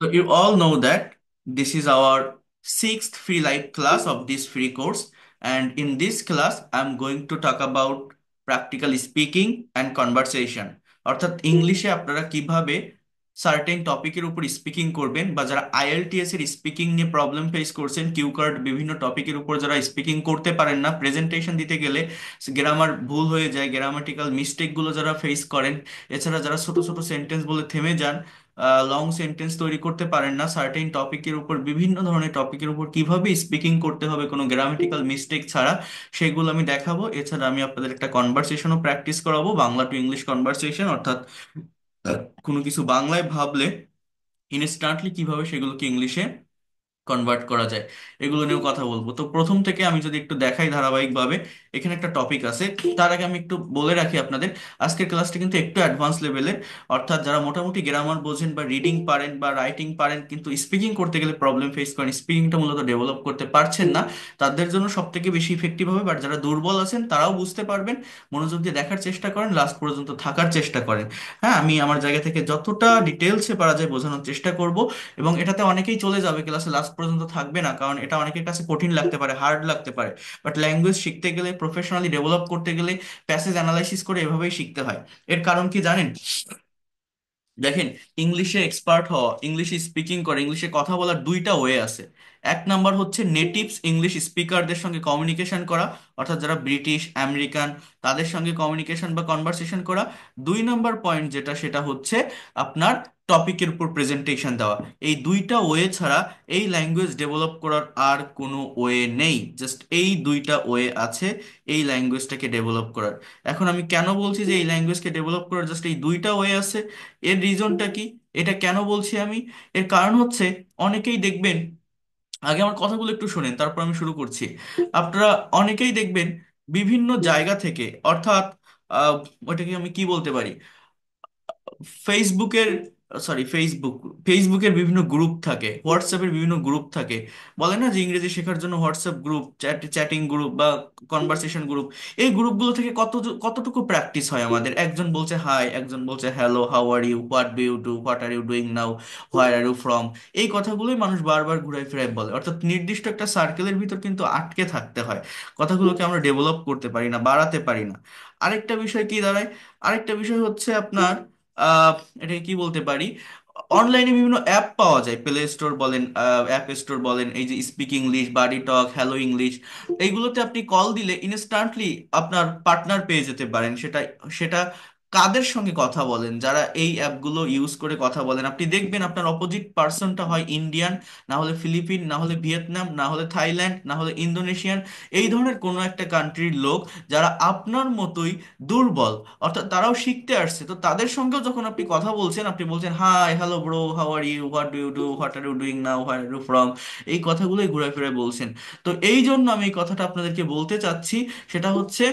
So you all know that this is our sixth free live class of this free course, and in this class I'm going to talk about practical speaking and conversation, অর্থাৎ ইংলিশে আপনারা কিভাবে certain টপিকের উপর speaking করবেন, বা যারা IELTS এর স্পিকিং নিয়ে প্রবলেম ফেস করছেন, কিউ কার্ড বিভিন্ন টপিকের উপর যারা স্পিকিং করতে পারেন না, প্রেজেন্টেশন দিতে গেলে গ্রামার ভুল হয়ে যায়, গ্রামাটিক্যাল মিস্টেকগুলো যারা ফেস করেন, এছাড়া যারা ছোট ছোট সেন্টেন্স বলে থেমে যান, লং সেন্টেন্স তৈরি করতে পারেন না, সার্টেন টপিকের উপর বিভিন্ন ধরনের টপিকের উপর কিভাবে স্পিকিং করতে হবে কোনো গ্রামাটিক্যাল মিস্টেক ছাড়া, সেগুলো আমি দেখাবো। এছাড়া আমি আপনাদের একটা কনভারসেশনও প্র্যাকটিস করাবো, বাংলা টু ইংলিশ কনভারসেশন, অর্থাৎ কোনো কিছু বাংলায় ভাবলে ইনস্ট্যান্টলি কিভাবে সেগুলোকে ইংলিশে কনভার্ট করা যায়, এগুলো নিয়েও কথা বলবো। তো প্রথম থেকে আমি যদি একটু দেখাই ধারাবাহিকভাবে, এখানে একটা টপিক আছে। তার আগে আমি একটু বলে রাখি আপনাদের, আজকের ক্লাসটা কিন্তু একটু অ্যাডভান্স লেভেলের, অর্থাৎ যারা মোটামুটি গ্রামার বোঝেন বা রিডিং পারেন বা রাইটিং পারেন কিন্তু স্পিকিং করতে গেলে প্রবলেম ফেস করেন, স্পিকিংটা মূলত ডেভেলপ করতে পারছেন না, তাদের জন্য সব থেকে বেশি ইফেক্টিভ হবে। বাট যারা দুর্বল আছেন তারাও বুঝতে পারবেন, মনোযোগ দিয়ে দেখার চেষ্টা করেন, লাস্ট পর্যন্ত থাকার চেষ্টা করেন। হ্যাঁ, আমি আমার জায়গা থেকে যতটা ডিটেলসে পারা যায় বোঝানোর চেষ্টা করব। এবং এটাতে অনেকেই চলে যাবে, ক্লাসে লাস্ট পর্যন্ত থাকবে না, কারণ এটা অনেকের কাছে কঠিন লাগতে পারে, হার্ড লাগতে পারে। বাট ল্যাঙ্গুয়েজ শিখতে গেলে, প্রফেশনালি ডেভেলপ করতে গেলে প্যাসেজ অ্যানালাইসিস করে এভাবেই শিখতে হয়। এর কারণ কি জানেন? দেখেন, ইংলিশে এক্সপার্ট হওয়া, ইংলিশে স্পিকিং করে, ইংলিশে কথা বলার দুইটা ওয়ে আছে। এক নাম্বার হচ্ছে নেটিভস ইংলিশ স্পিকারদের সঙ্গে কমিউনিকেশন করা, অর্থাৎ যারা ব্রিটিশ আমেরিকান, তাদের সঙ্গে কমিউনিকেশন বা কনভারসেশন করা। দুই নাম্বার পয়েন্ট যেটা, সেটা হচ্ছে আপনার টপিকের উপর প্রেজেন্টেশন দেওয়া। এই দুইটা ওয়ে ছাড়া এই ল্যাঙ্গুয়েজ ডেভেলপ করার আর কোনো ওয়ে নেই, জাস্ট এই দুইটা ওয়ে আছে এই ল্যাঙ্গুয়েজটাকে ডেভেলপ করার। এখন আমি কেন বলছি যে এই ল্যাঙ্গুয়েজকে ডেভেলপ করার জাস্ট এই দুইটা ওয়ে আছে, এর রিজনটা কি, এটা কেন বলছি আমি? এর কারণ হচ্ছে, অনেকেই দেখবেন, আগে আমার কথাগুলো একটু শোনেন তারপর আমি শুরু করছি। আপনারা অনেকেই দেখবেন বিভিন্ন জায়গা থেকে, অর্থাৎ আহ ওটাকে আমি কি বলতে পারি, ফেসবুকের, সরি ফেসবুক, ফেসবুকের বিভিন্ন গ্রুপ থাকে, হোয়াটসঅ্যাপের বিভিন্ন গ্রুপ থাকে, বলে না যে ইংরেজি শেখার জন্য হোয়াটসঅ্যাপ গ্রুপ, চ্যাটিং গ্রুপ বা কনভারসেশন গ্রুপ। এই গ্রুপগুলো থেকে কতটুকু প্র্যাকটিস হয় আমাদের? একজন বলছে হাই, একজন বলছে hello, how are you, what do you do, what are you doing now, where are you from. এই কথাগুলোই মানুষ বারবার ঘুরাই ফিরাই বলে, অর্থাৎ নির্দিষ্ট একটা সার্কেলের ভিতর কিন্তু আটকে থাকতে হয়, কথাগুলোকে আমরা ডেভেলপ করতে পারি না, বাড়াতে পারি না। আরেকটা বিষয় কি দাঁড়ায়, আরেকটা বিষয় হচ্ছে আপনার, আহ এটাকে কি বলতে পারি, অনলাইনে বিভিন্ন অ্যাপ পাওয়া যায়, প্লে স্টোর বলেন, অ্যাপ স্টোর বলেন, এই যে স্পিক ইংলিশ, বাডি টক, হ্যালো ইংলিশ, এইগুলোতে আপনি কল দিলে ইনস্ট্যান্টলি আপনার পার্টনার পেয়ে যেতে পারেন। সেটা সেটা কাদের সঙ্গে কথা বলেন, যারা এই অ্যাপগুলো ইউজ করে কথা বলেন, আপনি দেখবেন আপনার অপোজিট পার্সনটা হয় ইন্ডিয়ান, না হলে ফিলিপিন, না হলে ভিয়েতনাম, না হলে থাইল্যান্ড, না হলে ইন্দোনেশিয়ান, এই ধরনের কোনো একটা কান্ট্রির লোক, যারা আপনার মতোই দুর্বল, অর্থাৎ তারাও শিখতে আসছে। তো তাদের সঙ্গেও যখন আপনি কথা বলছেন, আপনি বলছেন hi, hello bro, how are you, what do you do, what are you doing now, where are you from, এই কথাগুলোই ঘুরে ফিরে বলছেন। তো এই জন্য আমি এই কথাটা আপনাদেরকে বলতে চাচ্ছি, সেটা হচ্ছে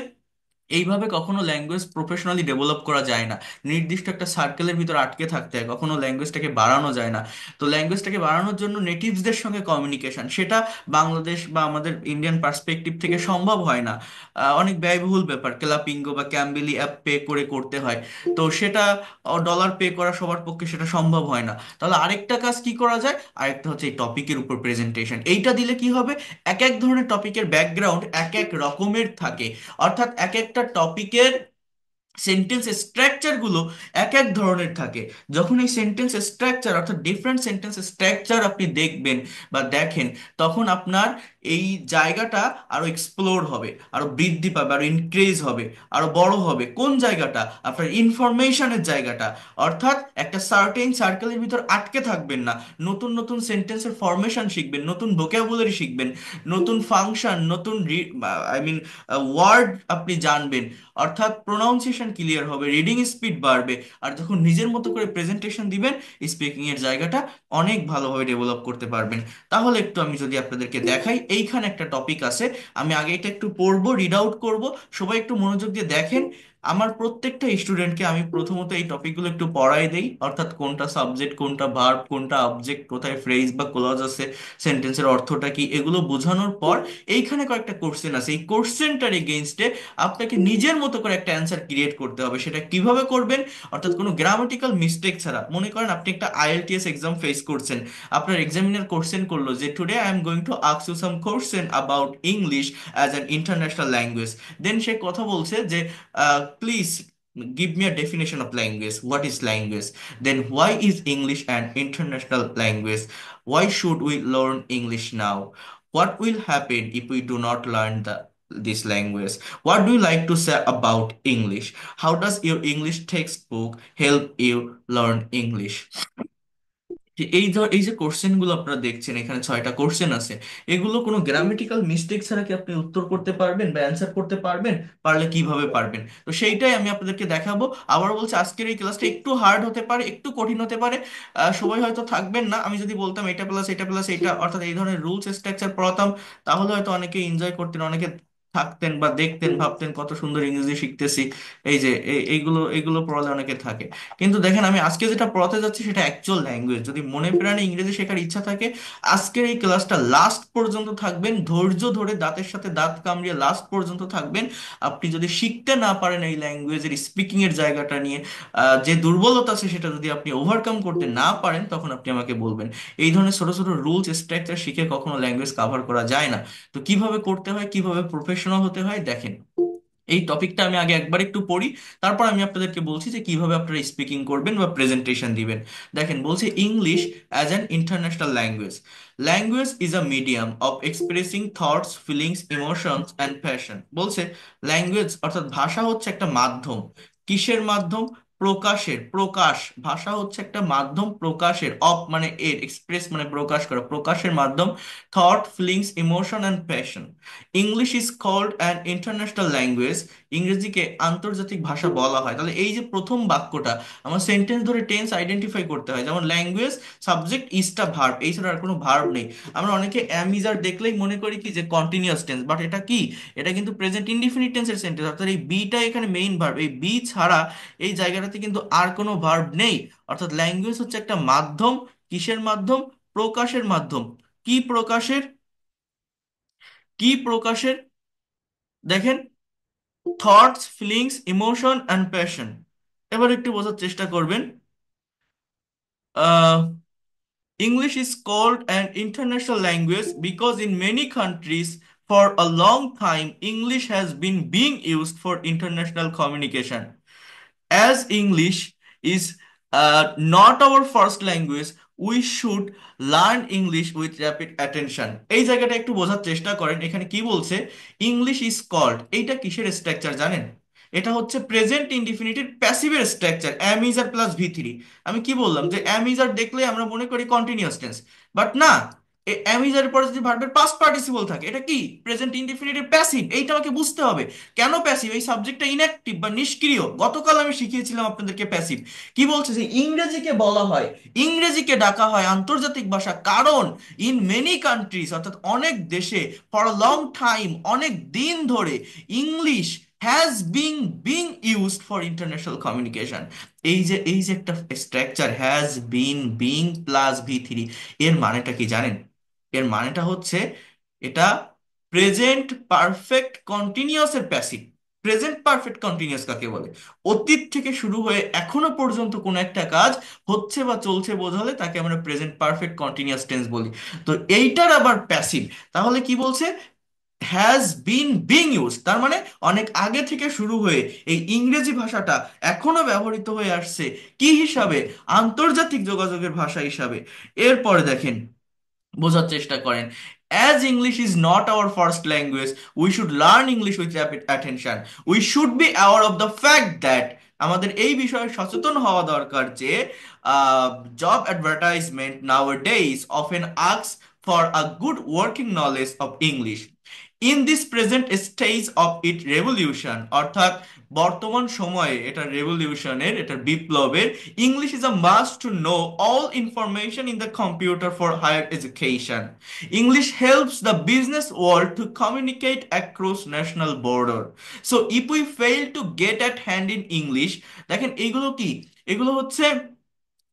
এইভাবে কখনো ল্যাঙ্গুয়েজ প্রফেশনালি ডেভেলপ করা যায় না, নির্দিষ্ট একটা সার্কেলের ভিতর আটকে থাকতে হয়, কখনো ল্যাঙ্গুয়েজটাকে বাড়ানো যায় না। তো ল্যাঙ্গুয়েজটাকে বাড়ানোর জন্য নেটিভসদের সঙ্গে কমিউনিকেশন, সেটা বাংলাদেশ বা আমাদের ইন্ডিয়ান পার্সপেক্টিভ থেকে সম্ভব হয় না। অনেক ব্যয়বহুল ব্যাপার, ক্লাপিঙ্গো বা ক্যাম্বেলি অ্যাপ পে করে করতে হয়। তো সেটা ডলার পে করা সবার পক্ষে সেটা সম্ভব হয় না। তাহলে আরেকটা কাজ কি করা যায়, আরেকটা হচ্ছে এই টপিকের উপর প্রেজেন্টেশন। এইটা দিলে কি হবে, এক এক ধরনের টপিকের ব্যাকগ্রাউন্ড এক এক রকমের থাকে, অর্থাৎ এক একটা টপিকের সেন্টেন্স স্ট্রাকচার গুলো এক এক ধরনের থাকে। যখন এই সেন্টেন্স স্ট্রাকচার, অর্থাৎ ডিফারেন্ট সেন্টেন্স স্ট্রাকচার আপনি দেখবেন বা দেখেন, তখন আপনার এই জায়গাটা আরো এক্সপ্লোর হবে, আরো বৃদ্ধি পাবে, আরো ইনক্রিজ হবে, আরো বড় হবে। কোন জায়গাটা? আপনার ইনফরমেশনের জায়গাটা। অর্থাৎ একটা সার্টেন সার্কেলের ভিতর আটকে থাকবেন না, নতুন নতুন সেন্টেন্সের ফরমেশন শিখবেন, নতুন ভোকাবুলারি শিখবেন, নতুন ফাংশন, নতুন আই মিন ওয়ার্ড আপনি জানবেন, অর্থাৎ প্রোনাউন্সিয়েশন ক্লিয়ার হবে, রিডিং স্পিড বাড়বে। আর যখন নিজের মতো করে প্রেজেন্টেশন দিবেন, স্পিকিং এর জায়গাটা অনেক ভালোভাবে ডেভেলপ করতে পারবেন। তাহলে একটু আমি যদি আপনাদেরকে দেখাই, এইখানে একটা টপিক আছে, আমি আগে এটা একটু পড়বো, রিড আউট করব, সবাই একটু মনোযোগ দিয়ে দেখেন। আমার প্রত্যেকটা স্টুডেন্টকে আমি প্রথমত এই টপিকগুলো একটু পড়াই দেই, অর্থাৎ কোনটা সাবজেক্ট, কোনটা ভার্ব, কোনটা অবজেক্ট, কোথায় ফ্রেজ বা ক্লজ আছে, সেন্টেন্সের অর্থটা কি, এগুলো বোঝানোর পর এইখানে কয়েকটা কোশ্চেন আছে, এই কোশ্চেনটার এগেইনস্টে আপনাকে নিজের মতো করে একটা অ্যান্সার ক্রিয়েট করতে হবে। সেটা কিভাবে করবেন? অর্থাৎ কোনো গ্রামাটিক্যাল মিস্টেক ছাড়া। মনে করেন আপনি একটা আইএলটিএস এক্সাম ফেস করছেন, আপনার এক্সামিনার কোশ্চেন করলো যে today I am going to ask you some question about English as an international language. Then সে কথা বলছে যে please give me a definition of language. What is language? Then why is English an international language? Why should we learn English now? What will happen if we do not learn this language? What do you like to say about English? How does your English textbook help you learn English? যে এই যে question গুলো আপনারা দেখছেন, এখানে 6টা question আছে, এগুলো কোনো গ্রামেটিক্যাল মিস্টেক ছাড়া কি আপনি উত্তর করতে পারবেন বা অ্যান্সার করতে পারবেন? পারলে কিভাবে পারবেন? তো সেইটাই আমি আপনাদেরকে দেখাবো। আবার বলছি, আজকের এই ক্লাসটা একটু হার্ড হতে পারে, একটু কঠিন হতে পারে। সবাই হয়তো থাকবেন না। আমি যদি বলতাম এটা প্লাস এটা প্লাস এটা, অর্থাৎ এই ধরনের রুলস স্ট্রাকচার পড়াতাম, তাহলে হয়তো অনেকে এনজয় করতেন, অনেকে থাকতেন বা দেখতেন, ভাবতেন কত সুন্দর ইংরেজি শিখতেছি। এই যে এইগুলো এইগুলো পড়ালে অনেকে থাকে। কিন্তু দেখেন, আমি আজকে যেটা পড়াতে যাচ্ছি সেটা অ্যাকচুয়াল ল্যাঙ্গুয়েজ। যদি মনে প্রাণে ইংরেজি শেখার ইচ্ছা থাকে, আজকের এই ক্লাসটা লাস্ট পর্যন্ত থাকবেন, ধৈর্য ধরে দাঁতের সাথে দাঁত কামড়িয়ে লাস্ট পর্যন্ত থাকবেন। আপনি যদি শিখতে না পারেন এই ল্যাঙ্গুয়েজের স্পিকিং এর জায়গাটা নিয়ে, যে দুর্বলতা আছে সেটা যদি আপনি ওভারকাম করতে না পারেন, তখন আপনি আমাকে বলবেন। এই ধরনের ছোট ছোট রুলস স্ট্রাকচার শিখে কখনো ল্যাঙ্গুয়েজ কাভার করা যায় না। তো কিভাবে করতে হয়, কিভাবে প্রফেশনাল হতে হয়, দেখেন এই টপিকটা আমি আগে একবার একটু পড়ি, তারপর আমি আপনাদেরকে বলছি যে কিভাবে আপনারা স্পিকিং করবেন বা প্রেজেন্টেশন দিবেন। দেখেন, বলছে English as an international language. Language is a medium of expressing thoughts, feelings, emotions and passion. বলছে ল্যাঙ্গুয়েজ অর্থাৎ ভাষা হচ্ছে একটা মাধ্যম। কিসের মাধ্যম? প্রকাশের। প্রকাশ। ভাষা হচ্ছে একটা মাধ্যম প্রকাশের, অফ মানে এর, এক্সপ্রেস মানে প্রকাশ করা, প্রকাশের মাধ্যম। Thought, feelings, emotion and passion. English is called an international language. ইংরেজিকে আন্তর্জাতিক ভাষা বলা হয়। তাহলে এই যে প্রথম বাক্যটা, আমার সেন্টেন্স ধরে টেন্স আইডেন্টিফাই করতে হয়। যেমন ল্যাঙ্গুয়েজ, সাবজেক্ট, ইজটা ভার্ব, এই ছাড়া আর কোনো ভার্ব নেই। আমরা অনেকে অ্যাম ইজ আর দেখলেই মনে করি কি যে কন্টিনিউয়াস টেন্স, বাট এটা কি? এটা কিন্তু প্রেজেন্ট ইনডিফিনিট টেন্সের সেন্টেন্স, অর্থাৎ এই বিটা এখানে মেইন ভার্ব। এই বি ছাড়া এই জায়গাটাতে কিন্তু আর কোনো ভার্ব নেই। অর্থাৎ ল্যাঙ্গুয়েজ হচ্ছে একটা মাধ্যম। কিসের মাধ্যম? প্রকাশের মাধ্যম। কি প্রকাশের? কি প্রকাশের? দেখেন, thoughts, feelings, emotion and passion. এবার একটু বোঝার চেষ্টা করবেন। আহ English is called an international language because in many countries for a long time English has been being used for international communication. As English is not our first language, we should learn English with rapid attention. এই জায়গাটা একটু বোঝার চেষ্টা করেন। এখানে কি বলছে? English is called, এইটা কিসের স্ট্রাকচার জানেন? এটা হচ্ছে প্রেজেন্ট ইনডিফিনিটিভ প্যাসিভের structure, am is are plus V three. আমি কি বললাম যে অ্যাম ইজ আর দেখলে আমরা মনে করি কন্টিনিউয়াস টেন্স, বাট না। অ্যাম ইজ এর পরে যদি ভার্বের পাস্ট পার্টিসিপল থাকে, এটা কি? Present indefinitive passive. এইটা আমাকে বুঝতে হবে। কেন প্যাসিভ? এই সাবজেক্টটা ইনঅ্যাক্টিভ বা নিষ্ক্রিয়। গতকাল আমি শিখিয়েছিলাম আপনাদেরকে প্যাসিভ। কি বলছে? যে ইংরেজিকে বলা হয়, ইংরেজিকে ডাকা হয় আন্তর্জাতিক ভাষা, কারণ ইন মেনি কান্ট্রিজ, অর্থাৎ অনেক দেশে, ফর আ লং টাইম, অনেক দিন ধরে, English has being used for international communication. এই যে একটা structure, has being plus V three, এর মানেটা কি জানেন? এর মানেটা হচ্ছে এটা প্রেজেন্ট পারফেক্ট কন্টিনিউয়াস এর প্যাসিভ। প্রেজেন্ট পারফেক্ট কন্টিনিউয়াস কাকে বলে? অতীত থেকে শুরু হয়ে এখনো পর্যন্ত কোনো একটা কাজ হচ্ছে বা চলছে বোঝালে তাকে আমরা প্রেজেন্ট পারফেক্ট কন্টিনিউয়াস টেন্স বলি। তো এইটার আবার প্যাসিভ। তাহলে কি বলছে? হ্যাজ বিং ইউজ, তার মানে অনেক আগে থেকে শুরু হয়ে এই ইংরেজি ভাষাটা এখনো ব্যবহৃত হয়ে আসছে। কি হিসাবে? আন্তর্জাতিক যোগাযোগের ভাষা হিসাবে। এরপরে দেখেন, বোঝার চেষ্টা করেন। As English is not our first language, we should learn English with rapid attention. We should be aware of the fact that আমাদের এই বিষয়ে সচেতন হওয়া দরকার যে job advertisement nowadays often asks for a good working knowledge of English. In this present stage of its revolution, অর্থাৎ বর্তমান সময়ে এটা রেভলিউশনের, এটা বিপ্লবের, English is a must to know all information in the computer for higher education. English helps the business world to communicate across national border. So if we fail to get at hand in English, দেখেন এইগুলো কি, এগুলো হচ্ছে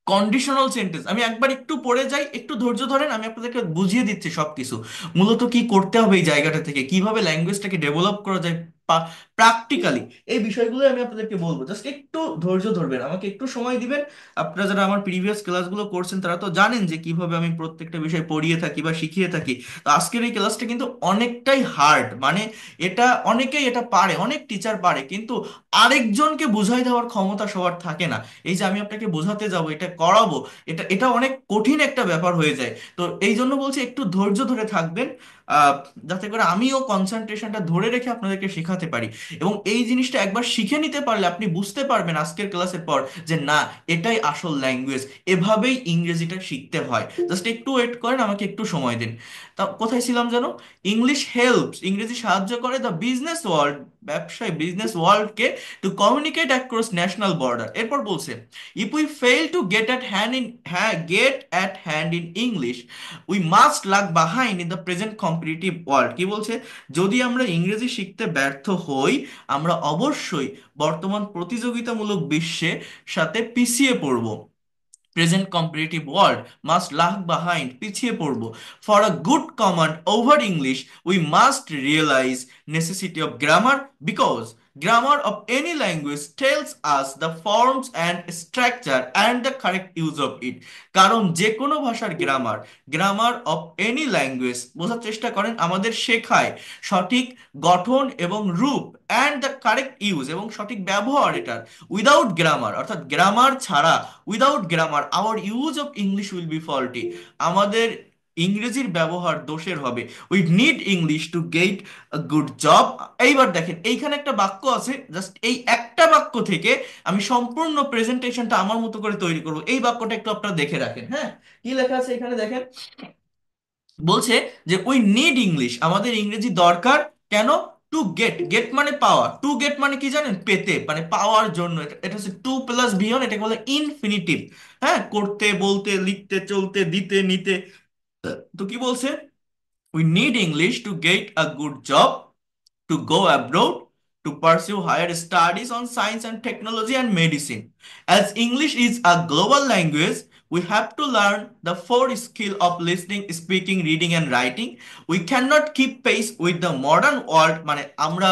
conditional sentence. আমি একবার একটু পড়ে যাই, একটু ধৈর্য ধরেন, আমি আপনাদেরকে বুঝিয়ে দিচ্ছি সবকিছু। মূলত কি করতে হবে এই জায়গাটা থেকে, কিভাবে ল্যাঙ্গুয়েজটাকে ডেভেলপ করা যায় প্র্যাকটিক্যালি, এই বিষয়গুলো আমি আপনাদেরকে বলবো। জাস্ট একটু ধৈর্য ধরবেন, আমাকে একটু সময় দিবেন। আপনারা যারা আমার প্রিভিয়াস ক্লাসগুলো করছেন তারা তো জানেন যে কিভাবে আমি প্রত্যেকটা বিষয় পড়িয়ে থাকি বা শিখিয়ে থাকি। তো আজকের এই ক্লাসটা কিন্তু অনেকটাই হার্ড, মানে এটা অনেকেই এটা পারে, অনেক টিচার পারে, কিন্তু আরেকজনকে বুঝাই দেওয়ার ক্ষমতা সবার থাকে না। এই যে আমি আপনাকে বোঝাতে যাব, এটা করাবো, এটা এটা অনেক কঠিন একটা ব্যাপার হয়ে যায়। তো এই জন্য বলছি একটু ধৈর্য ধরে থাকবেন, আহ, যাতে করে আমিও কনসেন্ট্রেশনটা ধরে রেখে আপনাদেরকে শেখাতে পারি। এবং এই জিনিসটা একবার শিখে নিতে পারলে আপনি বুঝতে পারবেন আজকের ক্লাসের পর যে না, এটাই আসল ল্যাঙ্গুয়েজ, এভাবেই ইংরেজিটা শিখতে হয়। জাস্ট একটু ওয়েট করেন, আমাকে একটু সময় দিন। তা কোথায় ছিলাম যেন? ইংলিশ হেল্পস, ইংরেজি সাহায্য করে দ্য বিজনেস ওয়ার্ল্ড, ব্যবসায় বিজনেস ওয়ার্ল্ডকে, to communicate across national border. এরপর বলছে, if we fail to get at hand in English, we must lag behind in the present competitive world। কি বলছে? যদি আমরা ইংরেজি শিখতে ব্যর্থ হই, আমরা অবশ্যই বর্তমান প্রতিযোগিতামূলক বিশ্বে সাথে পিছিয়ে পড়ব। Present competitive world, must lag behind, পিছিয়ে পড়ব। For a good command over English we must realise necessity of grammar, because grammar of any language tells us the forms and structure and the correct use of it। কারণ যে কোনো ভাষার grammar, grammar of any language, বোঝার চেষ্টা করেন, আমাদের শেখায় সঠিক গঠন এবং রূপ, অ্যান্ড দ্য কারেক্ট ইউজ, এবং সঠিক ব্যবহার এটার। উইদাউট গ্রামার, অর্থাৎ গ্রামার ছাড়া, without grammar our use of English will be faulty, আমাদের ইংরেজির ব্যবহার দোষের হবে। We need English to get a good job. এইবার দেখেন এইখানে একটা বাক্য আছে, জাস্ট এই একটা বাক্য থেকে আমি সম্পূর্ণ প্রেজেন্টেশনটা আমার মতো করে তৈরি করব। এই বাক্যটা একটু আপনারা দেখে রাখেন, হ্যাঁ? কি লেখা আছে এখানে দেখেন। বলছে যে উই নিড ইংলিশ, আমাদের ইংরেজি দরকার। কেন? টু গেট, গেট মানে পাওয়া, টু গেট মানে কি জানেন? পেতে, মানে পাওয়ার জন্য। এটা এটা হচ্ছে টু প্লাস ভিয়ন, এটাকে বলে ইনফিনিটিভ। হ্যাঁ, করতে, বলতে, লিখতে, চলতে, দিতে, নিতে। তো কি বলছে? We need English to get a good job, to go abroad, to pursue higher studies on science and technology and medicine. As English is a global language, we have to learn the four skill of listening, speaking, reading and writing. We cannot keep pace with the modern world, মানে আমরা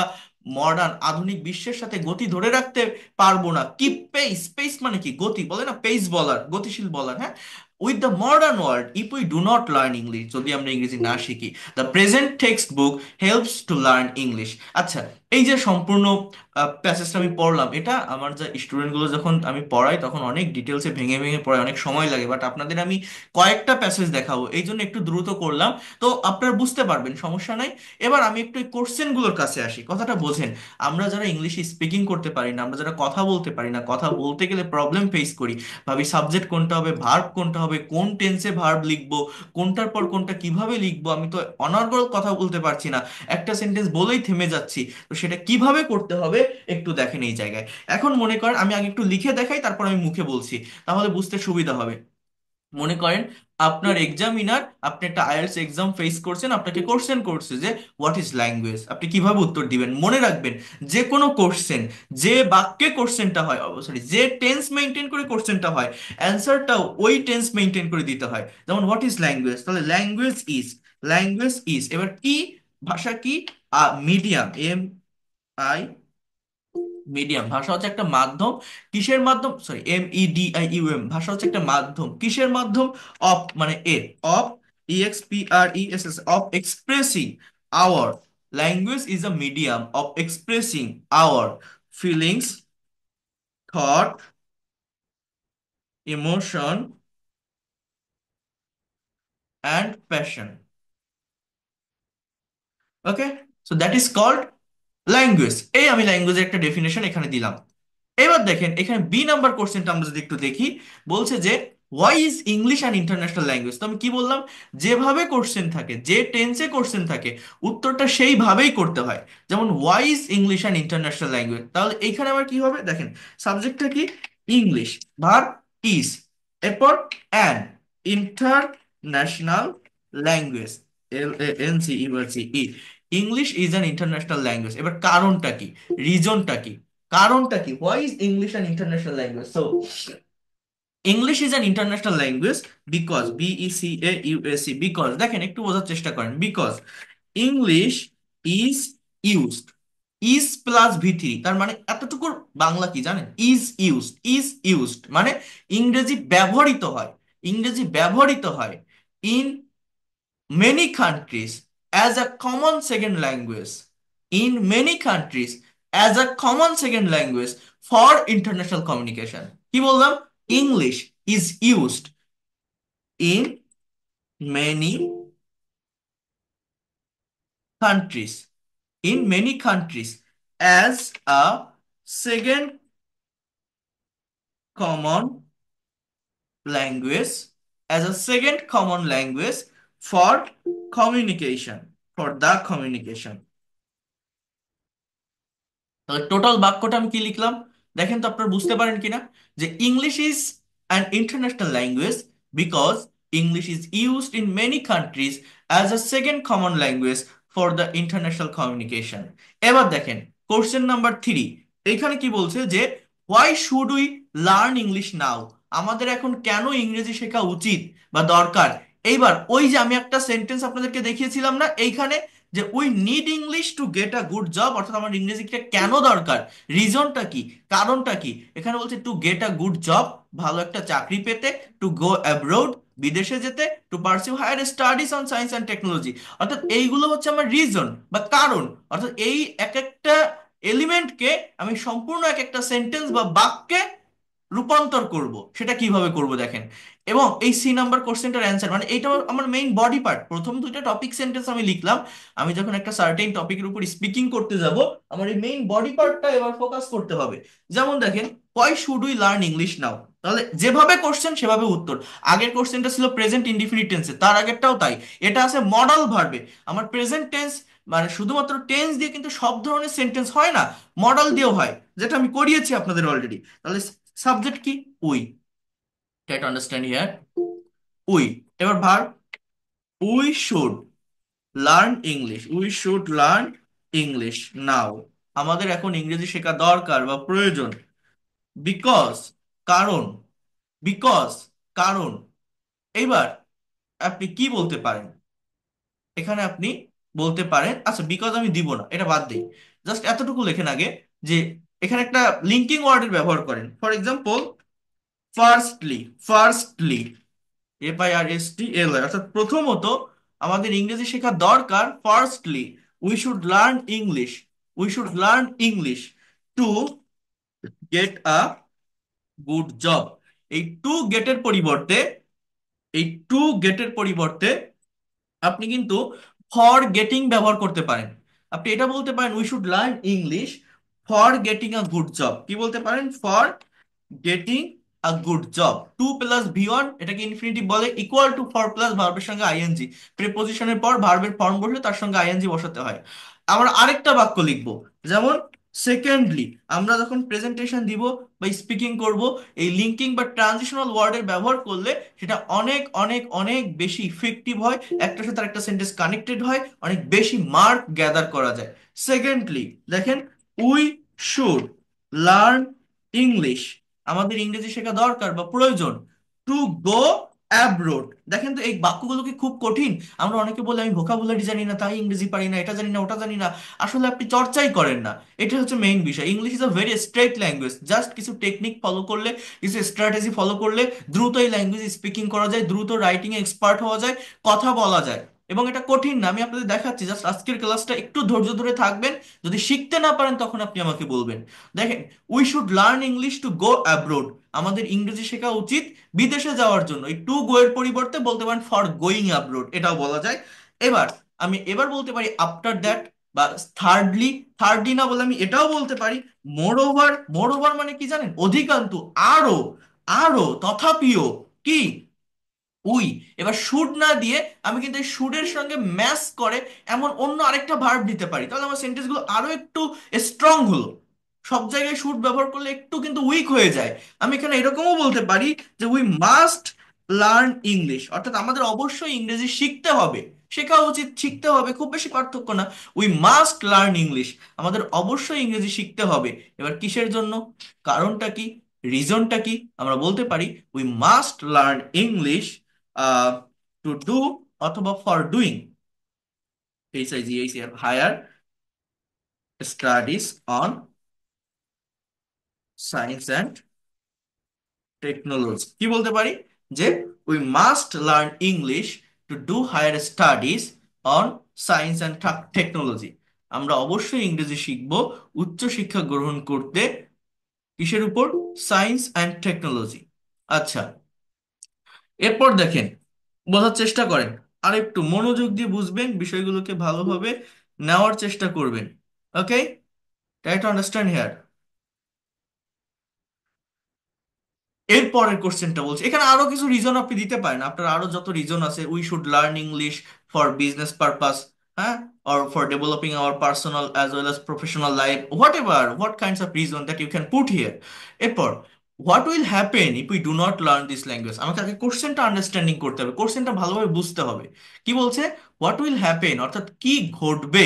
modern আধুনিক বিশ্বের সাথে গতি ধরে রাখতে পারবো না। কিপ পেস, পেস মানে কি? গতি বলে না, পেস বলার, গতিশীল বলার, হ্যাঁ। With the modern world if we do not learn English, যদি আমরা ইংরেজি না শিখি। The present text book helps to learn English. আচ্ছা, এই যে সম্পূর্ণ প্যাসেজটা আমি পড়লাম, এটা আমার যে স্টুডেন্টগুলো যখন আমি পড়াই তখন অনেক ডিটেলসে ভেঙে ভেঙে পড়াই, অনেক সময় লাগে। বাট আপনাদের আমি কয়েকটা প্যাসেজ দেখাবো, এই জন্য একটু দ্রুত করলাম। তো আপনারা বুঝতে পারবেন, সমস্যা নাই। এবার আমি একটু এই কোশ্চেনগুলোর কাছে আসি, কথাটা বোঝেন। আমরা যারা ইংলিশে স্পিকিং করতে পারি না, আমরা যারা কথা বলতে পারি না, কথা বলতে গেলে প্রবলেম ফেস করি, ভাবি সাবজেক্ট কোনটা হবে, ভার্ব কোনটা হবে, কোন টেন্সে ভার্ব লিখবো, কোনটার পর কোনটা কিভাবে লিখবো, আমি তো অনর্গল কথা বলতে পারছি না, একটা সেন্টেন্স বলেই থেমে যাচ্ছি। তো সেটা কিভাবে করতে হবে একটু দেখেন এই জায়গায়। এখন মনে করেন আমি আগে একটু লিখে দেখাই, তারপর আমি মুখে বলছি, তাহলে বুঝতে সুবিধা হবে। মনে করেন আপনার এক্সামিনার, আপনি একটা আইএলটিএস এক্সাম ফেস করছেন, আপনাকে কোশ্চেন করছে যে হোয়াট ইজ ল্যাঙ্গুয়েজ, আপনি কিভাবে উত্তর দিবেন? মনে রাখবেন, যে কোনো কোশ্চেন, যে বাক্যে কোশ্চেনটা হয়, সরি, যে টেন্স মেনটেন করে কোশ্চেনটা হয়, অ্যান্সারটাও ওই টেন্স মেনটেন করে দিতে হয়। যেমন হোয়াট ইজ ল্যাঙ্গুয়েজ, তাহলে ল্যাঙ্গুয়েজ ইজ, ল্যাঙ্গুয়েজ ইজ, এবার কি, ভাষা কি? মিডিয়াম, এম আই, মিডিয়াম, ভাষা হচ্ছে একটা মাধ্যম। কিসের মাধ্যম? সরি, MEDIUM, ভাষা হচ্ছে একটা মাধ্যম। কিসের মাধ্যম? অফ, মানে এর, of, EXPRESS, of expressing our, language is a medium of expressing our feelings, thought, emotion and passion. Okay, so that is called language. এই আমি ল্যাঙ্গুয়েজের একটা ডেফিনেশন এখানে দিলাম। এবার দেখেন এখানে বি নাম্বার কোশ্চেনটা আমরা যদি একটু দেখি, বলছে যে why is English an international language, তো আমি কি বললাম, যেভাবে কোশ্চেন থাকে, যে টেন্সে কোশ্চেন থাকে, উত্তরটা সেইভাবেই করতে হয়। যেমন why is English an international language, তাহলে এইখানে আবার কি হবে দেখেন, সাবজেক্টটা কি, ইংলিশ, ভার্ব ইজ, এরপর an international language, LANGUAGE, English is an international language. এবার কারণটা কি, রিজনটা কি, কারণটা কি, why is English an international language? So English is an international language because, BECAUSE, because, দেখেন একটু বোঝার চেষ্টা করেন, because English is used, is plus V3, তার মানে এতটুকু বাংলা কি জানেন, ইজ ইউজড মানে ইংরেজি ব্যবহৃত হয়, ইংরেজি ব্যবহৃত হয় in many countries as a common second language, in many countries as a common second language for international communication। কি বললাম, English is used in many countries, in many countries as a second common language, as a second common language for communication, for the communication। তাহলে total বাক্যটা আমি কি লিখলাম, দেখেন তো আপনারা বুঝতে পারেন কিনা, যে English is an international language because English is used in many countries as a second common language for the international communication. এবার দেখেন কোশ্চেন নাম্বার 3, এখানে কি বলছে যে why should we learn English now, আমাদের এখন কেন ইংরেজি শেখা উচিত বা দরকার। এইবার ওই যে আমি একটা সেন্টেন্স আপনাদেরকে দেখিয়েছিলাম না এইখানে, যে we need English to get a good job, অর্থাৎ আমার ইংরেজিটা কেন দরকার, রিজনটা কি, কারণটা কি, এখানে বলছে to get a good job, ভালো একটা চাকরি পেতে, টু গো অ্যাব্রোড, বিদেশে যেতে, to pursue higher studies on science and technology, অর্থাৎ এইগুলো হচ্ছে আমার রিজন বা কারণ। অর্থাৎ এই এক একটা এলিমেন্টকে আমি সম্পূর্ণ এক একটা সেন্টেন্স বা বাক্যে রূপান্তর করব, সেটা কিভাবে করব দেখেন। এবং এই C নাম্বার কোশ্চেনটার অ্যান্সার, মানে এইটা আমার মেইন বডি পার্ট, প্রথম দুইটা টপিক সেন্টেন্স আমি লিখলাম, আমি যখন একটা সার্টেন টপিকের উপর স্পিকিং করতে যাব, আমার এই মেইন বডি পার্টটা এবার ফোকাস করতে হবে। যেমন দেখেন, why should we learn English নাও, তাহলে যেভাবে কোশ্চেন সেভাবে উত্তর। আগের কোশ্চেনটা ছিল প্রেজেন্ট ইনডিফিনিট টেন্সে, তার আগেরটাও তাই, এটা আছে মডাল ভার্বে। আমার প্রেজেন্ট টেন্স মানে শুধুমাত্র টেন্স দিয়ে কিন্তু সব ধরনের সেন্টেন্স হয় না, মডাল দিয়েও হয়, যেটা আমি করিয়েছি আপনাদের অলরেডি। তাহলে সাবজেক্ট কি, we, try to understand here, we. এবার verb, we should learn English, we should learn English now, আমাদের এখন ইংরেজি শেখা দরকার বা প্রয়োজন, বিকজ, কারণ, বিকজ, কারণ। এইবার আপনি কি বলতে পারেন, এখানে আপনি বলতে পারেন, আচ্ছা বিকজ আমি দিব না, এটা বাদ দিই, জাস্ট এতটুকু লেখেন আগে, যে এখানে একটা লিঙ্কিং ওয়ার্ডের ব্যবহার করেন, for example firstly, firstly, FIRSTLY, অর্থাৎ প্রথমত আমাদের ইংরেজি শেখা দরকার, firstly we should learn English, we should learn English to get a good job. এই টু গেটের পরিবর্তে, এই টু গেটের পরিবর্তে আপনি কিন্তু ফর গেটিং ব্যবহার করতে পারেন। আপনি এটা বলতে পারেন we should learn English for getting a good job, কি বলতে পারেন, for getting a good job. To plus V1, এটাকে ইনফিনিটিভ বলে, ইকুয়াল টু ফর প্লাস ভার্বের সঙ্গে আইএনজি, প্রিপোজিশনের পর ভার্বের ফর্ম বসলে তার সঙ্গে আইএনজি বসাতে হয়। আমরা আরেকটা বাক্য লিখবো, যেমন সেকেন্ডলি, আমরা যখন প্রেজেন্টেশন দিব বা স্পিকিং করব, এই লিঙ্কিং বা ট্রানজিশনাল ওয়ার্ডের ব্যবহার করলে সেটা অনেক অনেক অনেক বেশি ইফেক্টিভ হয়, একটার সাথে আরেকটা সেন্টেন্স কানেক্টেড হয়, অনেক বেশি মার্ক গ্যাদার করা যায়। সেকেন্ডলি দেখেন, উই শুড লার্ন ইংলিশ, আমাদের ইংরেজি শেখা দরকার বা প্রয়োজন, টু গো অ্যাব্রোড। দেখেন তো এই বাক্যগুলো কি খুব কঠিন, আমরা অনেকে বলে আমি ভোকাবুলারি জানি না তাই ইংরেজি পারি না, এটা জানি না ওটা জানি না, আসলে আপনি চর্চাই করেন না, এটা হচ্ছে মেইন বিষয়। English is a very straight language, just কিছু টেকনিক ফলো করলে, কিছু স্ট্র্যাটেজি ফলো করলে দ্রুত এই ল্যাঙ্গুয়েজ স্পিকিং করা যায়, দ্রুত রাইটিং এ এক্সপার্ট হওয়া যায়, কথা বলা যায়। এবং এটা কঠিন না, আমি আপনাদের দেখাচ্ছি, জাস্ট আজকের ক্লাসটা একটু ধৈর্য ধরে থাকবেন, যদি শিখতে না পারেন তখন আপনি আমাকে বলবেন। দেখেন, we should learn English to go abroad, আমাদের ইংরেজি শেখা উচিত বিদেশে যাওয়ার জন্য, এই টু গো এর পরিবর্তে বলতে পারেন ফর গোয়িং অ্যাব্রোড, এটাও বলা যায়। এবার আমি এবার বলতে পারি আফটার দ্যাট, বা থার্ডলি, থার্ডলি না বলে আমি এটাও বলতে পারি মোর ওভার। মোর ওভার মানে কি জানেন, অধিকান্তু, আরো, আরো, তথাপিও, কি, উই। এবার শুড না দিয়ে আমি কিন্তু এই শুডের সঙ্গে ম্যাচ করে এমন অন্য আরেকটা ভার্ব দিতে পারি, তাহলে আমার সেন্টেন্সগুলো আরো একটু স্ট্রং হলো। সব জায়গায় শুড ব্যবহার করলে একটু কিন্তু উইক হয়ে যায়। আমি এখানে এরকমও বলতে পারি যে উই মাস্ট লার্ন ইংলিশ, অর্থাৎ আমাদের অবশ্যই ইংরেজি শিখতে হবে, শেখা উচিত, শিখতে হবে, খুব বেশি পার্থক্য না। উই মাস্ট লার্ন ইংলিশ, আমাদের অবশ্যই ইংরেজি শিখতে হবে। এবার কিসের জন্য, কারণটা কি, রিজনটা কি, আমরা বলতে পারি we must learn English to do অথবা for doing, HIGHR, higher studies on science and technology. কি বলতে পারি যে we must learn English to do higher studies on science and technology, আমরা অবশ্যই ইংরেজি শিখব উচ্চ শিক্ষা গ্রহণ করতে, কিসের উপর, সায়েন্স অ্যান্ড টেকনোলজি। আচ্ছা, এরপর দেখেন, বোঝার চেষ্টা করেন, আর একটু মনোযোগ দিয়ে বুঝবেন, বিষয়গুলোকে ভালোভাবে নেওয়ার চেষ্টা করবেন। ওকে, ট্রাই টু আন্ডারস্ট্যান্ড হিয়ার। এর পরের কোশ্চেনটা বলছি, এখানে আরো কিছু রিজন আপনি দিতে পারেন, আপনার আরো যত রিজন আছে, we should learn English for business purpose, হ্যাঁ, or for developing our personal as well as professional life, whatever, what kinds of reason that you can put here। এরপর what will happen if we do not learn this language, আমাকে আগে কোশ্চেনটা understanding করতে হবে, কোশ্চেনটা ভালোভাবে বুঝতে হবে। কি বলছে, what will happen অর্থাৎ কি ঘটবে,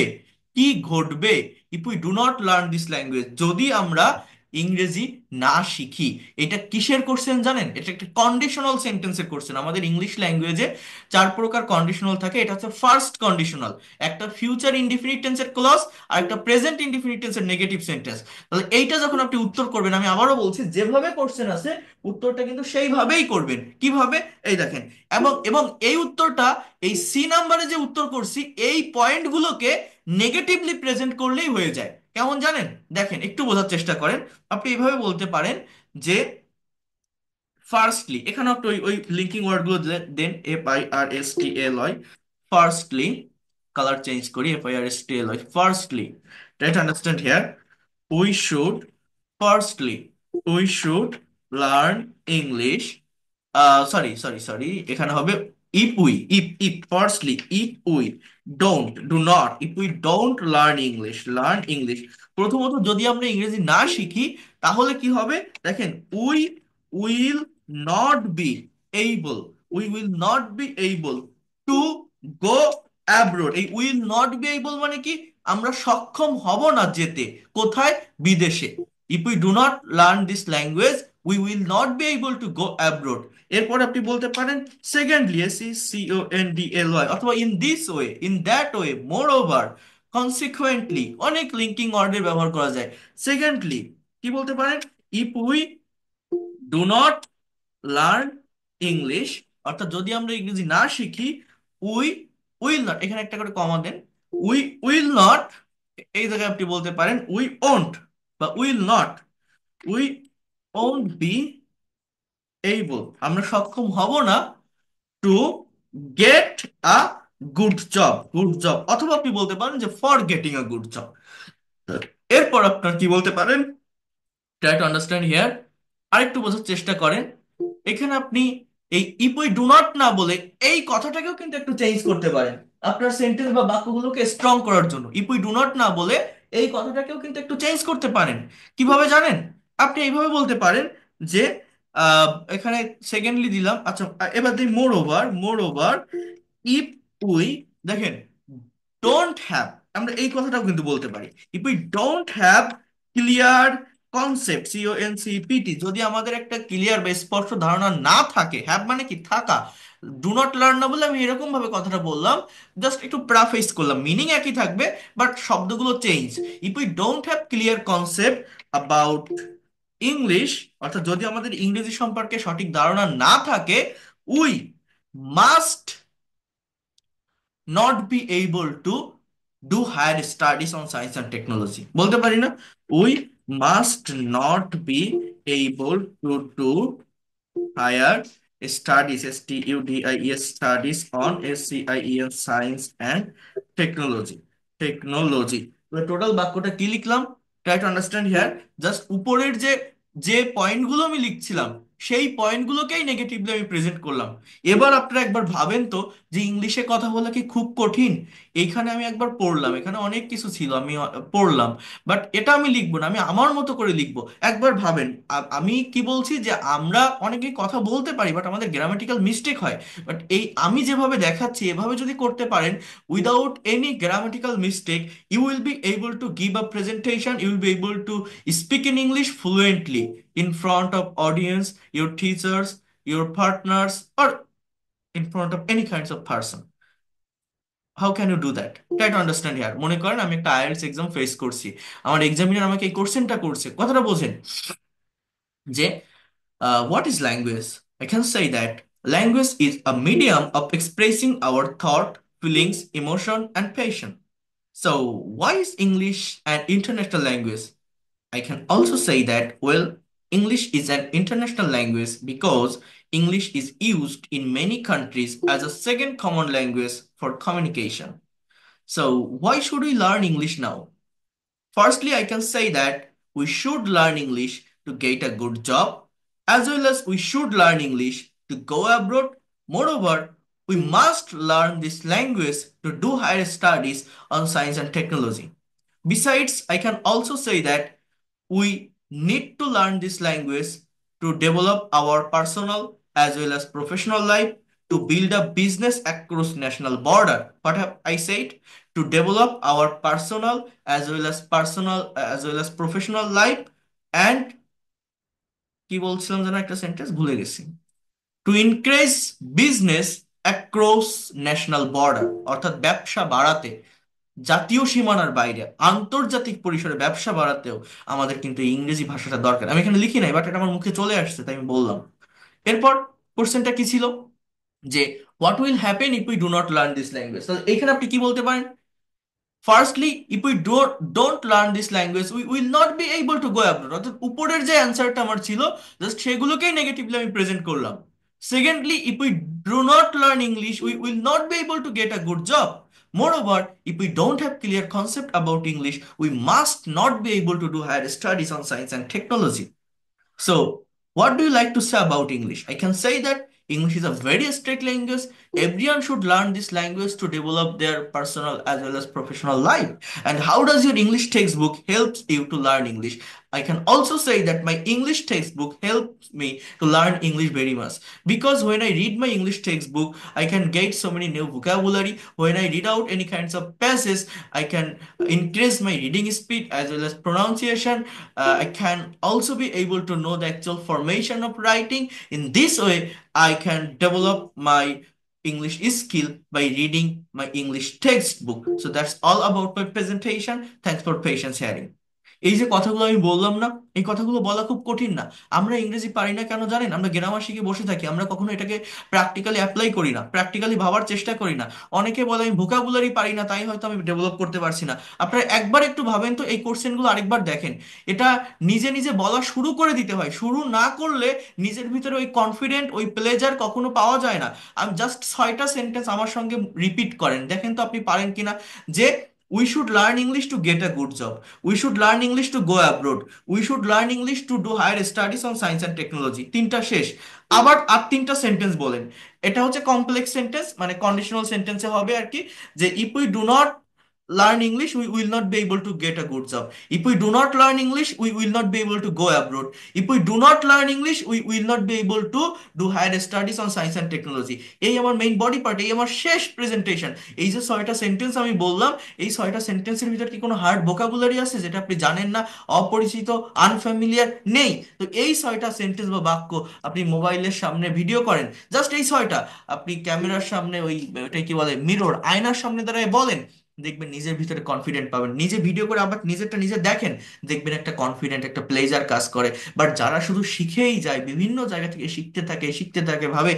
কি ঘটবে if we do not learn this language, যদি আমরা ইংরেজি না শিখি। এটা কিসের কোশ্চেন জানেন, এটা একটা কন্ডিশনাল সেন্টেন্সের কোশ্চেন। আমাদের ইংলিশ ল্যাঙ্গুয়েজে চার প্রকার কন্ডিশনাল থাকে, এটা হচ্ছে ফার্স্ট কন্ডিশনাল, একটা ফিউচার ইনডিফিনিট টেন্সের ক্লজ, আর একটা প্রেজেন্ট ইনডিফিনিট টেন্সের নেগেটিভ সেন্টেন্স। তাহলে এইটা যখন আপনি উত্তর করবেন, আমি আবারও বলছি, যেভাবে কোশ্চেন আছে উত্তরটা কিন্তু সেইভাবেই করবেন। কিভাবে, এই দেখেন, এবং এবং এই উত্তরটা, এই সি নাম্বারে যে উত্তর করছি, এই পয়েন্টগুলোকে নেগেটিভলি প্রেজেন্ট করলেই হয়ে যায়। কেমন জানেন, দেখেন একটু বোঝার চেষ্টা করেন। আপনি এইভাবে বলতে পারেন যে ফার্স্টলি, এখানে একটু ওই ওই লিঙ্কিং ওয়ার্ড গুলো দেন, FIRSTLY, ফার্স্টলি, কালার চেঞ্জ করি, FIRSTLY, firstly, try to understand here. We should, firstly, we should learn English, sorry, এখানে হবে if we, if firstly, if we don't, do not, if we don't learn English, learn English, প্রথমত যদি আমরা ইংরেজি না শিখি, তাহলে কি হবে, দেখেন, we will not B able, we will not B able two go abroad. এই উইল নট বি এইবল মানে কি, আমরা সক্ষম হব না যেতে, কোথায়, বিদেশে। If we do not learn this language, we will not be able two go abroad. এরপর আপনি বলতে পারেন সেকেন্ডলি, SECONDLY, অথবা in this way, in that way, more over, consequently, অনেক লিঙ্কিং ওয়ার্ডের ব্যবহার করা যায়। সেকেন্ডলি, কি বলতে পারেন, if we do not learn English, অর্থাৎ যদি আমরা ইংরেজি না শিখি, উই উইল নট, এখানে একটা করে কমা দেন, উই উইল নট, এই জায়গায় আপনি বলতে পারেন উই ওন্ট বা will not, we won't be able, আমরা সক্ষম হব না, two get a good job, good job, অথবা আপনি বলতে পারেন যে for getting a good job. এরপর আপনার কি বলতে পারেন, ট্রাই টু আন্ডারস্ট্যান্ড হিয়ার, আরেকটু বোঝার চেষ্টা করেন। এখানে আপনি এই ইফ উই ডু নট না বলে এই কথাটাকেও কিন্তু একটু চেঞ্জ করতে পারেন, আপনার সেন্টেন্স বা বাক্যগুলোকে স্ট্রং করার জন্য। ইফ উই ডু নট না বলে এই কথাটাকেও কিন্তু একটু চেঞ্জ করতে পারেন। কিভাবে জানেন, আপনি এইভাবে বলতে পারেন যে আহ, এখানে সেকেন্ডলি দিলাম, আচ্ছা, এবার দিই মোর over, more over, if we, দেখেন, ডোন্ট হ্যাভ, আমরা এই কথাটাও কিন্তু বলতে পারি, if we don't have clear concept, CONCEPT, যদি আমাদের একটা ক্লিয়ার বা স্পষ্ট ধারণা না থাকে, হ্যাভ মানে কি, থাকা, ডু নট লার্ন না বলে আমি এরকম ভাবে কথাটা বললাম, জাস্ট একটু প্রাফেস করলাম, মিনিং একই থাকবে বাট শব্দগুলো change. If we don't have clear concept about English, অর্থাৎ যদি আমাদের ইংরেজি সম্পর্কে সঠিক ধারণা না থাকে, we must not be able to do higher studies on science and technology, বলতে পারি না, we must not be able to do higher studies, STUDIES, studies on SCIEN, science and technology, technology. Total বাক্যটা কি লিখলাম, try to understand here, just উপরের যে যে পয়েন্টগুলো আমি লিখছিলাম, সেই পয়েন্টগুলোকেই নেগেটিভলি আমি প্রেজেন্ট করলাম। এবার আপনারা একবার ভাবেন তো, যে ইংলিশে কথা বলা কি খুব কঠিন? এইখানে আমি একবার পড়লাম, এখানে অনেক কিছু ছিল, আমি পড়লাম, বাট এটা আমি লিখবো না, আমি আমার মতো করে লিখবো। একবার ভাবেন, আমি কি বলছি যে আমরা অনেকেই কথা বলতে পারি বাট আমাদের গ্রামাটিক্যাল মিস্টেক হয়। বাট এই আমি যেভাবে দেখাচ্ছি এভাবে যদি করতে পারেন, without any grammatical mistake, you will be able to give a presentation, you will be able to speak in English fluently in front of audience, your teachers, your partners, or in front of any kinds of person. How can you do that? Try to understand here. মনে করেন আমি একটা IELTS exam face করছি, আমার examiner আমাকে এই কোশ্চেনটা করছে, কথাটা বোঝেন যে what is language? I can say that language is a medium of expressing our thought, feelings, emotion, and passion. So, why is English an international language? I can also say that, well, English is an international language because English is used in many countries as a second common language for communication. So, why should we learn English now? Firstly, I can say that we should learn English to get a good job, as well as we should learn English to go abroad. Moreover, we must learn this language to do higher studies on science and technology. Besides, I can also say that we need to learn this language to develop our personal as well as professional life, to build a business across national border. What have I said? To develop our personal as well as professional life, and কি বলছিলাম যেন একটা sentence ভুলে গেছি, to increase business across national border, অর্থাৎ ব্যবসা বাড়াতে, জাতীয় সীমানার বাইরে আন্তর্জাতিক পরিসরে ব্যবসা বাড়াতেও আমাদের কিন্তু এই ইংরেজি ভাষাটা দরকার। আমি এখানে লিখি নাই, বাট এটা আমার মুখে চলে আসছে তাই আমি বললাম। এরপর কোশ্চেনটা কি ছিল, যে what will happen if we do not learn this language. তাহলে এখানে আপনি কি বলতে পারেন? Firstly, if we don't learn this language, we will not be able to go abroad. অর্থাৎ উপরের যে অ্যান্সারটা আমার ছিল, জাস্ট সেগুলোকেই নেগেটিভলি আমি প্রেজেন্ট করলাম। Secondly, if we do not learn English, we will not be able to get a good job. Moreover, if we don't have clear concept about English, we must not be able to do higher studies on science and technology. So, what do you like to say about English? I can say that English is a very strict language. Everyone should learn this language to develop their personal as well as professional life. And how does your English textbook helps you to learn English? I can also say that my English textbook helps me to learn English very much, because when I read my English textbook, I can get so many new vocabulary. When I read out any kinds of passages, I can increase my reading speed as well as pronunciation. I can also be able to know the actual formation of writing. In this way, I can develop my English skill by reading my English textbook. So that's all about my presentation. Thanks for patience hearing. এই যে কথাগুলো আমি বললাম না, এই কথাগুলো বলা খুব কঠিন না। আমরা ইংরেজি পারি না কেন জানেন? আমরা গ্রামার শিখে বসে থাকি, আমরা কখনো এটাকে প্র্যাকটিক্যালি অ্যাপ্লাই করি না, প্র্যাকটিক্যালি ভাবার চেষ্টা করি না। অনেকে বলে আমি ভোকাবুলারি পারি না, তাই হয়তো আমি ডেভেলপ করতে পারছি না। আপনারা একবার একটু ভাবেন তো, এই কোশ্চেনগুলো আরেকবার দেখেন। এটা নিজে নিজে বলা শুরু করে দিতে হয়, শুরু না করলে নিজের ভিতরে ওই কনফিডেন্ট, ওই প্লেজার কখনো পাওয়া যায় না। আমি জাস্ট 6টা সেন্টেন্স আমার সঙ্গে রিপিট করেন, দেখেন তো আপনি পারেন কিনা। যে we should learn English to get a good job. We should learn English to go abroad. We should learn English to do higher studies on science and technology. তিনটা শেষ। আবার আর তিনটা সেন্টেন্স বলেন। এটা হচ্ছে কমপ্লেক্স সেন্টেন্স, মানে conditional সেন্টেন্সে হবে আর কি, যে if we do not learn English, we will not be able to get a good job. If we do not learn English, we will not be able to go abroad. If we do not learn English, we will not be able to do higher studies on science and technology. এই আমার main body part, এই আমার শেষ presentation. এই যে 6টা sentence আমি বললাম, এই 6টা সেন্টেন্সের ভিতর কি কোনো হার্ড ভোকাবুলারি আছে যেটা আপনি জানেন না, অপরিচিত, আনফ্যামিলিয়ার? নেই। তো এই 6টা সেন্টেন্স বা বাক্য আপনি মোবাইলের সামনে ভিডিও করেন, জাস্ট এই 6টা আপনি ক্যামেরার সামনে, ওই ওটাই কি বলে, মিরর, আয়নার সামনে দাঁড়ায় বলেন, দেখবেন নিজের ভিতরে কনফিডেন্ট পাবেন। নিজে ভিডিও করে আবার নিজেরটা নিজে দেখেন, দেখবেন একটা কনফিডেন্ট, একটা প্লেজার কাজ করে। বাট যারা শুধু শিখেই যায়, বিভিন্ন জায়গা থেকে শিখতে থাকে শিখতে থাকে, ভাবে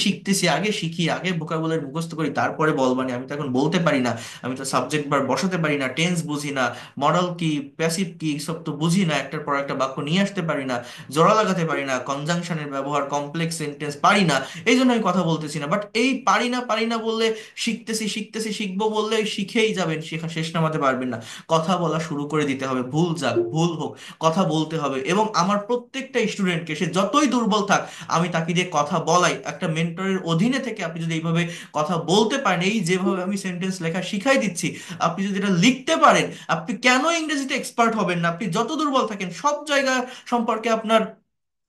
শিখতেছি, আগে শিখি, আগে ভোকাবুলারি মুখস্থ করি, তারপরে বলবানি, আমি তো এখন বলতে পারি না, আমি তো সাবজেক্ট বার বসাতে পারি না, টেন্স বুঝি না, মডেল কি, প্যাসিভ কি, সব তো বুঝি না, একটার পর একটা বাক্য নিয়ে আসতে পারি না, জোড়া লাগাতে পারি না, কনজাংশনের ব্যবহার, কমপ্লেক্স সেন্টেন্স পারি না, এই জন্য আমি কথা বলতেছি না। বাট এই পারি না বললে, শিখতেছি শিখবো বললে শিখেই যাবেন, শেখা শেষ নামাতে পারবেন না। কথা বলা শুরু করে দিতে হবে, ভুল যাক ভুল হোক, কথা বলতে হবে। এবং আমার প্রত্যেকটা স্টুডেন্টকে, সে যতই দুর্বল থাক, আমি তাকে দিয়ে কথা বলাই। একটা মেন্টরের অধীনে থেকে আপনি যদি এইভাবে কথা বলতে পারেন, এই যেভাবে আমি সেন্টেন্স লেখা শিখাই দিচ্ছি, আপনি যদি এটা লিখতে পারেন, আপনি কেন ইংরেজিতে এক্সপার্ট হবেন না? আপনি যত দুর্বল থাকেন, সব জায়গা সম্পর্কে আপনার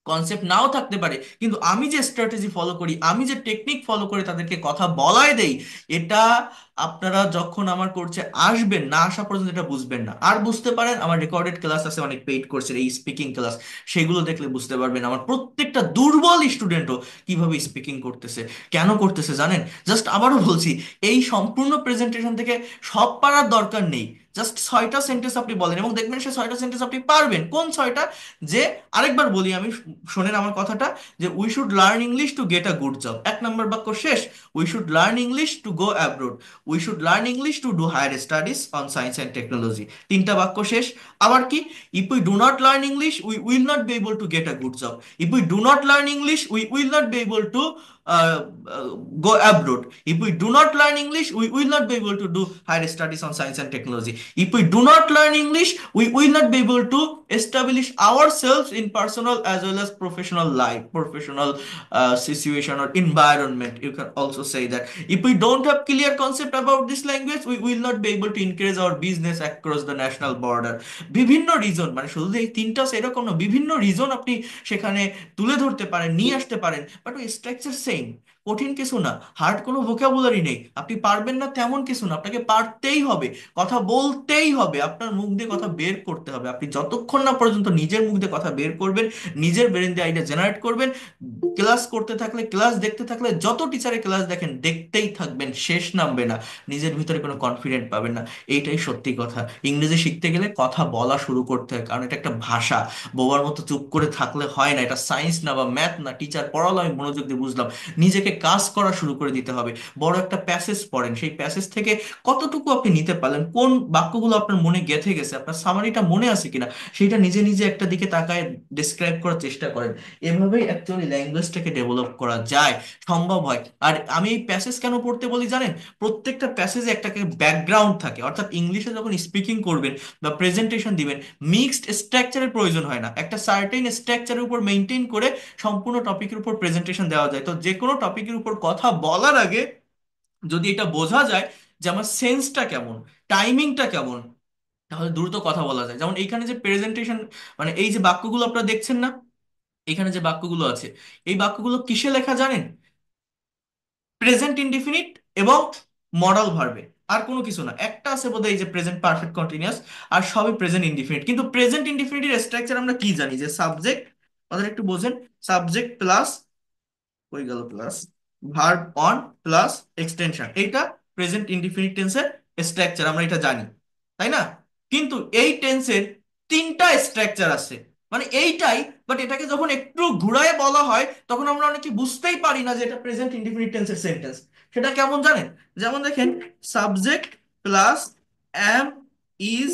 কনসেপ্ট নাও থাকতে পারে, কিন্তু আমি যে স্ট্র্যাটেজি ফলো করি, আমি যে টেকনিক ফলো করে তাদেরকে কথা বলায় দেই, এটা আপনারা যখন আমার কোর্সে আসবেন, না আসা পর্যন্ত এটা বুঝবেন না। আর বুঝতে পারেন, আমার রেকর্ডেড ক্লাস আছে অনেক পেইড কোর্সের, এই স্পিকিং ক্লাস, সেগুলো দেখলে বুঝতে পারবেন আমার প্রত্যেকটা দুর্বল স্টুডেন্টও কিভাবে স্পিকিং করতেছে। কেন করতেছে জানেন? জাস্ট আবারও বলছি, এই সম্পূর্ণ প্রেজেন্টেশন থেকে সব পারার দরকার নেই। জাস্ট 6টা সেন্টেন্স আপনি বলেন এবং দেখবেন সে 6টা সেন্টেন্স আপনি পারবেন। কোন 6টা? যে, আরেকবার বলি আমি, শোনেন আমার কথাটা, যে we should learn English to get a good job, 1 number বাক্য শেষ। We should learn English to go abroad, we should learn English to do higher studies on science and technology, 3টা বাক্য শেষ। আবার কি? If we do not learn English we will not be able to get a good job, if we do not learn English we will not be able to go abroad, if we do not learn English we will not be able to do higher studies on science and technology, if we do not learn English we will not be able to establish ourselves in personal as well as professional life, professional situation or environment, you can also say that. If we don't have clear concept about this language we will not be able to increase our business across the national border. বিভিন্ন reason, মানে শুধু যে এই 3টা সেরকম না, বিভিন্ন reason আপনি সেখানে তুলে ধরতে পারেন, নিয়ে আসতে পারেন, বাট ওই স্ট্রাকচার সেম। কঠিন কিছু না, হার্ড কোনো ভোকাবুলারি নেই, আপনি পারবেন না তেমন কিছু না, আপনাকে পারতেই হবে, কথা বলতেই হবে, আপনার মুখ দিয়ে কথা বের করতে হবে। আপনি যতক্ষণ না পর্যন্ত নিজের মুখ দিয়ে কথা বের করবেন, নিজের ব্রেন দিয়ে আইডিয়া জেনারেট করবেন, ক্লাস করতে থাকলে, ক্লাস দেখতে থাকলে, যত টিচারের ক্লাস দেখেন দেখতেই থাকবেন, শেষ নামবে না, নিজের ভিতরে কোনো কনফিডেন্ট পাবেন না। এইটাই সত্যি কথা। ইংরেজি শিখতে গেলে কথা বলা শুরু করতে হয়, কারণ এটা একটা ভাষা। বোবার মতো চুপ করে থাকলে হয় না, এটা সায়েন্স না বা ম্যাথ না, টিচার পড়ালো আমি মনোযোগ দিয়ে বুঝলাম, নিজেকে কাজ করা শুরু করে দিতে হবে। বড় একটা প্যাসেজ পড়েন, সেই প্যাসেজ থেকে কতটুকু আপনি নিতে পারলেন, কোন বাক্যগুলো আপনার মনে গেঁথে গেছে, আপনার সামারিটা মনে আছে কিনা, সেটা নিজে নিজে একটা দিকে তাকায় ডিসক্রাইব করার চেষ্টা করেন। এভাবেই অ্যাকচুয়ালি ল্যাঙ্গুয়েজটাকে ডেভেলপ করা যায়, সম্ভব হয়। আর আমি এই প্যাসেজ কেন পড়তে বলি জানেন? প্রত্যেকটা প্যাসেজে একটা ব্যাকগ্রাউন্ড থাকে, অর্থাৎ ইংলিশে যখন স্পিকিং করবেন বা প্রেজেন্টেশন দিবেন, মিক্সড স্ট্রাকচারের প্রয়োজন হয় না, একটা সার্টেন স্ট্রাকচারের উপর মেনটেন করে সম্পূর্ণ টপিকের উপর প্রেজেন্টেশন দেওয়া যায়। তো যে কোনো টপিকের উপর কথা বলার আগে যদি এটা বোঝা যায় যে আমার সেন্সটা কেমন, টাইমিংটা কেমন, তাহলে দ্রুত কথা বলা যায়। যেমন এইখানে যে প্রেজেন্টেশন, মানে এই যে বাক্যগুলো আপনারা দেখছেন না, এখানে যে বাক্যগুলো আছে, এই বাক্যগুলো কিসে লেখা জানেন? প্রেজেন্ট ইনডিফিনিট এবং মডাল ভার্বে, আর কোনো কিছু না। একটা আছে বোধহয় এই যে প্রেজেন্ট পারফেক্ট কন্টিনিউয়াস, আর সবই প্রেজেন্ট ইনডিফিনিট। কিন্তু প্রেজেন্ট ইনডিফিনিটের স্ট্রাকচার আমরা কি জানি? যে সাবজেক্ট, ওদের একটু বোঝেন, সাবজেক্ট প্লাস, হয়ে গেল plus, verb on plus extension, এইটা প্রেজেন্ট ইনডিফিনিট টেন্সের স্ট্রাকচার, আমরা এটা জানি, তাই না? কিন্তু এই টেন্সের 3টা স্ট্রাকচার আছে, মানে এইটাই, বাট এটাকে যখন একটু ঘুরায় বলা হয় তখন আমরা অনেকে বুঝতেই পারি না যে এটা প্রেজেন্ট ইনডিফিনিট টেন্সের সেন্টেন্স। সেটা কেমন জানেন? যেমন দেখেন, subject plus am, is,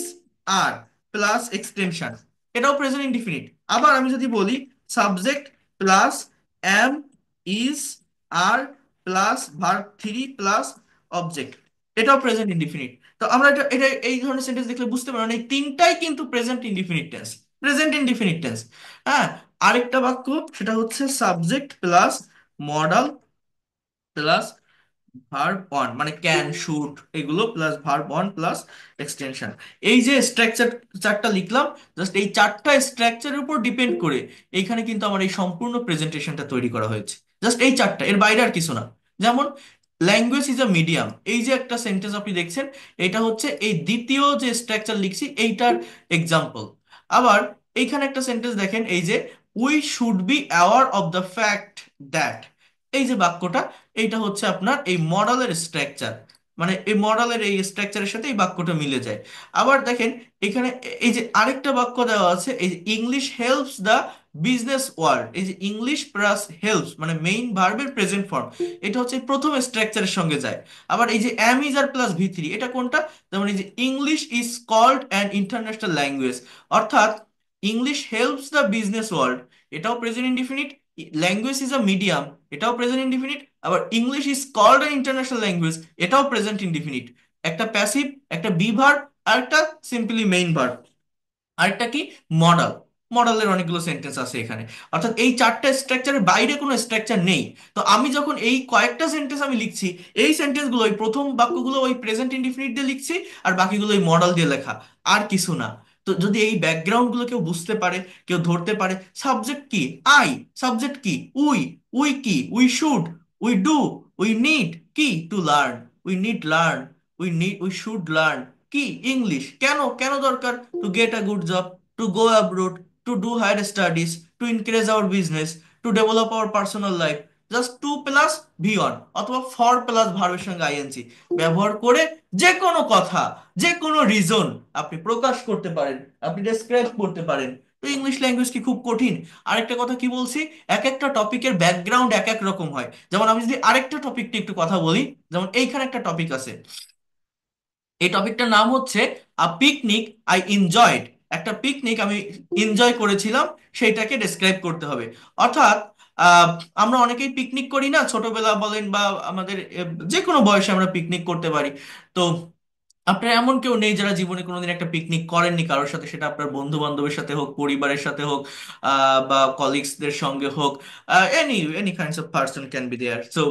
are plus extension, এটাও প্রেজেন্ট ইনডিফিনিট। আবার আমি যদি বলি subject plus am, is, are plus verb three plus object, এটাও প্রেজেন্ট ইনডিফিনিট। তো আমরা এটা এটা এই ধরনের সেন্টেন্স দেখলে বুঝতে পারবেন এই 3টাই কিন্তু present indefinite tense, present indefinite tense. হ্যাঁ, আরেকটা বাক্য, সেটা হচ্ছে subject plus modal plus verb on, মানে ক্যান, শুড, এগুলো plus verb on plus extension. এই যে স্ট্রাকচার চারটা লিখলাম, জাস্ট এই 4টা স্ট্রাকচারের উপর ডিপেন্ড করে এইখানে কিন্তু আমার এই সম্পূর্ণ প্রেজেন্টেশনটা তৈরি করা হয়েছে। জাস্ট এই 4টা, এর বাইরে আর কিছু না। যেমন ল্যাঙ্গুয়েজ ইজ আ মিডিয়াম, এই যে একটা সেন্টেন্স আপনি দেখছেন, এটা হচ্ছে এই দ্বিতীয় যে স্ট্রাকচার লিখছি এইটার এক্সাম্পল। আবার এইখানে একটা সেন্টেন্স দেখেন, এই যে we should be aware of the fact that, এই যে বাক্যটা, এইটা হচ্ছে আপনার এই মডেলের স্ট্রাকচার, মানে এই মডেলের এই স্ট্রাকচারের সাথে এই বাক্যটা মিলে যায়। আবার দেখেন এখানে এই যে আরেকটা বাক্য দেওয়া আছে, এই যে English helps the business world, এই যে ইংলিশ প্লাস হেল্পস মানে মেইন ভার্বের প্রেজেন্ট ফর্ম, এটা হচ্ছে প্রথম স্ট্রাকচারের সঙ্গে যায়। আবার এই যে am is are plus V three, এটা কোনটা? যেমন এই যে English is called an international language, অর্থাৎ English helps the business world, এটাও present indefinite. Language is a medium, এটাও প্রেজেন্ট ইনডিফিনিট। আবার English is called an international language, এটাও প্রেজেন্ট ইনডিফিনিট। একটা প্যাসিভ, একটা বি ভার্ব, আর একটা সিম্পলি মেইন ভার্ব, আরেকটা কি মডাল। মডেলের অনেকগুলো সেন্টেন্স আছে এখানে। অর্থাৎ এই চারটা স্ট্রাকচারের বাইরে কোনো স্ট্রাকচার নেই। তো আমি যখন এই কয়েকটা সেন্টেন্স আমি লিখছি, এই সেন্টেন্সগুলো ওই প্রথম বাক্যগুলো ওই প্রেজেন্ট ইনডিফিনিট দিয়ে লিখছি, আর বাকিগুলো ওই মডেল দিয়ে লেখা, আর কিছু না। তো যদি এই ব্যাকগ্রাউন্ড গুলো কেউ বুঝতে পারে, কেউ ধরতে পারে, সাবজেক্ট কি আই, সাবজেক্ট কি উই, উই কি we should, we do, we need কি to learn, we need learn, we should learn কি ইংলিশ, কেন কেন দরকার, to get a good job, to go abroad, to do higher studies, to increase our business, to develop our personal life. Just to plus V on অথবা for plus ভার্বের সঙ্গে ING ব্যবহার করে যে কোনো কথা, যে কোনো রিজন আপনি প্রকাশ করতে পারেন, আপনি ডেসক্রাইব করতে পারেন। তো ইংলিশ ল্যাঙ্গুয়েজ কি খুব কঠিন? আরেকটা কথা কি বলছি, এক একটা টপিকের ব্যাকগ্রাউন্ড এক এক রকম হয়। যেমন আমি যদি আরেকটা টপিকটি একটু কথা বলি, যেমন এইখানে একটা টপিক আছে, এই টপিকটার নাম হচ্ছে আ পিকনিক আই এনজয়েড। একটা পিকনিক আমি এনজয় করেছিলাম, সেইটাকে ডেসক্রাইব করতে হবে। অর্থাৎ আহ, আমরা অনেকেই পিকনিক করি না, ছোটবেলা বলেন বা আমাদের যে কোনো বয়সে আমরা পিকনিক করতে পারি। তো আপনার এমন কেউ নেই যারা জীবনে কোনোদিন একটা পিকনিক করেননি কারোর সাথে, সেটা আপনার বন্ধু বান্ধবের সাথে হোক, পরিবারের সাথে হোক, বা কলিগসদের সঙ্গে হোক, any any kinds of person can be there. So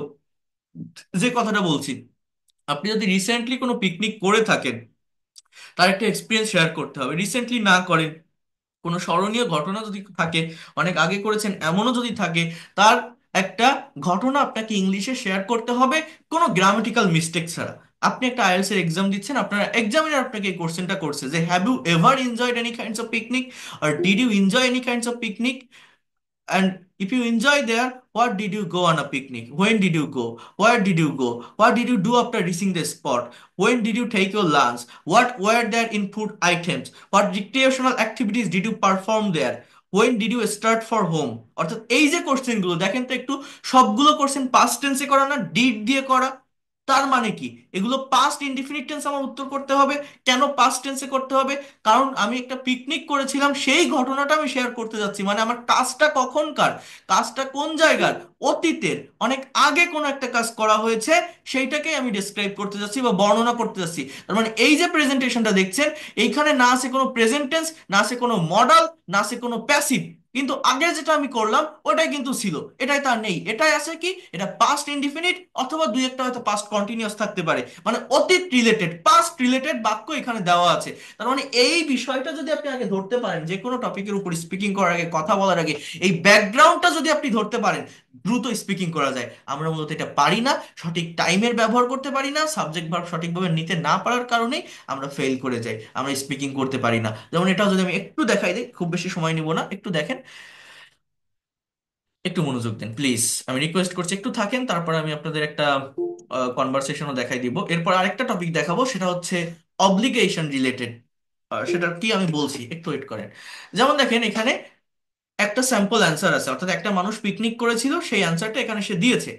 যে কথাটা বলছি, আপনি যদি রিসেন্টলি কোনো পিকনিক করে থাকেন, তার একটা এক্সপিরিয়েন্স শেয়ার করতে হবে। রিসেন্টলি না করেন, কোনো স্মরণীয় ঘটনা যদি থাকে, অনেক আগে করেছেন এমনও যদি থাকে, তার একটা ঘটনা আপনাকে ইংলিশে শেয়ার করতে হবে, কোনো গ্রামাটিক্যাল মিস্টেক ছাড়া। আপনি একটা আইএলটিএস এর এক্সাম দিচ্ছেন, আপনার এক্সামিনার আপনাকে এই কোশ্চেনটা করছে যে have you ever enjoyed any kinds of picnic, আর did you enjoy any kinds of picnic, and if you enjoy there, what did you go on a picnic? When did you go? Where did you go? What did you do after reaching the spot? When did you take your lunch? What were there in food items? What recreational activities did you perform there? When did you start for home? অর্থাৎ এই যে question গুলো দেখেন তো একটু, সবগুলো question past টেন্সে করা না, ডিড দিয়ে করা। তার মানে কি, এগুলো পাস্ট ইনডিফিনিট টেন্স আমার উত্তর করতে হবে। কেন পাস্ট টেন্সে করতে হবে? কারণ আমি একটা পিকনিক করেছিলাম, সেই ঘটনাটা আমি শেয়ার করতে যাচ্ছি, মানে আমার কাজটা কখনকার, কাজটা কোন জায়গার, অতীতের অনেক আগে কোনো একটা কাজ করা হয়েছে, সেইটাকে আমি ডেসক্রাইব করতে যাচ্ছি বা বর্ণনা করতে যাচ্ছি। তার মানে এই যে প্রেজেন্টেশনটা দেখছেন, এইখানে না আছে কোনো প্রেজেন্ট টেন্স, না আছে কোনো মডাল, না আছে কোনো প্যাসিভ, কিন্তু আগে যেটা আমি করলাম ওটাই কিন্তু ছিল, এটাই তার নেই। এটাই আছে কি, এটা পাস্ট ইনডিফিনিট অথবা দুই একটা হয়তো পাস্ট কন্টিনিউয়াস থাকতে পারে, মানে অতীত রিলেটেড, পাস্ট রিলেটেড বাক্য এখানে দেওয়া আছে। তার মানে এই বিষয়টা যদি আপনি আগে ধরতে পারেন, যে কোনো টপিকের উপর স্পিকিং করার আগে, কথা বলার আগে, এই ব্যাকগ্রাউন্ডটা যদি আপনি ধরতে পারেন, দ্রুত স্পিকিং করা যায়। আমরা মূলত এটা পারি না, সঠিক টাইমের ব্যবহার করতে পারি না, সাবজেক্ট ভার্ব সঠিকভাবে নিতে না পারার কারণেই আমরা ফেল করে যাই, আমরা স্পিকিং করতে পারি না। যেমন এটাও যদি আমি একটু দেখাই দিই, খুব বেশি সময় নিব না, একটু দেখেন, একটু মনোযোগ দেন প্লিজ, আমি রিকোয়েস্ট করছি একটু থাকেন, তারপর আমি আপনাদের একটা কনভারসেশনও দেখাই দিব। এরপর আরেকটা টপিক দেখাবো, সেটা হচ্ছে অব্লিগেশন রিলেটেড। সেটা কি আমি বলছি, একটু ওয়েট করেন। যেমন দেখেন এখানে একটা স্যাম্পল অ্যান্সার আছে, অর্থাৎ একটা মানুষ পিকনিক করেছিল, সেই অ্যান্সারটা এখানে সে দিয়েছে।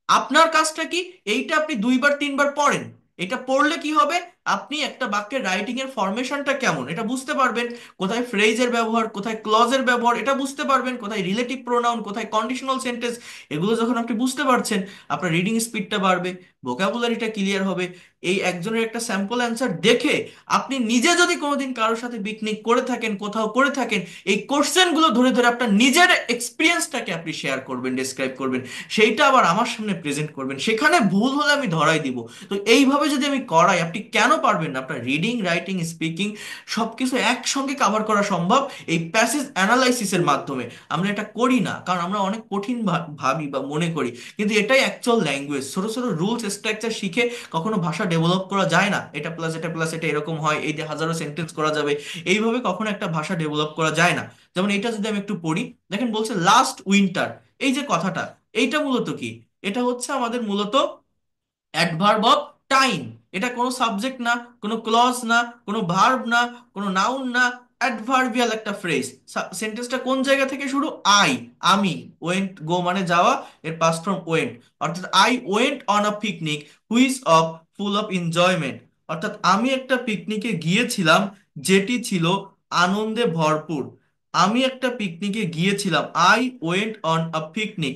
আপনার কাজটা কি, এইটা আপনি দুইবার তিনবার পড়েন। এটা পড়লে কি হবে, আপনি একটা বাক্যের রাইটিং এর ফরমেশনটা কেমন এটা বুঝতে পারবেন, কোথায় ফ্রেজের ব্যবহার, কোথায় ক্লজের ব্যবহার এটা বুঝতে পারবেন, কোথায় রিলেটিভ প্রোনাউন, কোথায় কন্ডিশনাল সেন্টেন্স, এগুলো যখন আপনি বুঝতে পারছেন, আপনার রিডিং স্পিডটা বাড়বে, ভোকাবুলারিটা ক্লিয়ার হবে। এই একজনের একটা স্যাম্পল অ্যান্সার দেখে আপনি নিজে যদি কোনোদিন কারোর সাথে পিকনিক করে থাকেন, কোথাও করে থাকেন, এই কোশ্চেনগুলো ধরে ধরে আপনার নিজের এক্সপিরিয়েন্সটাকে আপনি শেয়ার করবেন, ডেসক্রাইব করবেন, সেইটা আবার আমার সামনে প্রেজেন্ট করবেন, সেখানে ভুল হলে আমি ধরাই দিব। তো এইভাবে যদি আমি করাই, আপনি কেন পারবেন না? আপনার রিডিং, রাইটিং, স্পিকিং সবকিছু একসঙ্গে কাভার করা সম্ভব এই প্যাসেজ অ্যানালাইসিসের মাধ্যমে। আমরা এটা করি না, কারণ আমরা অনেক কঠিন ভাবি বা মনে করি, কিন্তু এটাই অ্যাকচুয়াল ল্যাঙ্গুয়েজ। ছোট ছোট রুলস স্ট্রাকচার শিখে কখনো ভাষা ডেভেলপ করা যায় না, এটা প্লাস এটা প্লাস এটা এরকম হয়, এই যে হাজারো সেন্টেন্স করা যাবে, এইভাবে কখনো একটা ভাষা ডেভেলপ করা যায় না। যেমন এটা যদি আমি একটু পড়ি, দেখেন বলছে লাস্ট উইন্টার, এই যে কথাটা, এইটা মূলত কি, এটা হচ্ছে আমাদের মূলত অ্যাডভার্ব অফ টাইম। এটা কোনো সাবজেক্ট না, কোনো ক্লজ না, কোনো ভার্ব না, কোনো নাউন না, অ্যাডভার্বিয়াল একটা ফ্রেজ। সেন্টেন্সটা কোন জায়গা থেকে শুরু, আই, আমি, ওয়েন্ট গো মানে যাওয়া, এর পাস্ট ফর্ম ওয়েন্ট, অর্থাৎ I went on a picnic which of full of enjoyment. অর্থাৎ আমি একটা পিকনিকে গিয়েছিলাম যেটি ছিল আনন্দে ভরপুর। আমি একটা পিকনিকে গিয়েছিলাম, I went on a picnic,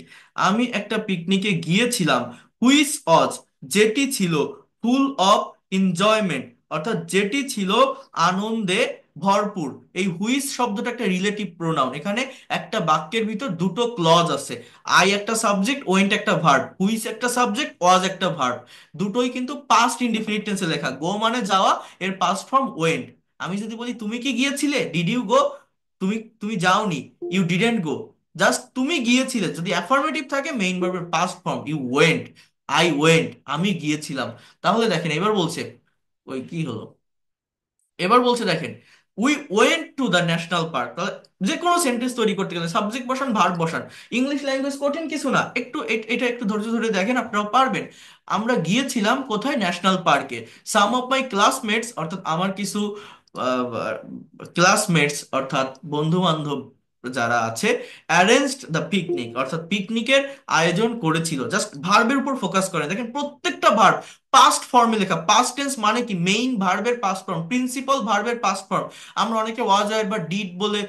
আমি একটা পিকনিকে গিয়েছিলাম, হুইচ অজ যেটি ছিল, ফুল অফ এনজয়মেন্ট, অর্থাৎ যেটি ছিল আনন্দে ভরপুর। এই হুইচ শব্দটা একটা রিলেটিভ প্রোনাউন, এখানে একটা বাক্যের ভিতর দুটো ক্লজ আছে। আই একটা সাবজেক্ট, ওয়েন্ট একটা ভার্ব, হুইচ একটা সাবজেক্ট, ওয়াজ একটা ভার্ব। দুটোই কিন্তু পাস্ট ইনডিফিনিট টেন্সে লেখা। গো মানে যাওয়া, এর পাস্ট ফর্ম ওয়েন্ট। আমি যদি বলি তুমি কি গিয়েছিলে, ডিড ইউ গো, তুমি তুমি যাওনি, ইউ ডিডেন্ট গো। জাস্ট তুমি গিয়েছিলে, যদি অ্যাফার্মেটিভ থাকে মেইন ভার্বের past form you went, I went, আমি গিয়েছিলাম। তাহলে দেখেন এবার বলছে, ওই কি হলো, এবার বলছে দেখেন, we went to the national park. তাহলে যে কোনো সেন্টেন্স তৈরি করতে গেলে সাবজেক্ট বসান, ভার্ব বসান। ইংলিশ ল্যাঙ্গুয়েজ কঠিন কিছু না, একটু এটা একটু ধৈর্য ধরে দেখেন, আপনারাও পারবেন। আমরা গিয়েছিলাম কোথায়, ন্যাশনাল পার্কে। সাম অফ মাই ক্লাসমেটস, অর্থাৎ আমার কিছু ক্লাসমেটস অর্থাৎ বন্ধু বান্ধব যারা আছে, অ্যারেঞ্জড দ্য পিকনিক, অর্থাৎ পিকনিকের আয়োজন করেছিল। জাস্ট ভার্বের উপর ফোকাস করেন, দেখেন প্রত্যেকটা ভার্ব পাস্ট ফর্মে লেখা। পাস্ট টেন্স মানে কি, মেইন ভার্বের পাস্ট ফর্ম, প্রিন্সিপাল ভার্বের পাস্ট ফর্ম। আমরা অনেকে ওয়াজ আর বা ডিড বলে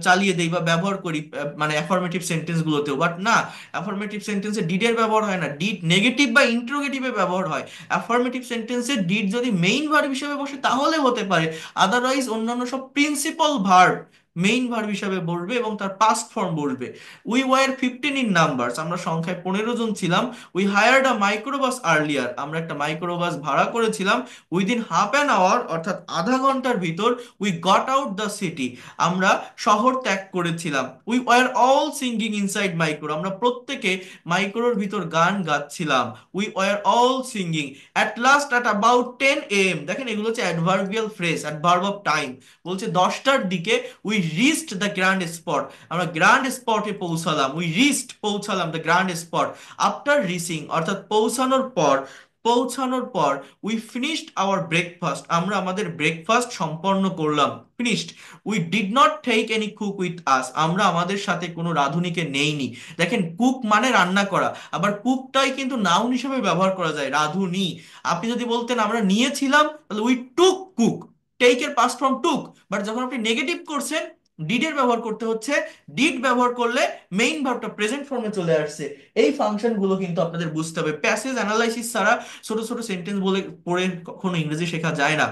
চালিয়ে দেই বা ব্যবহার করি মানে অ্যাফার্মেটিভ সেন্টেন্স গুলোতেও, বাট না, অ্যাফার্মেটিভ সেন্টেন্সে ডিডের ব্যবহার হয় না, ডিড নেগেটিভ বা ইন্টারোগেটিভে ব্যবহার হয়। অ্যাফার্মেটিভ সেন্টেন্সে ডিড যদি মেইন ভার্ব হিসেবে বসে তাহলে হতে পারে, আদারওয়াইজ অন্যান্য সব প্রিন্সিপাল ভার্ব মেইন ভার্ব হিসাবে বসবে এবং তার পাস্ট ফর্ম বসবে। উই ওয়ার 15 ইন নাম্বারস, আমরা সংখ্যায় 15 জন ছিলাম। We hired a microbus earlier, আমরা একটা মাইক্রোবাস ভাড়া করেছিলাম। উইদিন হাফ অ্যান আওয়ার, অর্থাৎ আধা ঘন্টার ভিতর। We got out the city, আমরা শহর ত্যাগ করেছিলাম। We were all singing inside micro, আমরা প্রত্যেকে মাইক্রোর ভিতর গান গাচ্ছিলাম। We were all singing. At last at about 10 AM, দেখেন এগুলো হচ্ছে adverbial phrase, adverb of time. বলছে 10টার দিকে we reached the grand spot, আমরা গ্র্যান্ড স্পটে পৌঁছালাম। উই রিচড, পৌঁছালাম, the grand spot. After reaching, অর্থাৎ পৌঁছানোর পর, পৌঁছানোর পর। উই ফিনিশড আওয়ার ব্রেকফাস্ট, আমরা আমাদের ব্রেকফাস্ট সম্পন্ন করলাম। Finished. We did not take any cook with us, আমরা আমাদের সাথে কোনো রাঁধুনিকে নেইনি। দেখেন কুক মানে রান্না করা, আবার কুকটাই কিন্তু নাউন হিসেবে ব্যবহার করা যায়, রাঁধুনি। আপনি যদি বলতেন আমরা নিয়েছিলাম, তাহলে উই টুক কুক, টেক এর পাস্ট ফর্ম টুক। বাট যখন আপনি নেগেটিভ করছেন, ডিডের ব্যবহার করতে হচ্ছে। ডিড ব্যবহার করলে মেইন ভার্বটা প্রেজেন্ট ফর্মে চলে আসছে। এই ফাংশন গুলো কিন্তু আপনাদের বুঝতে হবে। প্যাসেজ অ্যানালাইসিস ছাড়া ছোট ছোট সেন্টেন্স বলে পড়ে কখনো ইংরেজি শেখা যায় না।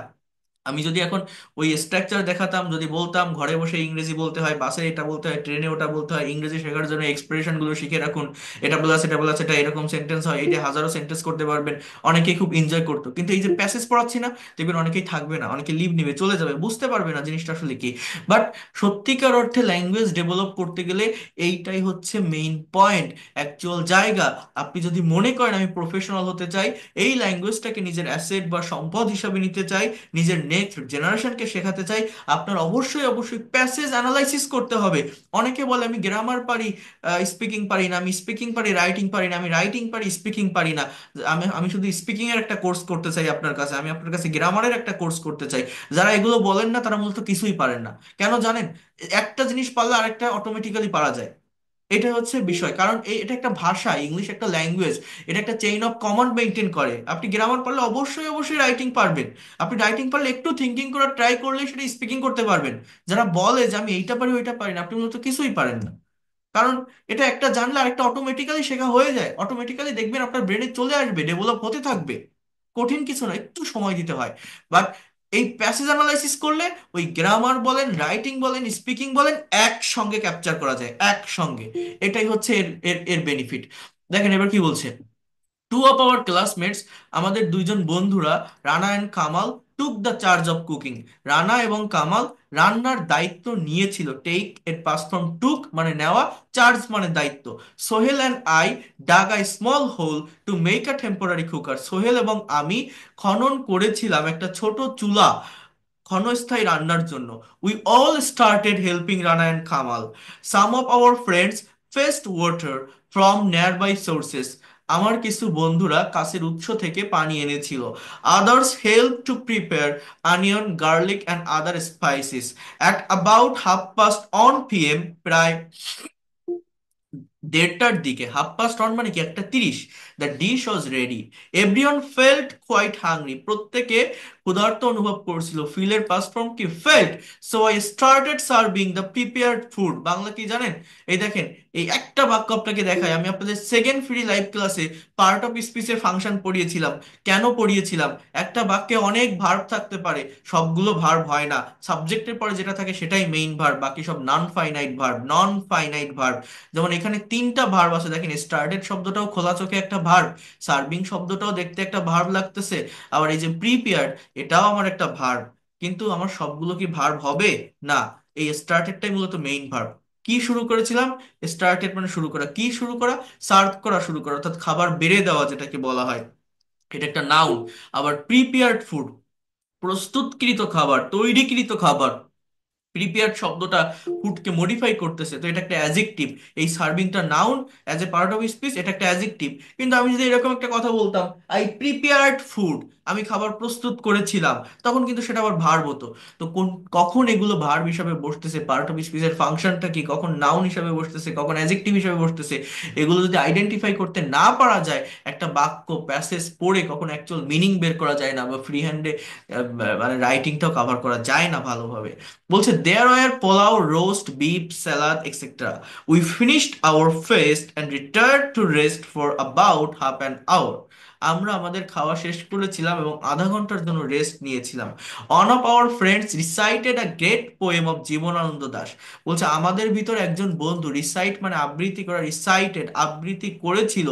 আমি যদি এখন ওই স্ট্রাকচার দেখাতাম, যদি বলতাম ঘরে বসে ইংরেজি বলতে হয়, বাসে এটা বলতে হয়, ট্রেনে ওটা বলতে হয়, ইংরেজি শেখার জন্য এক্সপ্রেশন গুলো শিখে রাখুন, এটা প্লাস এটা প্লাস এটা এরকম সেন্টেন্স হয়, এটা হাজারো সেন্টেন্স করতে পারবেন, অনেকেই খুব এনজয় করতো। কিন্তু এই যে প্যাসেজ পড়াচ্ছি না, দেখবেন অনেকেই থাকবে না, অনেকে লিভ নিবে, চলে যাবে, বুঝতে পারবে না জিনিসটা আসলে কি। বাট সত্যিকার অর্থে ল্যাঙ্গুয়েজ ডেভেলপ করতে গেলে এইটাই হচ্ছে মেইন পয়েন্ট, অ্যাকচুয়াল জায়গা। আপনি যদি মনে করেন আমি প্রফেশনাল হতে চাই, এই ল্যাঙ্গুয়েজটাকে নিজের অ্যাসেট বা সম্পদ হিসাবে নিতে চাই, নিজের নেক্সট জেনারেশনকে শেখাতে চাই, আপনার অবশ্যই অবশ্যই প্যাসেজ অ্যানালাইসিস করতে হবে। অনেকে বলে আমি গ্রামার পারি, স্পিকিং পারি না, আমি স্পিকিং পারি রাইটিং পারি না, আমি রাইটিং পারি স্পিকিং পারি না। আমি আমি শুধু স্পিকিং এর একটা কোর্স করতে চাই আপনার কাছে, আমি আপনার কাছে গ্রামারের একটা কোর্স করতে চাই। যারা এগুলো বলেন না তারা মূলত কিছুই পারেন না। কেন জানেন? একটা জিনিস পারলে আরেকটা অটোমেটিক্যালি পারা যায়। এটা হচ্ছে বিষয়, কারণ এটা একটা ভাষা, ইংলিশ একটা ল্যাঙ্গুয়েজ, এটা একটা চেইন অফ কমান্ড মেনটেন করে। আপনি গ্রামার পারলে অবশ্যই অবশ্যই রাইটিং পারবেন। আপনি রাইটিং পারলে একটু থিঙ্কিং করে ট্রাই করলে সেটা স্পিকিং করতে পারবেন। যারা বলে যে আমি এইটা পারি ওইটা পারি না, আপনি মূলত কিছুই পারেন না। কারণ এটা একটা জানলে আরেকটা অটোমেটিক্যালি শেখা হয়ে যায়, অটোমেটিক্যালি দেখবেন আপনার ব্রেনে চলে আসবে, ডেভেলপ হতে থাকবে। কঠিন কিছু না, একটু সময় দিতে হয়। বাট এই প্যাসেজ অ্যানালাইসিস করলে ওই গ্রামার বলেন, রাইটিং বলেন, স্পিকিং বলেন, একসঙ্গে ক্যাপচার করা যায়, একসঙ্গে। এটাই হচ্ছে এর এর এর বেনিফিট। দেখেন এবার কি বলছে, টু অফ আওয়ার ক্লাসমেটস, আমাদের দুইজন বন্ধুরা, Rana and Kamal, took the charge of cooking, Rana এবং কামাল রান্নার দায়িত্ব নিয়েছিল। টেক এর পাস্ট ফর্ম টুক মানে নেওয়া, চার্জ মানে দায়িত্ব। Sohel and I dug I small hole to make a temporary cooker, Sohel এবং আমি খনন করেছিলাম একটা ছোট চুলা ক্ষণস্থায়ী রান্নার জন্য। We all started helping Rana and Kamal. Some of our friends fetched water from nearby sources, আমার কিছু বন্ধুরা কাছের উৎস থেকে পানি এনেছিল। Others help to prepare onion garlic and other spices. At about 1:30 PM, প্রায় 1:30টার দিকে, 1:30 মানে কি 1:30, the dish was ready. Everyone felt quite hungry, প্রত্যেকে ক্ষুধার্ত অনুভব করছিল। ফিলের পাস্ট ফর্ম কি? Felt. So I started serving the prepared food. Bangla কি জানেন? এই দেখেন, এই একটা বাক্য আপনাকে দেখায়। আমি আপনাদের সেকেন্ড ফ্রি লাইভ ক্লাসে পার্ট অফ স্পিচের ফাংশন পড়িয়েছিলাম। কেন পড়িয়েছিলাম? একটা বাক্যে অনেক ভার্ব থাকতে পারে, সবগুলো ভার্ব হয় না। সাবজেক্টের পরে যেটা থাকে সেটাই মেইন ভার্ব, বাকি সব নন ফাইনাইট ভার্ব। যেমন এখানে তিনটা ভার্ব আছে, দেখেন স্টার্টেড শব্দটাও খোলা চোখে একটা ভার্ব, সার্ভিং শব্দটাও দেখতে একটা ভার্ব লাগতেছে, আবার এই যে প্রিপেয়ার্ড, এটাও আমার একটা ভার্ব। কিন্তু আমার সবগুলো কি ভার্ব হবে? না। এই স্টার্টেডটাই মূলত মেইন ভার্ব। কি শুরু করেছিলাম? স্টার্টেড মানে শুরু করা, কি শুরু করা? সার্ভ করা শুরু করা, অর্থাৎ খাবার বেড়ে দেওয়া যেটাকে বলা হয়, এটা একটা নাউন। আবার প্রিপেয়ার্ড ফুড, প্রস্তুতকৃত খাবার, তৈরিকৃত খাবার। প্রিপেয়ার্ড শব্দটা ফুডকে মডিফাই করতেছে, তো এটা একটা অ্যাজেক্টিভ। এই সার্ভিংটা noun, as a part of speech এটা একটা অ্যাজেক্টিভ। কিন্তু আমি যদি এরকম একটা কথা বলতাম, আই প্রিপেয়ার্ড ফুড, আমি খাবার প্রস্তুত করেছিলাম, তখন কিন্তু সেটা আবার ভার্ব হতো। তো কখন এগুলো ভার্ব হিসাবে বসতেছে, পার্ট অফ স্পিচের ফাংশনটা কি, কখন নাউন হিসাবে বসতেছে, কখন অ্যাজেক্টিভ হিসাবে বসতেছে, এগুলো যদি আইডেন্টিফাই করতে না পারা যায়, একটা বাক্য প্যাসেজ পড়ে কখন অ্যাকচুয়াল মিনিং বের করা যায় না, বা ফ্রি হ্যান্ডে মানে রাইটিংটাও কভার করা যায় না ভালোভাবে। বলছে there were pulao, roast, beef, salad etcetera. We finished our feast and retired to rest for about half an hour. আমরা আমাদের খাওয়া শেষ করেছিলাম এবং আধা ঘন্টার জন্য রেস্ট নিয়েছিলাম। One of our friends recited a great poem of Jibanananda Das. বলছে আমাদের ভিতর একজন বন্ধু, রিসাইট মানে আবৃত্তি করা, রিসাইটেড আবৃত্তি করেছিল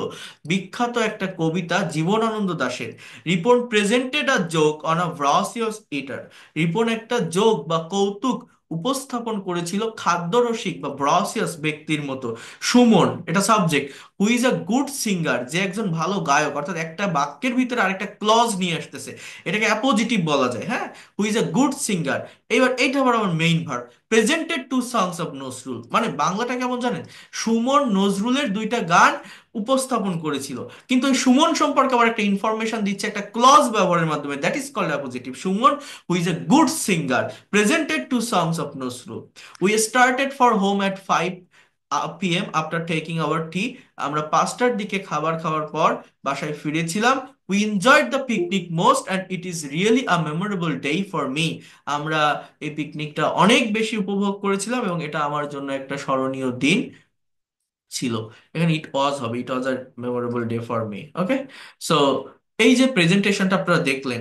বিখ্যাত একটা কবিতা জীবনানন্দ দাশের। Ripon presented a joke on a voracious eater. Ripon একটা জোক বা কৌতুক উপস্থাপন করেছিল খাদ্যরসিক বা ভ্রাসিয়াস ব্যক্তির মতো। সুমন, এটা subject. Who is a good singer, যে একজন ভালো গায়ক, অর্থাৎ একটা বাক্যের ভিতরে আরেকটা ক্লজ নিয়ে আসতেছে, এটাকে অ্যাপোজিটিভ বলা যায়, হ্যাঁ। Who is a good singer. এবার এইটা আবার আমার main verb. Presented to songs of Nazrul, মানে বাংলাটা কেমন জানেন? সুমন নজরুলের দুইটা গান উপস্থাপন করেছিল, কিন্তু ওই সুমন সম্পর্কে আবার একটা ইনফরমেশন দিচ্ছে একটা ক্লজ ব্যবহারের মাধ্যমে, that is called appositive. Suman who is a good singer presented two songs of Nozrul. We started for home at 5 p.m. after taking our tea. আমরা 5টার দিকে খাবার খাওয়ার পর বাসায় ফিরেছিলাম। We enjoyed the picnic most and it is really a memorable day for me. আমরা এই পিকনিকটা অনেক বেশি উপভোগ করেছিলাম এবং এটা আমার জন্য একটা স্মরণীয় দিন ছিল। এখানে ইট ওয়াজ হবে, it was a memorable day for me. Okay. So এই যে প্রেজেন্টেশনটা আপনারা দেখলেন,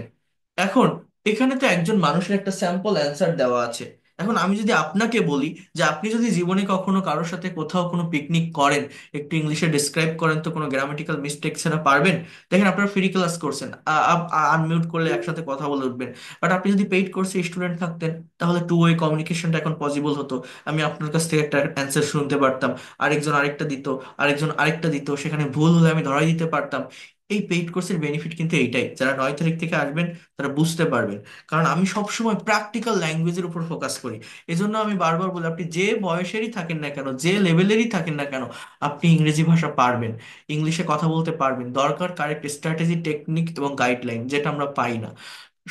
এখন এখানে তো একজন মানুষের একটা স্যাম্পল অ্যান্সার দেওয়া আছে। এখন আমি যদি আপনাকে বলি যে আপনি যদি জীবনে কখনো কারোর সাথে কোথাও কোনো পিকনিক করেন, একটু ইংলিশে ডিসক্রাইব করেন তো, কোনো গ্রামাটিক্যাল মিস্টেক ছাড়া পারবেন? দেখেন আপনারা ফ্রি ক্লাস করছেন, আনমিউট করলে একসাথে কথা বলে উঠবেন। বাট আপনি যদি পেইড কোর্সে স্টুডেন্ট থাকতেন, তাহলে টু ওয়ে কমিউনিকেশনটা এখন পসিবল হতো। আমি আপনার কাছ থেকে একটা অ্যান্সার শুনতে পারতাম, আরেকজন আরেকটা দিত, আরেকজন আরেকটা দিত, সেখানে ভুল হলে আমি ধরাই দিতে পারতাম। এই পেইড কোর্সের বেনিফিট কিন্তু এইটাই, যারা 9 তারিখ থেকে আসবেন তারা বুঝতে পারবেন। কারণ আমি সবসময় প্র্যাকটিক্যাল ল্যাঙ্গুয়েজের উপর ফোকাস করি। এজন্য আমি বারবার বলি, আপনি যে বয়সেরই থাকেন না কেন, যে লেভেলেরই থাকেন না কেন, আপনি ইংরেজি ভাষা পারবেন, ইংলিশে কথা বলতে পারবেন। দরকার কারেক্ট স্ট্র্যাটেজি, টেকনিক এবং গাইডলাইন, যেটা আমরা পাই না,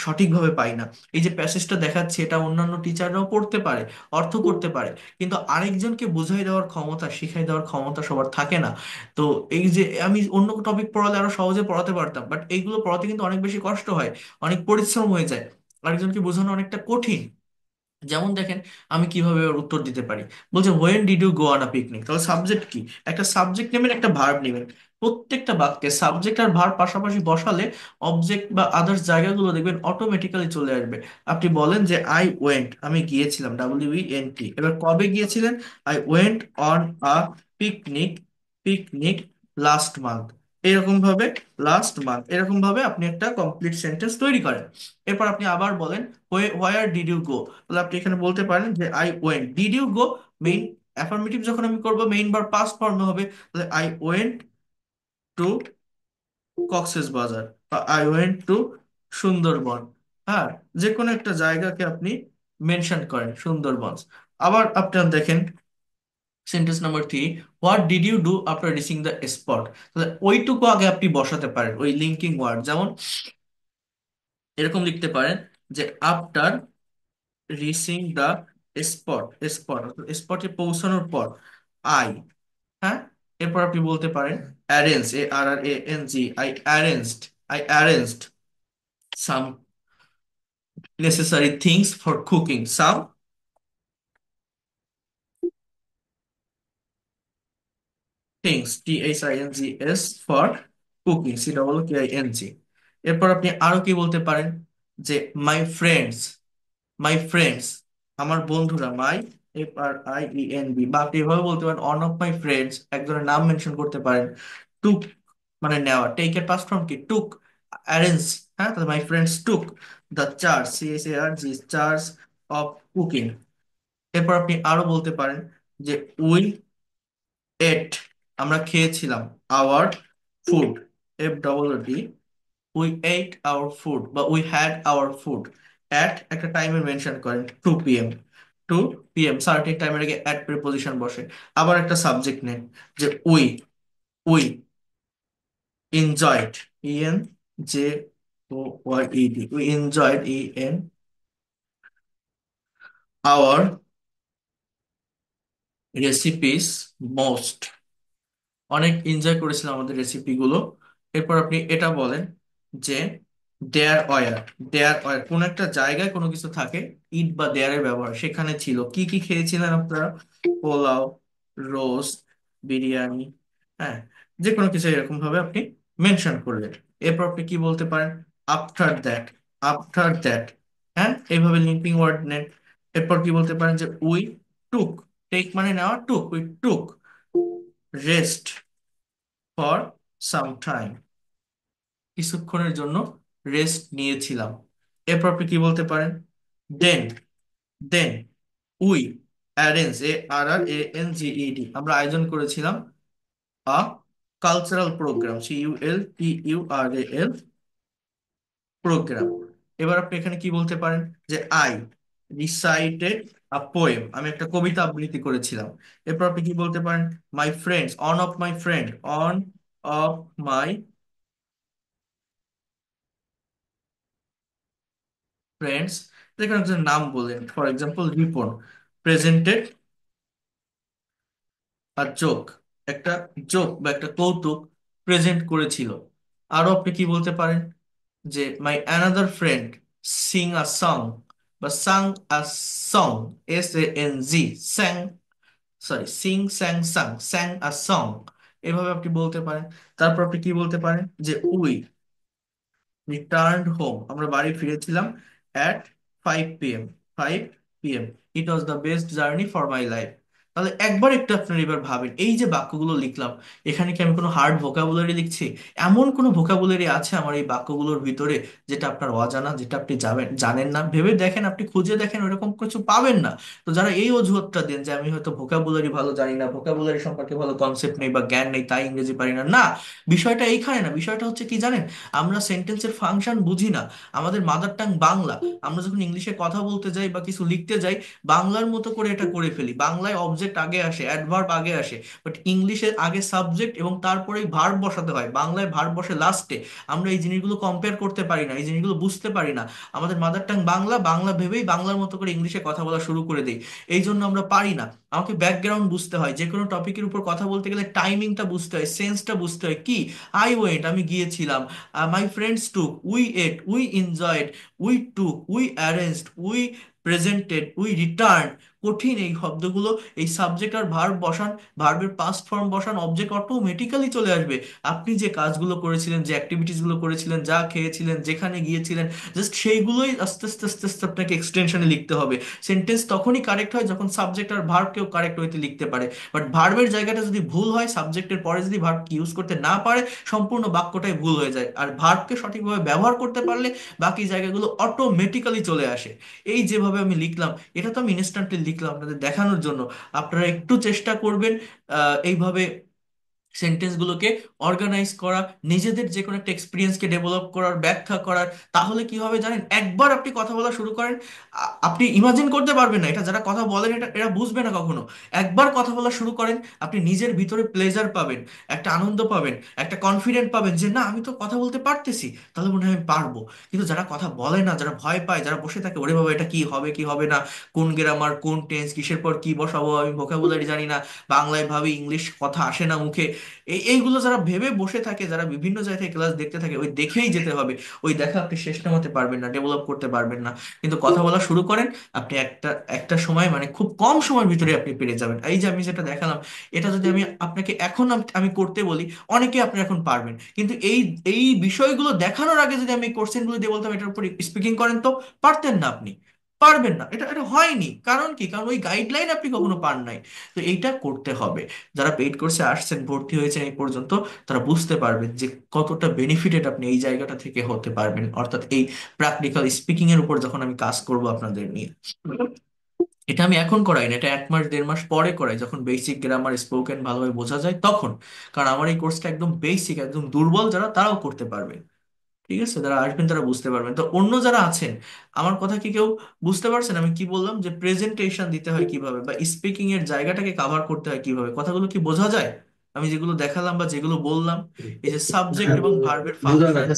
সঠিকভাবে পাই না। এই যে প্যাসেজটা দেখাচ্ছে, এটা অন্যান্য টিচাররাও পড়তে পারে, অর্থ করতে পারে, কিন্তু আরেকজনকে বুঝাই দেওয়ার ক্ষমতা, শিখাই দেওয়ার ক্ষমতা সবার থাকে না। তো এই যে আমি অন্য টপিক পড়ালে আরো সহজে পড়াতে পারতাম, বাট এইগুলো পড়াতে কিন্তু অনেক বেশি কষ্ট হয়, অনেক পরিশ্রম হয়ে যায়, আরেকজনকে বোঝানো অনেকটা কঠিন। যেমন দেখেন আমি কিভাবে ওর উত্তর দিতে পারি। বলছে when did you go on a picnic, তাহলে সাবজেক্ট কি? একটা সাবজেক্ট নেবেন, একটা ভার্ব নেবেন। প্রত্যেকটা বাক্যে সাবজেক্ট আর ভার্ব পাশাপাশি বসালে অবজেক্ট বা আদার্স জায়গাগুলো দেখবেন অটোমেটিক্যালি চলে আসবে। আপনি বলেন যে আই ওয়েন্ট, আমি গিয়েছিলাম, WENT। এবার কবে গিয়েছিলেন? I went on a picnic, picnic last month. এরকম ভাবে লাস্ট মান্থ, এরকম ভাবে আপনি একটা কমপ্লিট সেন্টেন্স তৈরি করেন। এরপর আপনি আবার বলেন হোয়ার ডিড ইউ গো, তাহলে আপনি এখানে বলতে পারেন যে I went. Did you go main, affirmative যখন আমি করব মেইন বার পাস্ট ফর্মে হবে, তাহলে আই ওয়েন্ট টু কক্সেস বাজার বা আই ওয়েন্ট টু সুন্দরবন। হ্যাঁ, যে কোনো একটা জায়গাকে আপনি মেনশন করেন, সুন্দরবন। আবার আপনার দেখেন sentence number 3, what did you do after reaching the spot. তাহলে ওইটুকু আগে আপনি বসাতে পারেন, ওই লিঙ্কিং ওয়ার্ড। যেমন এরকম লিখতে পারেন যে after reaching the spot, spot স্পটে পৌঁছানোর পর আই, হ্যাঁ। এরপর আপনি বলতে পারেন arrange, ARRANG, I arranged, I arranged some necessary things for cooking. Some things, things for cooking, COOKING। এরপর আপনি আরো কি বলতে পারেন, যে মাই ফ্রেন্ডস, মাই ফ্রেন্ডস, আমার বন্ধুরা, মাই FRIEND, বা আপনি এভাবে বলতে পারেন অন অফ মাই ফ্রেন্ডস, একজনের নাম মেনশন করতে পারেন। টুক মানে নেওয়া, টেক এর পাস্ট ফর্ম কি, টুক। অ্যারেঞ্জ, হ্যাঁ, তাহলে my friends took the charge, CHARG, charge of cooking. এরপর আপনি আরো বলতে পারেন যে উই এট, আমরা খেয়েছিলাম, our food, FOOD, we ate our food বা we had our food. At একটা টাইমের মেনশন করেন, 2 PM, 2 PM, সার্টেন টাইমের আগে অ্যাট প্রিপোজিশন বসে। আবার একটা সাবজেক্ট নেন, যে we, we enjoyed, ENJOYED, we enjoyed, our recipes most, অনেক এনজয় করেছিলাম আমাদের রেসিপি গুলো। এরপর আপনি এটা বলেন যে দেয়ার ওয়ার, দেয়ার ওয়ার কোন একটা জায়গায় কোনো কিছু থাকে, ইট বা দেয়ারের ব্যবহার সেখানে ছিল, কি কি খেয়েছিলেন আপনারা, পোলাও, রোস্ট, বিরিয়ানি, হ্যাঁ, যে কোনো কিছু এরকম ভাবে আপনি মেনশন করলেন। এরপর আপনি কি বলতে পারেন, আফটার দ্যাট, আফটার দ্যাট, হ্যাঁ, এইভাবে লিঙ্কিং ওয়ার্ড নেন। এরপর কি বলতে পারেন, যে উই টুক, টেক মানে নেওয়া, took, we took rest for some time, কিছুক্ষণের জন্য রেস্ট নিয়েছিলাম। এরপর আপনি কি বলতে পারেন, then, then we arrange, ARRANGED, আমরা আয়োজন করেছিলাম a cultural programme, CULTURAL programme. এবার আপনি এখানে কি বলতে পারেন, যে আই রিসাইটেড আ পোয়েম, আমি একটা কবিতা আবৃত্তি করেছিলাম। এরপর আপনি কি বলতে পারেন, my friends, one of my friend, one of my friends, যেখানে একজন নাম বললেন, for example Ripon, presented a joke, একটা জোক বা একটা কৌতুক প্রেজেন্ট করেছিল। আরো আপনি কি বলতে পারেন, যে my another friend sing a song বা sang a song, SANG, sang, sorry, sing sang sang, sang a song, এভাবে আপনি বলতে পারেন। তারপর আপনি কি বলতে পারেন, যে উই রিটার্নড হোম, আমরা বাড়ি ফিরেছিলাম, at 5 PM, 5 PM, it was the best journey for my life. তাহলে একবার একটু আপনারা এবার ভাবেন, এই যে বাক্যগুলো লিখলাম, এখানে কি আমি কোনো হার্ড ভোকাবুলারি লিখছি? এমন কোনো ভোকাবুলারি আছে আমার এই বাক্যগুলোর ভিতরে যেটা আপনার অজানা, যেটা আপনি জানেন না? ভেবে দেখেন, আপনি খুঁজে দেখেন, ওরকম কিছু পাবেন না। তো যারা এই অজুহাতটা দেন যে আমি হয়তো ভোকাবুলারি ভালো জানি না, ভোকাবুলারি সম্পর্কে ভালো কনসেপ্ট নেই বা জ্ঞান নেই, তাই ইংরেজি পারি না, না, বিষয়টা এইখানে না। বিষয়টা হচ্ছে কি জানেন, আমরা সেন্টেন্সের ফাংশন বুঝি না। আমাদের মাদার টাং বাংলা, আমরা যখন ইংলিশে কথা বলতে যাই বা কিছু লিখতে যাই, বাংলার মতো করে এটা করে ফেলি। বাংলায় অবজেক্ট আগে আসে, অ্যাডভার্ব আগে আসে, বাট ইংলিশে আগে সাবজেক্ট এবং তারপরেই ভার্ব বসাতে হয়, বাংলায় ভার্ব বসে লাস্টে। আমরা এই জিনিসগুলো কম্পেয়ার করতে পারি না, এই জিনিসগুলো বুঝতে পারি না। আমাদের মাদার টাং বাংলা, বাংলা ভেবেই বাংলার মতো করে ইংলিশে কথা বলা শুরু করে দেই। এই জন্য আমরা পারি না। আমাকে ব্যাকগ্রাউন্ড বুঝতে হয়, যে কোনো টপিকের উপর কথা বলতে গেলে টাইমিংটা বুঝতে হয়, সেন্সটা বুঝতে হয়। কি, আই ওয়েন্ট, আমি গিয়েছিলাম, my friends took, we at, we enjoyed, we took, we arranged, we presented, we return. কঠিন এই শব্দগুলো, এই সাবজেক্ট আর ভার্ব বসান, ভার্বের পাস্ট ফর্ম বসান, অবজেক্ট অটোমেটিক্যালি চলে আসবে। আপনি যে কাজগুলো করেছিলেন, যে অ্যাক্টিভিটিস গুলো করেছিলেন, যা খেয়েছিলেন, যেখানে গিয়েছিলেন, জাস্ট সেইগুলোই আস্তে আস্তে আস্তে আস্তে আপনাকে এক্সটেনশনে লিখতে হবে। সেন্টেন্স তখনই কারেক্ট হয় যখন সাবজেক্ট আর ভার্ব কেউ কারেক্ট হইতে লিখতে পারে। বাট ভার্বের জায়গাটা যদি ভুল হয়, সাবজেক্টের পরে যদি ভার্ব ইউজ করতে না পারে, সম্পূর্ণ বাক্যটাই ভুল হয়ে যায়। আর ভার্বকে সঠিকভাবে ব্যবহার করতে পারলে বাকি জায়গাগুলো অটোমেটিক্যালি চলে আসে। এই যেভাবে আমি লিখলাম, এটা তো আমি ইনস্ট্যান্টলি লিখলাম আপনাদের দেখানোর জন্য। আপনারা একটু চেষ্টা করবেন এইভাবে সেন্টেন্সগুলোকে অর্গানাইজ করা, নিজেদের যে কোনো একটা এক্সপিরিয়েন্সকে ডেভেলপ করার, ব্যাখ্যা করার। তাহলে কি হবে জানেন, একবার আপনি কথা বলা শুরু করেন, আপনি ইমাজিন করতে পারবেন না, এটা যারা কথা বলেন এটা এরা বুঝবে না কখনো। একবার কথা বলা শুরু করেন, আপনি নিজের ভিতরে প্লেজার পাবেন, একটা আনন্দ পাবেন, একটা কনফিডেন্ট পাবেন, যে না, আমি তো কথা বলতে পারতেছি, তাহলে মনে হয় আমি পারবো। কিন্তু যারা কথা বলে না, যারা ভয় পায়, যারা বসে থাকে, ওরে বাবা এটা কি হবে কি হবে না, কোন গ্রামার, কোন টেন্স, কিসের পর কি বসাবো, আমি ভোকাবুলারি জানি না, বাংলায় ভাবি, ইংলিশ কথা আসে না মুখে, এইগুলো যারা ভেবে বসে থাকে, যারা বিভিন্ন জায়গায় ক্লাস দেখতে থাকে, ওই দেখেই যেতে হবে, ওই দেখা আপনি শেষ নামাতে পারবেন না, ডেভেলপ করতে পারবেন না। কিন্তু কথা বলা শুরু করেন, আপনি একটা একটা সময় মানে খুব কম সময়ের ভিতরে আপনি পেরে যাবেন। এই যে আমি যেটা দেখালাম, এটা যদি আমি আপনাকে এখন আমি করতে বলি, অনেকে আপনি এখন পারবেন। কিন্তু এই এই বিষয়গুলো দেখানোর আগে যদি আমি কোশ্চেনগুলো দিয়ে বলতাম এটার উপর স্পিকিং করেন, তো পারতেন না আপনি, পারবেন না। এটা এটা হয়নি, কারণ কি? কারণ ওই গাইডলাইন আপনি কখনো পান নাই। তো এইটা করতে হবে। যারা পেইড কোর্সে আসছেন, ভর্তি হয়েছেন এই পর্যন্ত, তারা বুঝতে পারবেন যে কতটা বেনিফিটেড আপনি এই জায়গাটা থেকে হতে পারবেন, অর্থাৎ এই প্র্যাকটিক্যাল স্পিকিং এর উপর যখন আমি কাজ করব আপনাদের নিয়ে। এটা আমি এখন করাই না, এটা 1 মাস 1.5 মাস পরে করাই, যখন বেসিক গ্রামার স্পোকেন ভালোভাবে বোঝা যায় তখন। কারণ আমার এই কোর্সটা একদম বেসিক, একদম দুর্বল যারা তারাও করতে পারবে। ঠিক আছে, যারা আসবেন তারা বুঝতে পারবেন। তো অন্য যারা আছেন, আমার কথা কি কেউ বুঝতে পারছেন আমি কি বললাম? যে প্রেজেন্টেশন দিতে হয় কিভাবে, বা স্পিকিং এর জায়গাটাকে কাভার করতে হয় কিভাবে, কথাগুলো কি বোঝা যায়? আমি যেগুলো দেখালাম বা যেগুলো বললাম, এই যে সাবজেক্ট এবং ভার্বের বোঝা ফাংশন, যায়।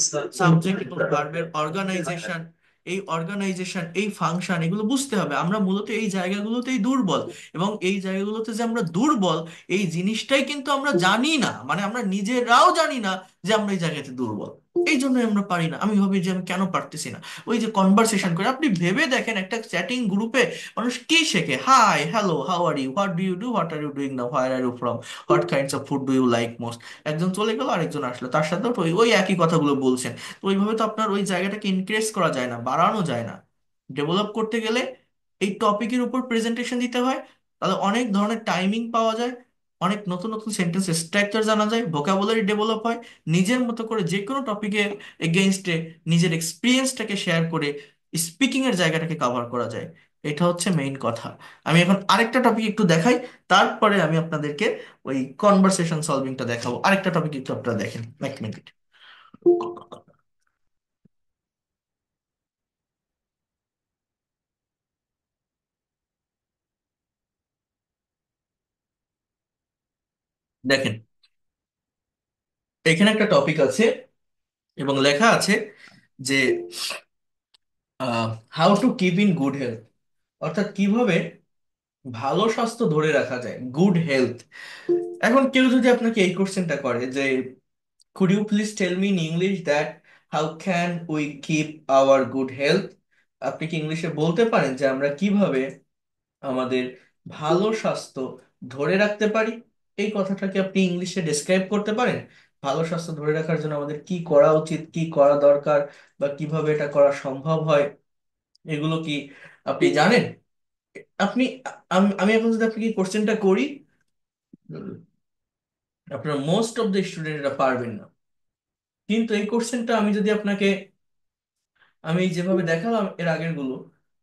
সাবজেক্ট এবং ভার্বের অর্গানাইজেশন, এই অর্গানাইজেশন, এই ফাংশন, এগুলো বুঝতে হবে। আমরা মূলত এই জায়গাগুলোতেই দুর্বল, এবং এই জায়গাগুলোতে যে আমরা দুর্বল, এই জিনিসটাই কিন্তু আমরা জানি না, মানে আমরা নিজেরাও জানি না যে আমরা এই জায়গাতে দুর্বল। এই জন্য আমরা পারি না। আমি ভাবি যে আমি কেন পারতেছি না। ওই যে কনভারসেশন করে, আপনি ভেবে দেখেন একটা চ্যাটিং গ্রুপে মানুষ কি শেখে? Hi, hello, how are you, what do you do, what are you doing now, where are you from, what kinds of food do you like most. একজন চলে গেল, আরেকজন আসলো, তার সাথে ওই ওই একই কথাগুলো বলছেন। তো ওইভাবে তো আপনার ওই জায়গাটাকে ইনক্রিজ করা যায় না, বাড়ানো যায় না। ডেভেলপ করতে গেলে এই টপিকের উপর প্রেজেন্টেশন দিতে হয়, তাহলে অনেক ধরনের টাইমিং পাওয়া যায়, অনেক নতুন নতুন সেন্টেন্স স্ট্রাকচার জানা যায়, ভোকাবুলারি ডেভেলপ হয়। নিজের মতো করে যে কোনো টপিকের এগেইনস্টে নিজের এক্সপিরিয়েন্সটাকে শেয়ার করে স্পিকিং এর জায়গাটাকে কভার করা যায়। এটা হচ্ছে মেইন কথা। আমি এখন আরেকটা টপিক একটু দেখাই, তারপরে আমি আপনাদেরকে ওই কনভারসেশন সলভিংটা দেখাবো। আরেকটা টপিক একটু আপনারা দেখেন, 1 মিনিট। দেখেন, এখানে একটা টপিক আছে এবং লেখা আছে যে how to keep in good health, অর্থাৎ কিভাবে ভালো স্বাস্থ্য ধরে রাখা যায়, গুড হেলথ। এখন কেউ যদি আপনাকে এই কোশ্চেনটা করে যে could you please tell me in English that how can we keep our good health, আপনি কি ইংলিশে বলতে পারেন যে আমরা কিভাবে আমাদের ভালো স্বাস্থ্য ধরে রাখতে পারি? এই কথাটাকে আপনি ইংলিশে ডেসক্রাইব করতে পারেন? ভালো স্বাস্থ্য ধরে রাখার জন্য আমাদের কি করা উচিত, কি করা দরকার, বা কিভাবে এটা করা সম্ভব হয়, এগুলো কি আপনি জানেন? আপনি আমি এখন যদি আপনাকে কোশ্চেনটা করি, আপনার মোস্ট অফ দ্য স্টুডেন্ট এটা পারবেন না। কিন্তু এই কোশ্চেনটা আমি যদি আপনাকে, আমি যেভাবে দেখালাম এর আগের গুলো,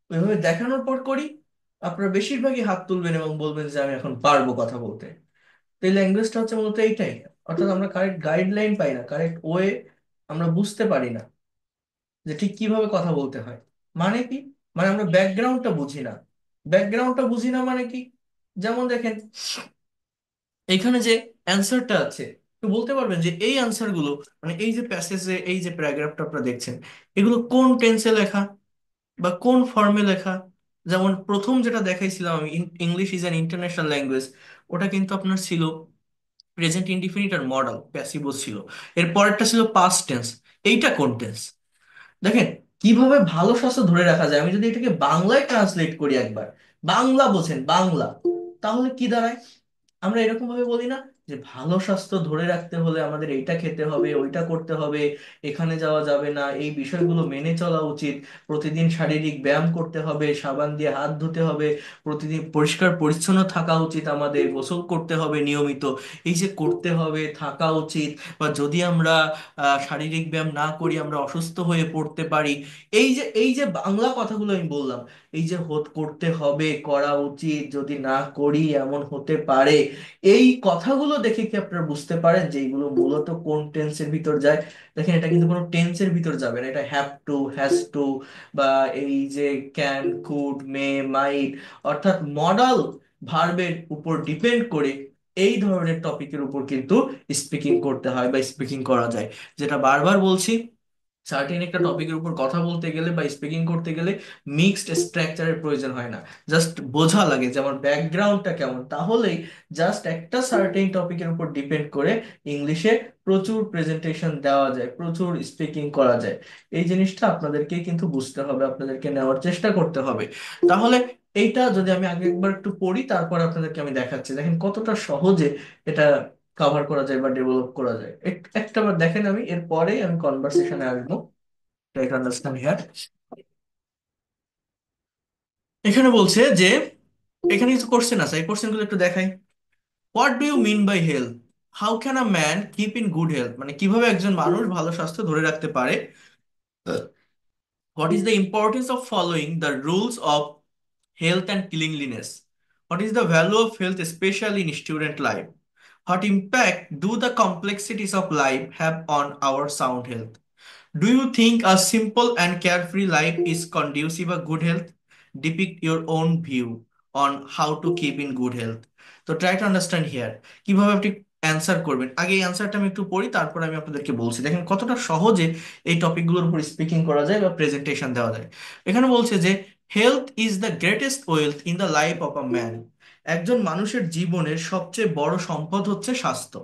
ওইভাবে দেখানোর পর করি, আপনারা বেশিরভাগই হাত তুলবেন এবং বলবেন যে আমি এখন পারবো কথা বলতে। তো এই ল্যাঙ্গুয়েজটা হচ্ছে মূলত এইটাই। অর্থাৎ আমরা কারেক্ট গাইডলাইন পাই না, কারেক্ট ওয়ে আমরা বুঝতে পারি না যে ঠিক কিভাবে কথা বলতে হয়। মানে কি? মানে আমরা ব্যাকগ্রাউন্ডটা বুঝি না। ব্যাকগ্রাউন্ডটা বুঝি না মানে কি? যেমন দেখেন, এখানে যে অ্যান্সারটা আছে, একটু বলতে পারবেন যে এই অ্যান্সার গুলো, মানে এই যে প্যাসেজে এই যে প্যারাগ্রাফটা আপনারা দেখছেন, এগুলো কোন টেন্সে লেখা বা কোন ফর্মে লেখা? যেমন প্রথম যেটা দেখাইছিলাম আমি, English is an international language, ওটা কিন্তু আপনার ছিল প্রেজেন্ট ইনডিফিনিট আর মডাল প্যাসিভও ছিল। এর পরেরটা ছিল পাস্ট টেন্স। এইটা কোন টেন্স? দেখেন কিভাবে ভালো স্বাস্থ্য ধরে রাখা যায়। আমি যদি এটাকে বাংলায় ট্রান্সলেট করি একবার, বাংলা বোঝেন, বাংলা, তাহলে কি দাঁড়ায়? আমরা এরকম ভাবে বলি না যে ভালো স্বাস্থ্য ধরে রাখতে হলে আমাদের এইটা খেতে হবে, ওইটা করতে হবে, এখানে যাওয়া যাবে না, এই বিষয়গুলো মেনে চলা উচিত, প্রতিদিন শারীরিক ব্যায়াম করতে হবে, সাবান দিয়ে হাত ধুতে হবে, প্রতিদিন পরিষ্কার পরিচ্ছন্ন থাকা উচিত, আমাদের গোসল করতে হবে নিয়মিত, এই যে করতে হবে, থাকা উচিত। বা যদি আমরা শারীরিক ব্যায়াম না করি আমরা অসুস্থ হয়ে পড়তে পারি। এই যে বাংলা কথাগুলো আমি বললাম, এই যে করতে হবে, করা উচিত, যদি না করি এমন হতে পারে, এই কথাগুলো দেখে কি আপনারা বুঝতে পারেন যে এইগুলো মূলত কোন টেন্সের ভিতর যায়? দেখেন, এটা কিন্তু কোনো টেন্সের ভিতর যাবে না, এটা হ্যাভ টু, হ্যাজ টু, বা এই যে ক্যান, কুড, মে, মাইট, অর্থাৎ মডাল ভার্বের উপর ডিপেন্ড করে এই ধরনের টপিকের উপর কিন্তু স্পিকিং করতে হয় বা স্পিকিং করা যায়। যেটা বারবার বলছি, সার্টেন একটা টপিকের উপর কথা বলতে গেলে বা স্পিকিং করতে গেলে মিক্সড স্ট্রাকচারের প্রয়োজন হয় না। জাস্ট বোঝা লাগে যে আমার ব্যাকগ্রাউন্ডটা কেমন, তাহলেই জাস্ট একটা সার্টেন টপিকের উপর ডিপেন্ড করে ইংলিশে প্রচুর প্রেজেন্টেশন দেওয়া যায়, প্রচুর স্পিকিং করা যায়। এই জিনিসটা আপনাদেরকে কিন্তু বুঝতে হবে, আপনাদেরকে নেওয়ার চেষ্টা করতে হবে। তাহলে এইটা যদি আমি আগে একবার একটু পড়ি, তারপর আপনাদেরকে আমি দেখাচ্ছি, দেখেন কতটা সহজে এটা কভার করা যায় বা ডেভেলপ করা যায়। একটা বার দেখেন, আমি এরপরেই আমি কনভারসেশনে আসবো। Try to understand here. এখানে বলছে যে, এখানে কিছু কোশ্চেন আছে, এই কোশ্চেন গুলো একটু দেখাই। What do you mean by health? How can a man keep in good health, মানে কিভাবে একজন মানুষ ভালো স্বাস্থ্য ধরে রাখতে পারে? What is the importance of following the rules of health and cleanliness? What is the value of health, especially in student life? What impact do the complexities of life have on our sound health? Do you think a simple and carefree life is conducive to good health? Depict your own view on how to keep in good health. তো try to understand here, কিভাবে আপনি answer করবেন। আগে এই অ্যান্সারটা আমি একটু পড়ি, তারপর আমি আপনাদেরকে বলছি। দেখেন কতটা সহজে এই টপিকগুলোর উপর স্পিকিং করা যায় বা প্রেজেন্টেশন দেওয়া যায়। এখানে বলছে যে, health is the greatest wealth in the life of a man. একজন মানুষের জীবনের সবচেয়ে বড় সম্পদ হচ্ছে স্বাস্থ্য।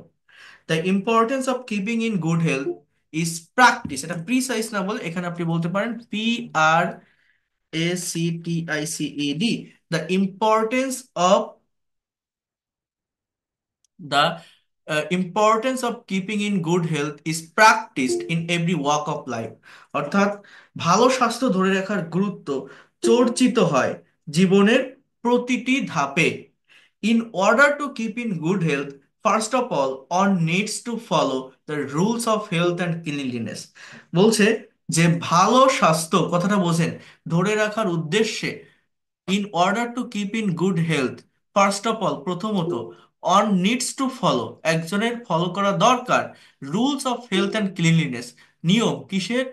The importance of keeping in good health is practice, এটা প্রিসাইজ না বলে এখানে আপনি বলতে পারেন PRACTICED। The importance of importance of keeping in good health is practised in every walk of life. অর্থাৎ ভালো স্বাস্থ্য ধরে রাখার গুরুত্ব চর্চিত হয় জীবনের প্রতিটি ধাপে। In order to keep in good health, first of all, one needs to follow the rules of health and cleanliness. বলছে যে ভালো স্বাস্থ্য কথাটা বোঝেন ধরে রাখার উদ্দেশ্যে, in order to keep in good health, first of all প্রথমত, অন নিডস টু ফলো একজনের ফলো করা দরকার rules of health and cleanliness, নিয়ম কিসের?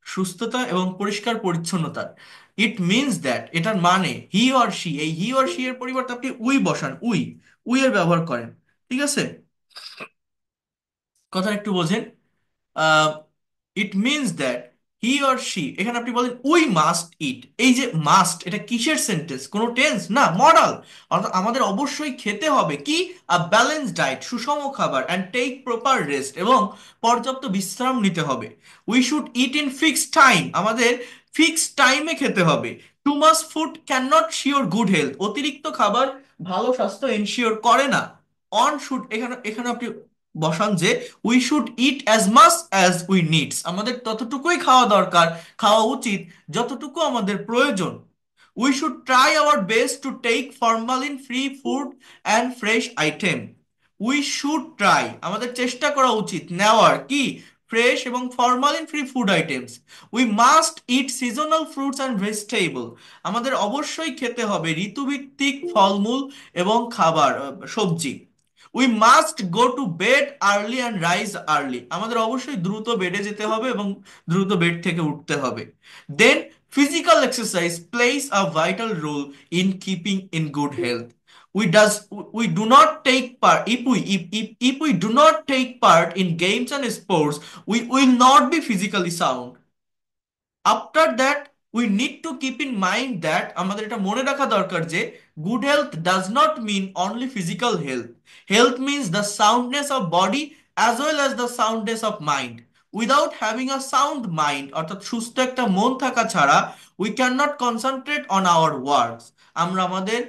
সুস্থতা এবং পরিষ্কার পরিচ্ছন্নতার। ইট মিনস দ্যাট, এটার মানে হি অর শি, এই হি অর শি এর পরিবর্তে আপনি উই বসান, উই, উই এর ব্যবহার করেন। ঠিক আছে, কথা একটু বোঝেন। It means that he or she, এখানে আপনি বলেন উই মাস্ট ইট। এই যে মাস্ট, এটা কিসের সেন্টেন্স? কোনো টেন্স না, মডাল। অর্থাৎ আমাদের অবশ্যই খেতে হবে কি? আ ব্যালেন্স ডায়েট, সুষম খাবার, অ্যান্ড টেক প্রপার রেস্ট, এবং পর্যাপ্ত বিশ্রাম নিতে হবে। We should eat in fixed time, আমাদের ফিক্সড টাইমে খেতে হবে। Too much food can not sure good health, অতিরিক্ত খাবার ভালো স্বাস্থ্য এনশিওর করে না। অন শুড, এখানে এখানে আপনি বসান যে we should eat as much as we needs, আমাদের ততটুকুই খাওয়া দরকার, খাওয়া উচিত যতটুকু আমাদের প্রয়োজন। We should try our best to take formalin free food and fresh item. We should try, আমাদের চেষ্টা করা উচিত নেওয়ার কি? ফ্রেশ এবং formalin free food items. We must eat seasonal fruits and vegetable, আমাদের অবশ্যই খেতে হবে ঋতুভিত্তিক ফলমূল এবং খাবার, সবজি। We must go to bed early and rise early, আমাদের অবশ্যই দ্রুত বেডে যেতে হবে এবং দ্রুত বেড থেকে উঠতে হবে। Then physical exercise plays a vital role in keeping in good health. We do not take part, if we do not take part in games and sports, we will not be physically sound. After that we need to keep in mind that, আমাদের এটা মনে রাখা দরকার যে good health does not mean only physical health. Health means the soundness of body as well as the soundness of mind. Without having a sound mind, অর্থাৎ সুস্থ একটা মন থাকা ছাড়া, we can not concentrate on our works, আমরা আমাদের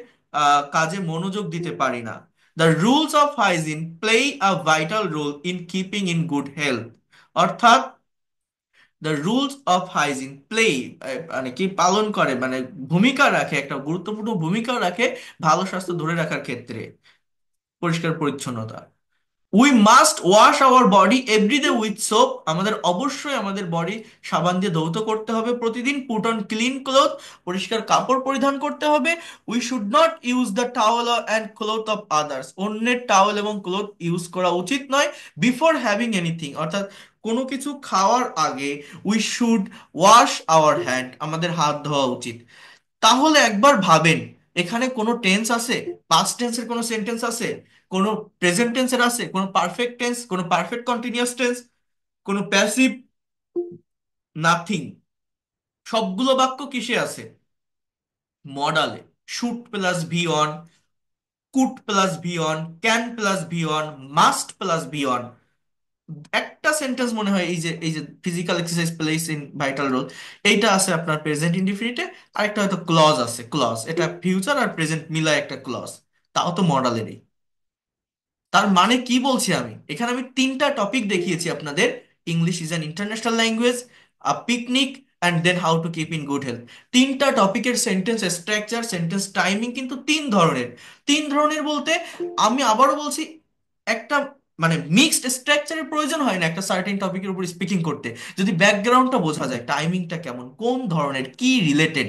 কাজে মনোযোগ দিতে পারি না। The rules of hygiene play a vital role in keeping in good health. অর্থাৎ the rules of hygiene play, মানে কি পালন করে, মানে ভূমিকা রাখে, একটা গুরুত্বপূর্ণ ভূমিকা রাখে ভালো স্বাস্থ্য ধরে রাখার ক্ষেত্রে, পরিষ্কার পরিচ্ছন্নতা। We must wash our body everyday with soap, আমাদের অবশ্যই আমাদের বডি সাবান দিয়ে ধৌত করতে হবে প্রতিদিন। পুট অন ক্লিন ক্লোথ, পরিষ্কার কাপড় পরিধান করতে হবে। We should not use the towel and cloth of others, অন্যের টাওয়েল এবং ক্লোথ ইউজ করা উচিত নয়। বিফোর হ্যাভিং এনিথিং, অর্থাৎ কোনো কিছু খাওয়ার আগে we should wash our hand, আমাদের হাত ধোয়া উচিত। তাহলে একবার ভাবেন, এখানে কোনো টেন্স আছে? পাস্ট টেন্সের কোনো সেন্টেন্স আছে? কোনো প্রেজেন্ট টেন্সের আছে? কোনো পারফেক্ট টেন্স? কোনো পারফেক্ট কন্টিনিউয়াস টেন্স? কোনো প্যাসিভ নাথিং। সবগুলো বাক্য কিসে আছে? মডালে। Should plus V one, could plus V one, can plus V one, must plus V one. একটা সেন্টেন্স মনে হয় এই যে physical exercise plays in vital role, এইটা আছে আপনার প্রেজেন্ট ইনডিফিনিটে। আরেকটা হয়তো ক্লজ আছে, ক্লজ এটা ফিউচার আর প্রেজেন্ট মিলায় একটা ক্লজ, তাও তো মডালেরই। তার মানে কি বলছি আমি, এখানে আমি তিনটা টপিক দেখিয়েছি আপনাদের: English is an international language, a picnic, and then how to keep in good health. তিনটা টপিকের সেন্টেন্স স্ট্রাকচার, সেন্টেন্স টাইমিং কিন্তু তিন ধরনের। তিন ধরনের বলতে আমি আবারও বলছি, একটা মানে মিক্সড স্ট্রাকচারের প্রয়োজন হয় না একটা সার্টেন টপিকের উপর স্পিকিং করতে, যদি ব্যাকগ্রাউন্ডটা বোঝা যায়, টাইমিংটা কেমন, কোন ধরনের, কি রিলেটেড।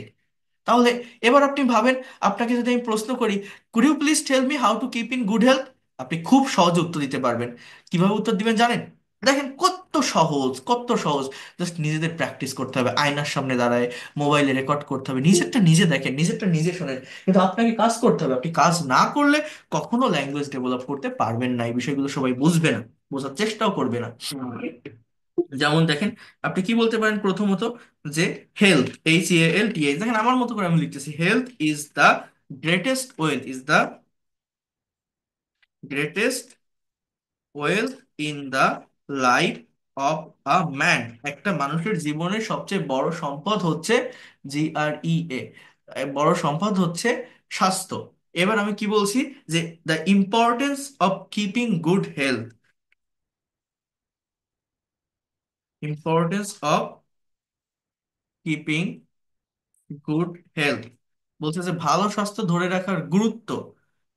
তাহলে এবার আপনি ভাবেন, আপনাকে যদি আমি প্রশ্ন করি, could you please tell me how to keep in good health, আপনি খুব সহজে উত্তর দিতে পারবেন। কিভাবে উত্তর দিবেন জানেন? দেখেন কত সহজ, কত সহজ। জাস্ট নিজেদের প্র্যাকটিস করতে হবে, আয়নার সামনে দাঁড়ায়, মোবাইলে রেকর্ড করতে হবে, নিজেরটা নিজে দেখেন, নিজেরটা নিজে শোনেন। কিন্তু আপনাকে কাজ করতে হবে, আপনি কাজ না করলে কখনো ল্যাঙ্গুয়েজ ডেভেলপ করতে পারবেন না। এই বিষয়গুলো সবাই বুঝবে না, বোঝার চেষ্টাও করবে না। যেমন দেখেন, আপনি কি বলতে পারেন প্রথমত, যে হেলথ, HEALTH, দেখেন আমার মতো করে আমি লিখতেছি, health is the greatest wealth, is the greatest wealth in the life of a man. একটা মানুষের জীবনের সবচেয়ে বড় সম্পদ হচ্ছে, GREA, বড় সম্পদ হচ্ছে স্বাস্থ্য। এবার আমি কি বলছি, যে the importance of keeping good health, importance of keeping good health, বলছে যে ভালো স্বাস্থ্য ধরে রাখার গুরুত্ব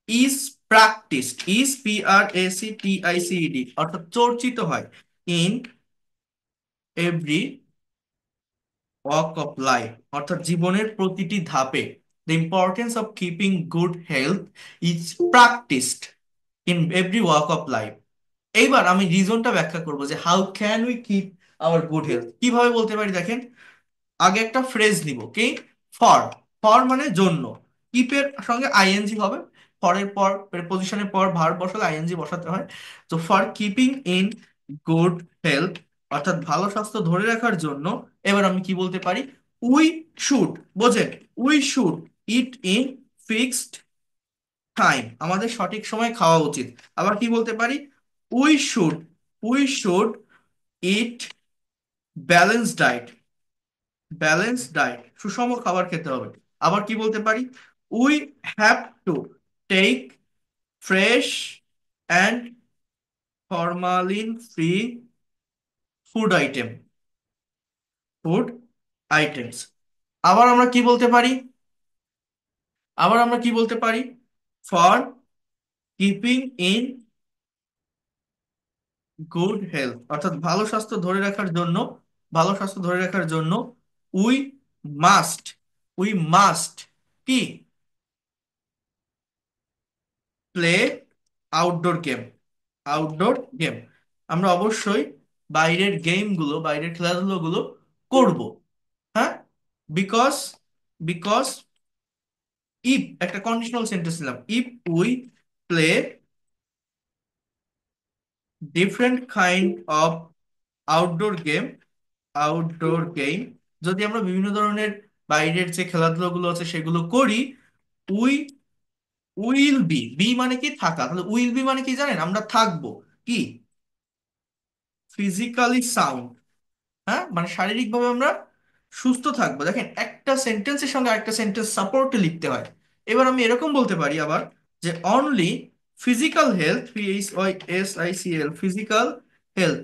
ইজ প্র্যাকটিসড, PRACTICED, অর্থাৎ চর্চিত হয়, in every walk of life, অর্থাৎ জীবনের প্রতিটি ধাপে। The importance of keeping good health is practised in every walk of life. এইবার আমি রিজনটা ব্যাখ্যা করবো, যে how can we keep our good health, কিভাবে বলতে পারি। দেখেন, আগে একটা ফ্রেজ নিব, কি? ফর। ফর মানে জন্য, কিপের সঙ্গে আইএনজি হবে, ফরের পর প্রেপোজিশনের পর ভার্ব বসালে আইএনজি বসাতে হয়। তো for keeping in good health, অর্থাৎ ভালো স্বাস্থ্য ধরে রাখার জন্য, এবার আমি কি বলতে পারি, উই শুড, বোঝেন, we should eat in fixed time, আমাদের সঠিক সময় খাওয়া উচিত। আবার কি বলতে পারি, we should, we should eat balance diet, balance diet, সুষম খাবার খেতে হবে। আবার কি বলতে পারি, we have to take fresh and formalin free food item, food items. আবার আমরা কি বলতে পারি, আবার আমরা কি বলতে পারি, for keeping in good health, অর্থাৎ ভালো স্বাস্থ্য ধরে রাখার জন্য, ভালো স্বাস্থ্য ধরে রাখার জন্য উই মাস্ট, উই মাস্ট কি, play outdoor game, outdoor game, আমরা অবশ্যই বাইরের গেমগুলো, বাইরের খেলাধুলোগুলো করব। হ্যাঁ, বিকজ, বিকজ ইফ, একটা কন্ডিশনাল সেন্টেন্স নিলাম, if we play different kind of outdoor game, outdoor game, যদি আমরা বিভিন্ন ধরনের বাইরের যে খেলাধুলাগুলো আছে সেগুলো করি, উই উইল বি, বি মানে কি, থাকা, তাহলে উইল বি মানে কি জানেন, আমরা থাকবো কি, ফিজিক্যালি সাউন্ড। হ্যাঁ, মানে শারীরিকভাবে আমরা সুস্থ থাকবো। দেখেন, একটা সেন্টেন্সের সঙ্গে আরেকটা সেন্টেন্স সাপোর্টে লিখতে হয়। এবার আমি এরকম বলতে পারি আবার, যে only physical health, PHYSICL, physical health,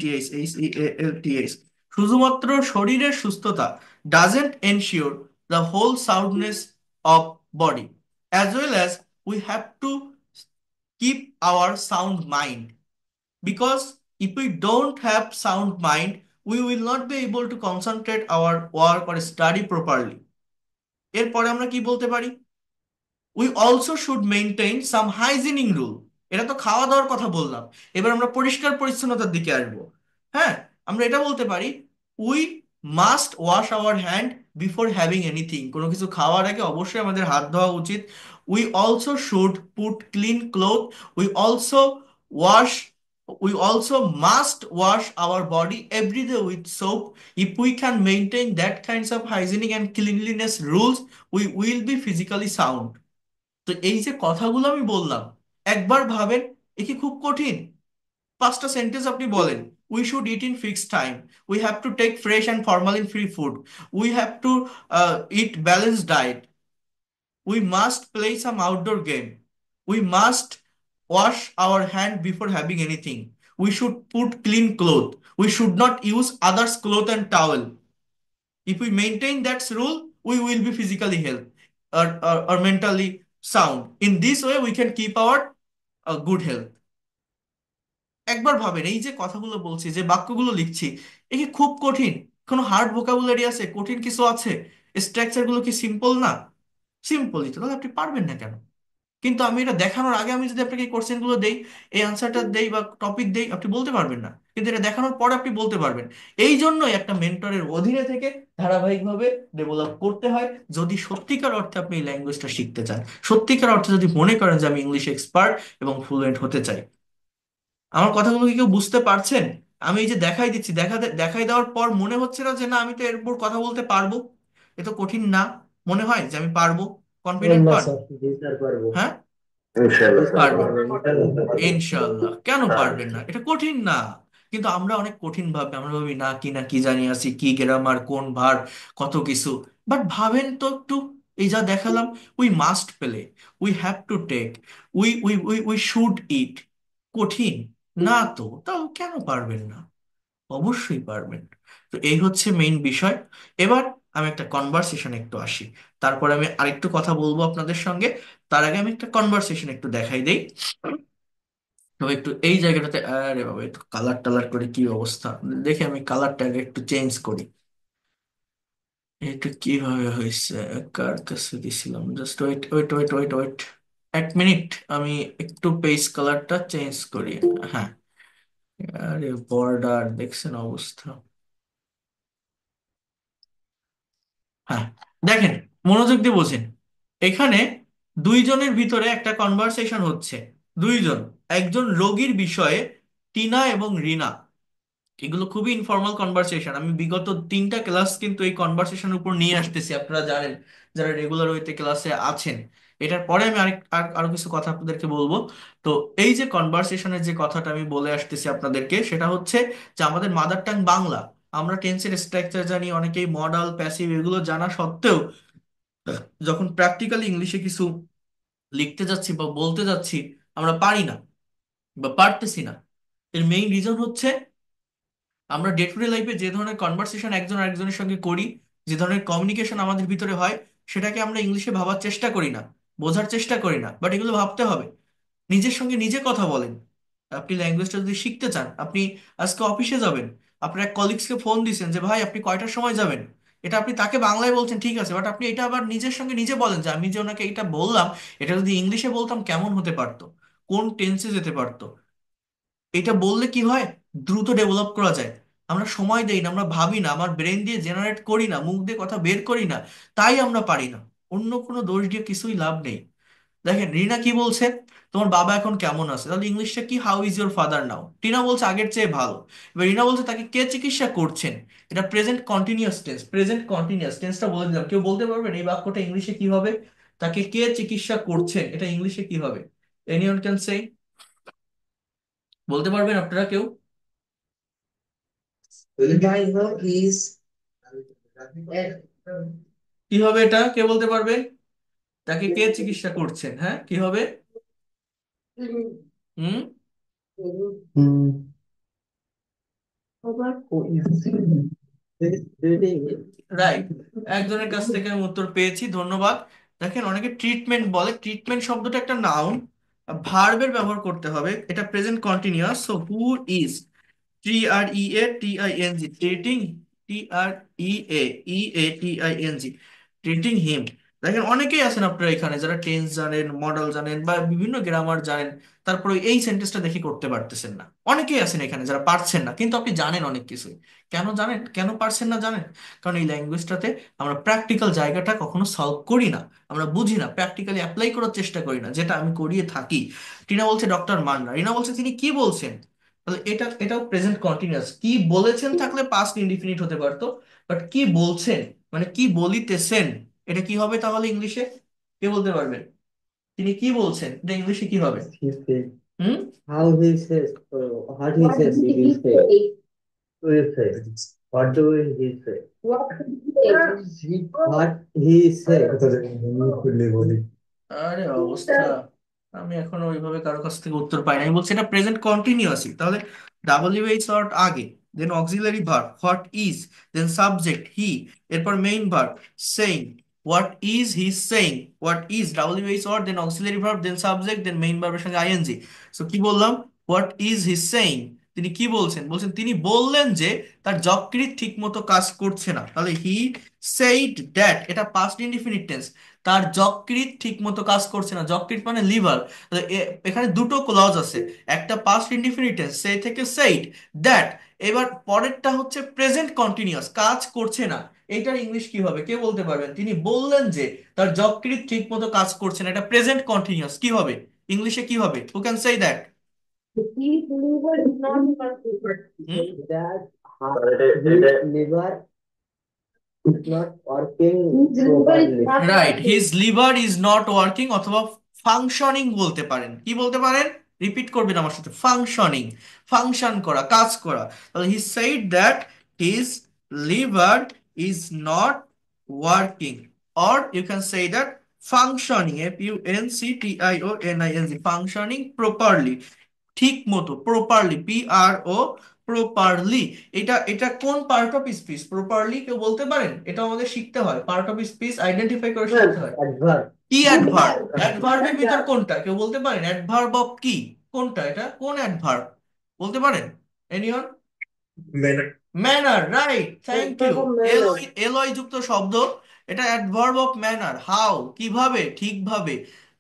HEALTH, শুধুমাত্র শরীরের সুস্থতা, doesn't ensure the whole soundness of body, as well as we have to keep our sound mind, because if we don't have sound mind, we will not be able to concentrate our work or study properly. এরপরে আমরা কি বলতে পারি, we also should maintain some hygienic rule, এটা তো খাওয়া দাওয়ার কথা বললাম। এবার আমরা পরিষ্কার পরিচ্ছন্নতার দিকে আসবো। হ্যাঁ, আমরা এটা বলতে পারি, we must wash our hand before having anything, কোনো কিছু খাওয়ার আগে অবশ্যই আমাদের হাত ধোয়া উচিত। We also should put clean cloth, we also wash We also must wash our body every day with soap. If we can maintain that kinds of hygienic and cleanliness rules, we will be physically sound. তো এই যে কথাগুলো আমি বললাম, একবার ভাবেন, এ কি খুব কঠিন? 5টা সেন্টেন্স আপনি বলেন। We should eat in fixed time, we have to take fresh and formalin free food, we have to eat balanced diet, we must play some outdoor game. We must wash our hand before having anything. We should put clean clothes. We should not use others' cloth and towel. If we maintain that rule, we will be physically healthy or mentally sound. In this way, we can keep our good health. একবার ভাবেন, এই যে কথাগুলো বলছি, যে বাক্যগুলো লিখছি, এ কি খুব কঠিন? কোনো হার্ড ভোকাবুলারি আছে? কঠিন কিছু আছে? স্ট্রাকচার গুলো কি সিম্পল না? সিম্পলই তো, তাহলে আপনি পারবেন না কেন? কিন্তু আমি এটা দেখানোর আগে আমি যদি আপনাকে এই কোশ্চেন গুলো দেই, এই আনসারটা দেই বা টপিক দেই, আপনি বলতে পারবেন না। কিন্তু এটা দেখানোর পরে আপনি বলতে পারবেন। এই জন্যই একটা মেন্টরের অধীনে থেকে ধারাবাহিকভাবে ডেভেলপ করতে হয়, যদি সত্যিকার অর্থে আপনি এই ল্যাঙ্গুয়েজটা শিখতে চান, সত্যিকার অর্থে যদি মনে করেন যে আমি ইংলিশ এক্সপার্ট এবং ফ্লুয়েন্ট হতে চাই। আমার কথাগুলো কি কেউ বুঝতে পারছেন? আমি এই যে দেখাই দিচ্ছি, দেখাই দেওয়ার পর মনে হচ্ছে না যে না আমি তো এর উপর কথা বলতে পারবো? এ তো কঠিন না? মনে হয় যে আমি পারবো? কনফিডেন্ট না পান? স্যার, জি স্যার পারবো। হ্যাঁ, ইনশাআল্লাহ স্যার পারবেন। পারবো, ইনশাআল্লাহ পারবো। ইনশাআল্লাহ, কেন পারবেন না? এটা কঠিন না। কিন্তু আমরা অনেক কঠিন ভাবে, আমরা ভাবি না কি না কি জানি আছি, কি গ্রামার, কোন ভার, কত কিছু। বাট ভাবেন তো একটু, এই যা দেখালাম, we must play, we have to take, we should eat, কঠিন না তো? তাও কেন পারবেন না? অবশ্যই পারবেন। তো এই হচ্ছে মেইন বিষয়। এবার আমি একটা কনভারসেশন একটু আসি, তারপরে আমি আরেকটু কথা বলবো আপনাদের সঙ্গে। তার আগে আমি একটা কনভারসেশন একটু দেখাই দেই। তো একটু এই জায়গাটাতে, আরে বাবা, একটু কালার টালার করে কি অবস্থা! দেখে আমি কালারটা আগে একটু চেঞ্জ করি। এটা কিভাবে হয়েছে? কার কাছে দিছিলাম? Just wait wait wait wait wait, 1 minute. আমি একটু পেজ কালারটা চেঞ্জ করি। হ্যাঁ, আরে বর্ডার দেখছেন অবস্থা? হ্যাঁ, দেখেন, মনোযোগ দিয়ে বোঝেন। এখানে দুইজনের ভিতরে একটা কনভারসেশন হচ্ছে। দুইজন, একজন রোগীর বিষয়ে, টিনা এবং রিনা। এগুলো খুবই ইনফর্মাল কনভারসেশন। আমি বিগত 3টা ক্লাস কিন্তু এই কনভারসেশনের উপর নিয়ে আসতেছি, আপনারা জানেন যারা রেগুলার ওয়েতে ক্লাসে আছেন। এটার পরে আমি আরো কিছু কথা আপনাদেরকে বলবো। তো এই যে কনভারসেশনের যে কথাটা আমি বলে আসতেছি আপনাদেরকে, সেটা হচ্ছে যে আমাদের মাদার টাং বাংলা, আমরা টেন্সের স্ট্রাকচার জানি, অনেকেই মডাল প্যাসিভ এগুলো জানা সত্ত্বেও যখন প্র্যাকটিক্যালি ইংলিশে কিছু লিখতে যাচ্ছি বা বলতে যাচ্ছি, আমরা পারি না বা পারতেছি না। এর মেইন রিজন হচ্ছে আমরা ডে টু ডে লাইফে যে ধরনের কনভারসেশন একজন আরেকজনের সঙ্গে করি, যে ধরনের কমিউনিকেশন আমাদের ভিতরে হয়, সেটাকে আমরা ইংলিশে ভাবার চেষ্টা করি না, বোঝার চেষ্টা করি না। বাট এগুলো ভাবতে হবে। নিজের সঙ্গে নিজে কথা বলেন। আপনি ল্যাঙ্গুয়েজটা যদি শিখতে চান, আপনি আজকে অফিসে যাবেন, আপনার এক কলিগসকে ফোন দিছেন যে ভাই আপনি কয়টার সময় যাবেন, এটা আপনি তাকে বাংলায় বলছেন, ঠিক আছে, বাট আপনি এটা আবার নিজের সঙ্গে নিজে বলেন যে আমি যে ওনাকে এটা বললাম, এটা যদি ইংলিশে বলতাম কেমন হতে পারতো, কোন টেন্সে যেতে পারতো। এটা বললে কি হয়, দ্রুত ডেভেলপ করা যায়। আমরা সময় দেই না, আমরা ভাবি না, আমার ব্রেন দিয়ে জেনারেট করি না, মুখ দিয়ে কথা বের করি না, তাই আমরা পারি না। অন্য কোনো দোষ দিয়ে কিছুই লাভ নেই। দেখেন রিনা কি বলছে, তোমার বাবা এখন কেমন আছে? তাহলে ইংলিশটা কি, হাউ ইজ ইউর ফাদার নাও? টিনা বলছে আগের চেয়ে ভালো। এবার রিনা বলছে তাকে কে চিকিৎসা করছেন। এটা present continuous tense, present continuous টেন্সটা বলে দিলাম। কেউ বলতে পারবেন এই বাক্যটা ইংলিশে কি হবে? তাকে কে চিকিৎসা করছেন, এটা ইংলিশে কি হবে? Anyone can say? বলতে পারবেন আপনারা কেউ? ভাই ইজ কি হবে এটা, কে বলতে পারবে? তাকে কে চিকিৎসা করছেন, হ্যাঁ কি হবে? হুম, রাইট। একজনের কাছ থেকে আমি উত্তর পেয়েছি, ধন্যবাদ। দেখেন অনেকে ট্রিটমেন্ট বলে, ট্রিটমেন্ট শব্দটা একটা নাউন, ভার্বের ব্যবহার করতে হবে, এটা present continuous. So who is, TREATING, treating, TREATING, treating হিম। দেখেন অনেকেই আছেন আপনারা এখানে যারা টেন্স জানেন, মডেল জানেন বা বিভিন্ন গ্রামার জানেন, তারপরে এই সেন্টেন্সটা দেখে করতে পারতেছেন না। অনেকেই আছেন এখানে যারা পারছেন না, কিন্তু আপনি জানেন অনেক কিছুই। কেন জানেন, কেন পারছেন না জানেন? কারণ এই ল্যাঙ্গুয়েজটাতে আমরা প্র্যাকটিক্যাল জায়গাটা কখনো সলভ করি না, আমরা বুঝি না, প্র্যাকটিক্যালি অ্যাপ্লাই করার চেষ্টা করি না, যেটা আমি করিয়ে থাকি। টিনা বলছে ডক্টর মান্না, রিনা বলছে তিনি কি বলছেন? তাহলে এটাও প্রেজেন্ট কন্টিনিউয়াস। কি বলেছেন থাকলে পাস্ট ইনডিফিনিট হতে পারতো, বাট কি বলছেন মানে কি বলিতেছেন, এটা কি হবে তাহলে ইংলিশে? কে বলতে পারবেন? তিনি কি বলছেন, এটা ইংলিশে কি হবে? He said. Hmm? How he says, what he says, he will say. Will say. What do he say? What he said. আরে অবস্থা, আমি এখনো ওইভাবে কারো কাছ থেকে উত্তর পাই নাই। বলছে এটা প্রেজেন্ট কন্টিনিউয়াসই, তাহলে ডাব্লিউএইচ শর্ট আগে, then auxiliary verb what is, then subject he, এরপর main verb saying. What is he saying, what is WH short then auxiliary verb then subject then main ভার্বের সঙ্গে আইএনজি। সো কি বললাম? What is he saying, তিনি কি বলছেন? বলছেন তিনি বললেন যে তার যকৃৎ ঠিক মতো কাজ করছে না। তাহলে হি সেইড দ্যাট, এটা পাস্ট ইনডিফিনিট টেন্স। তার যকৃৎ ঠিক মতো কাজ করছে না, যকৃৎ মানে লিভার। এখানে দুটো ক্লজ আছে, একটা পাস্ট ইনডিফিনিট টেন্স সেই থেকে সেইড দ্যাট, এবার পরেরটা হচ্ছে প্রেজেন্ট কন্টিনিউয়াস, কাজ করছে না। এইটার ইংলিশ কি হবে কে বলতে পারবেন? তিনি বললেন যে তার যকৃৎ ঠিক মতো কাজ করছে না, এটা প্রেজেন্ট কন্টিনিউয়াস, কি হবে ইংলিশে? কি হবে? Who can say that? His liver is not working. Hmm? That his liver is not working properly. Right, his liver is not working, অথবা ফাংশনিং বলতে পারেন। কি বলতে পারেন? রিপিট করবেন আমার সাথে, ফাংশনিং, ফাংশন করা, কাজ করা। তাহলে he said that his liver is not working, or you can say that functioning, FUNCTIONING, functioning properly, ঠিক মতো, প্রপারলি, PRO, প্রপারলি। এটা এটা কোন পার্ট অফ স্পিচ প্রপারলি কেউ বলতে পারেন? এটা আমাদের শিখতে হয়, পার্ট অফ স্পিচ আইডেন্টিফাই করে শিখতে হয়। Adverb. কি অ্যাডভার্ব? অ্যাডভার্বের ভিতর কোনটা কেউ বলতে পারেন? অ্যাডভার্ব অফ কি, কোনটা এটা, কোন অ্যাডভার্ব বলতে পারেন? Anyone? Manner, right, thank you. Adverb of manner. এলওই, এলওই যুক্ত শব্দ, এটা অ্যাডভার্ব অফ ম্যানার। হাউ, কিভাবে, ঠিকভাবে।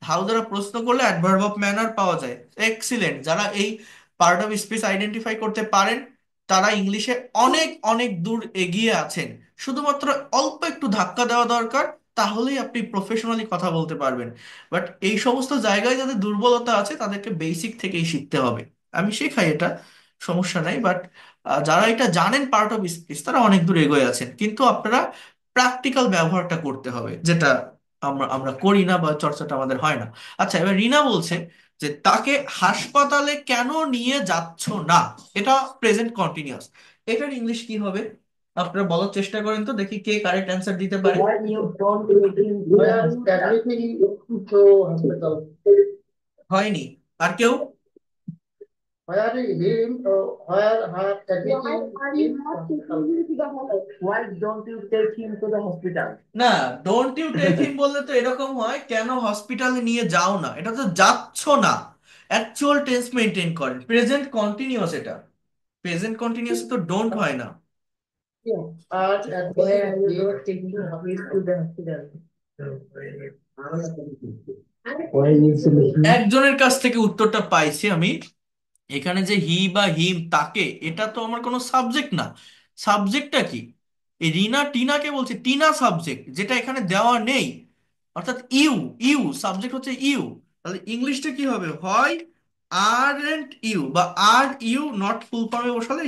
হাউ দ্বারা প্রশ্ন করলে অ্যাডভার্ব অফ ম্যানার পাওয়া যায়। এক্সিলেন্ট, যারা এই পার্ট অফ স্পিচ আইডেন্টিফাই করতে পারেন তারা ইংলিশে অনেক অনেক দূর এগিয়ে আছেন। শুধুমাত্র অল্প একটু ধাক্কা দেওয়া দরকার, তাহলেই আপনি প্রফেশনালি কথা বলতে পারবেন। বাট এই সমস্ত জায়গায় যাদের দুর্বলতা আছে তাদেরকে বেসিক থেকেই শিখতে হবে। আমি শেখাই এটা, সমস্যা নাই। বাট যারা এটা জানেন পার্ট অফ স্পিচ তারা অনেক দূর এগিয়ে আছেন, কিন্তু আপনারা প্র্যাকটিক্যাল ব্যবহারটা করতে হবে, যেটা আমরা আমরা করি না বা চর্চাটা আমাদের হয় না। আচ্ছা, এবার রিনা বলছে যে তাকে হাসপাতালে কেন নিয়ে যাচ্ছ না, এটা প্রেজেন্ট কন্টিনিউয়াস। এটার ইংলিশ কি হবে আপনারা বলার চেষ্টা করেন তো, দেখি কে কারেক্ট অ্যান্সার দিতে পারে। Why you don't make him everything to hospital? হয়নি? আর কেউ? Where him, where taking are you not taking him to the hospital? Why don't you take him to the hospital? না, ডোন্ট ইউ টেক হিম বললে তো এরকম হয়, কেন হসপিটালে নিয়ে যাও না, এটা তো যাচ্ছ না। অ্যাকচুয়াল টেন্স মেনটেন করেন, প্রেজেন্ট কন্টিনিউয়াস এটা। প্রেজেন্ট কন্টিনিউয়াস তো ডোন্ট হয় না। Yeah. Why are you not taking him to the hospital? Why you to একজনের কাছ থেকে উত্তরটা পাইছি আমি। এখানে যে হি বা হিম তাকে, এটা তো আমার কোনো সাবজেক্ট না। সাবজেক্টটা কি? এই রিনা টিনাকে বলছে, টিনা সাবজেক্ট, যেটা এখানে দেওয়া নেই। অর্থাৎ ইউ, ইউ সাবজেক্ট হচ্ছে ইউ। তাহলে ইংলিশটা কি হবে? হয় আরন্ট ইউ, বা আর ইউ নট ফুল ফর্মে বসালে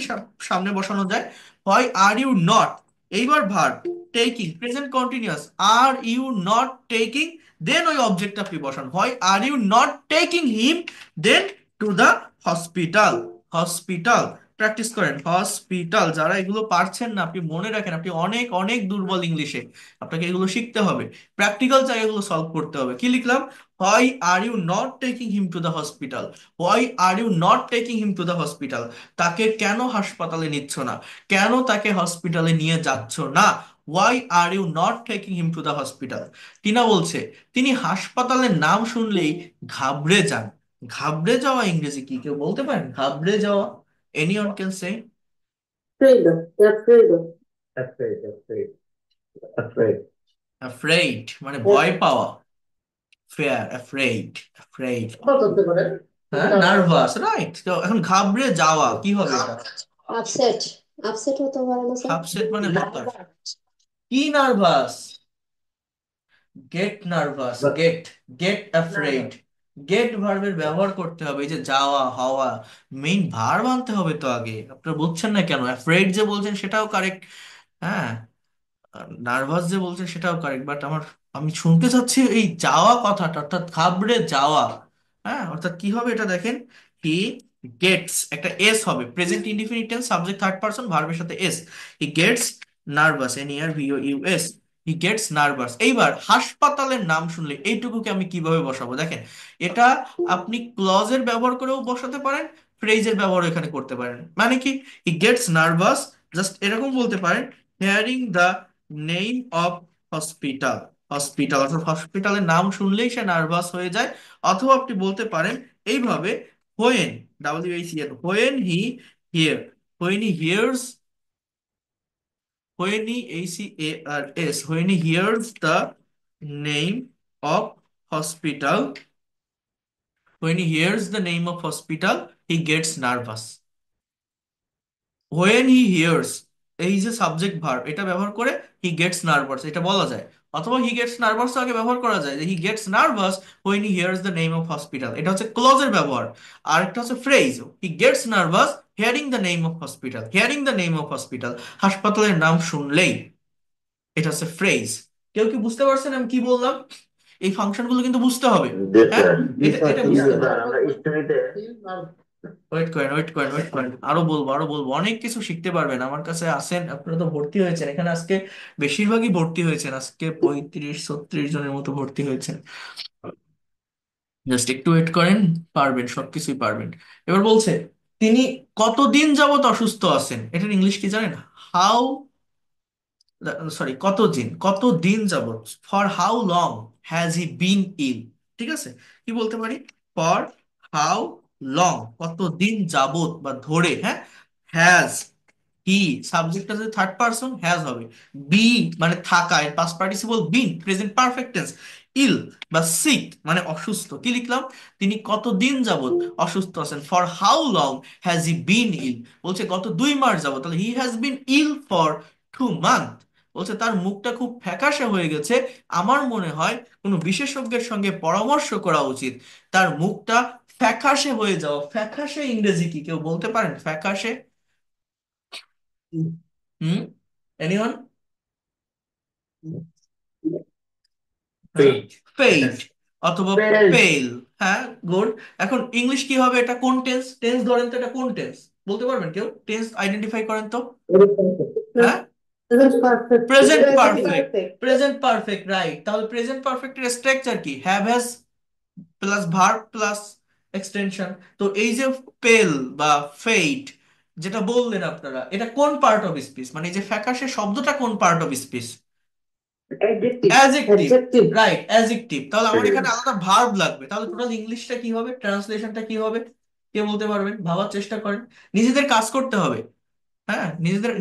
সামনে বসানো যায়। হয় আর ইউ নট, এইবার verb taking present continuous, are you not taking, then ওই অবজেক্ট আপনি বসান। হয় are you not taking him, then to the hospital. Hospital, practice করেন, হসপিটাল। যারা এগুলো পারছেন না আপনি মনে রাখেন আপনি অনেক অনেক দুর্বল ইংলিশে, আপনাকে এগুলো শিখতে হবে। প্র্যাকটিক্যাল চাই এগুলো সলভ করতে হবে। কি লিখলাম? Why are you not taking him to the hospital, why are you not taking him to the hospital, তাকে কেন হাসপাতালে নিচ্ছ না, কেন তাকে হসপিটালে নিয়ে যাচ্ছ না। Why are you not taking him to the hospital. Tina বলছে তিনি হাসপাতালের নাম শুনলেই ঘাবড়ে যান। ঘাবড়ে যাওয়া ইংরেজি কি কেউ বলতে পারেন? ঘাবড়ে যাওয়া, anyone can say? afraid, afraid, afraid, afraid, afraid. Afraid মানে ভয় পাওয়া, ফেয়ার, অ্যাফ্রেইড, অ্যাফ্রেইড। কত করতে পারে? হ্যাঁ, নার্ভাস, রাইট। তো এখন ঘাবড়ে যাওয়া কি হবে এটা? আপসেট, আপসেট হতে পারে না স্যার? আপসেট মানে হতাশ। কি nervous? Get nervous, get, get afraid. Get ভার্বের ব্যবহার করতে হবে, এই যে যাওয়া হওয়া, মেইন ভার্ব আনতে হবে তো আগে। আপনারা বুঝছেন না কেন? অ্যাফ্রেড যে বলছেন সেটাও কারেক্ট, হ্যাঁ, নার্ভাস যে বলছেন সেটাও কারেক্ট, বাট আমি শুনতে চাচ্ছি এই যাওয়া কথাটা, অর্থাৎ ঘাবড়ে যাওয়া। হ্যাঁ, অর্থাৎ কি হবে এটা দেখেন, হি গেটস, একটা এস হবে, present indefinite tense, subject third person, ভার্বের সাথে S. He gets nervous, NERVOUS, he gets nervous. এইবার হাসপাতালের নাম শুনলে এইটুকুকে আমি কিভাবে বসাবো দেখেন, এটা আপনি ক্লজের ব্যবহার করেও বসাতে পারেন, ফ্রেজের ব্যবহার এখানে করতে পারেন। মানে কি, হি গেটস নার্ভাস, জাস্ট এরকম বলতে পারেন, hearing the name of hospital. Hospital অর্থাৎ হসপিটালের নাম শুনলেই সে নার্ভাস হয়ে যায়। অথবা আপনি বলতে পারেন এইভাবে, when, WHEN, when he here, when he here's, when he here's the name of hospital, when he here's the name of hospital he gets nervous. When he here's, এই যে সাবজেক্ট ভার্ব এটা ব্যবহার করে হি গেটস নার্ভাস এটা বলা যায়। অথবা he gets nervous আগে ব্যবহার করা যায়, যে he gets nervous when he here's the name of hospital, এটা হচ্ছে ক্লজের ব্যবহার। আর একটা হচ্ছে phrase, he gets nervous hearing the name of hospital, hearing the name of hospital, হাসপাতালের নাম শুনলেই, এটা হচ্ছে ফ্রেজ। কেউ কি বুঝতে পারছেন আমি কি বললাম? এই ফাংশনগুলো কিন্তু বুঝতে হবে। জি হ্যাঁ, স্যার, জি এটা স্যার, এটা ঠিক বুঝতে আছে হবে। স্যার, আমরা স্টোরিতে ওয়েট করেন, আরো বলবো, অনেক কিছু শিখতে পারবেন আমার কাছে আসেন। আপনারা তো ভর্তি হয়েছেন এখানে আজকে, বেশিরভাগই ভর্তি হয়েছেন আজকে, 35-36 জনের মতো ভর্তি হয়েছেন। জাস্ট একটু ওয়েট করেন, পারবেন, সবকিছুই পারবেন। এবার বলছে, তিনি কতদিন যাবত অসুস্থ আছেন, এটার ইংলিশ কি জানেন? হাউ, কতদিন যাবত, for how long has he been ill. ঠিক আছে, কি বলতে পারি, ফর হাউ লং, কতদিন যাবত বা ধরে, হ্যাঁ, হ্যাজ, হি, সাবজেক্টটা যদি থার্ড পারসন হ্যাজ হবে, বি মানে থাকা, এর পাস্ট পার্টিসিপল বিন, প্রেজেন্ট পারফেক্ট টেন্স, ইল বা সিক মানে অসুস্থ। কি লিখলাম, তিনি কতদিন যাবত অসুস্থ আছেন, for how long has he been ill, বলছে গত 2 মাস যাবত, তাহলে he has been ill for 2 month. বলছে তার মুখটা খুব ফ্যাকাশে হয়ে গেছে, আমার মনে হয় কোনো বিশেষজ্ঞের সঙ্গে পরামর্শ করা উচিত। তার মুখটা ফ্যাকাশে হয়ে যাওয়া, ফ্যাকাশে ইংরেজি কি কেউ বলতে পারেন, ফ্যাকাশে? হুম, এনিওয়ান? হ্যাঁ, পেইড, এটা ফেইড অথবা পেজ, পেল। হ্যাঁ, গুড। এখন ইংলিশ কি হবে, এটা কোন টেন্স, টেন্স ধরেন তো, এটা কোন টেন্স বলতে পারবেন কেউ? টেন্স আইডেন্টিফাই করেন তো। হ্যাঁ, perfect, present present perfect, perfect. Present perfect, right. তাহলে প্রেজেন্ট পারফেক্টের স্ট্রাকচার কি, have has plus verb plus extension. তো এই যে পেল বা ফেইড যেটা বললেন আপনারা, এটা কোন পার্ট অফ স্পিচ, মানে এই যে ফ্যাকাশে শব্দটা কোন part of speech? Adjective. Adjective, adjective. Right, adjective. তাহলে আমার এখানে আলাদা ভার্ব লাগবে, তাহলে টোটাল ইংলিশটা কি হবে, ট্রান্সলেশনটা কি হবে, কে বলতে পারবেন? ভাবার চেষ্টা করেন, নিজেদের কাজ করতে হবে। হ্যাঁ,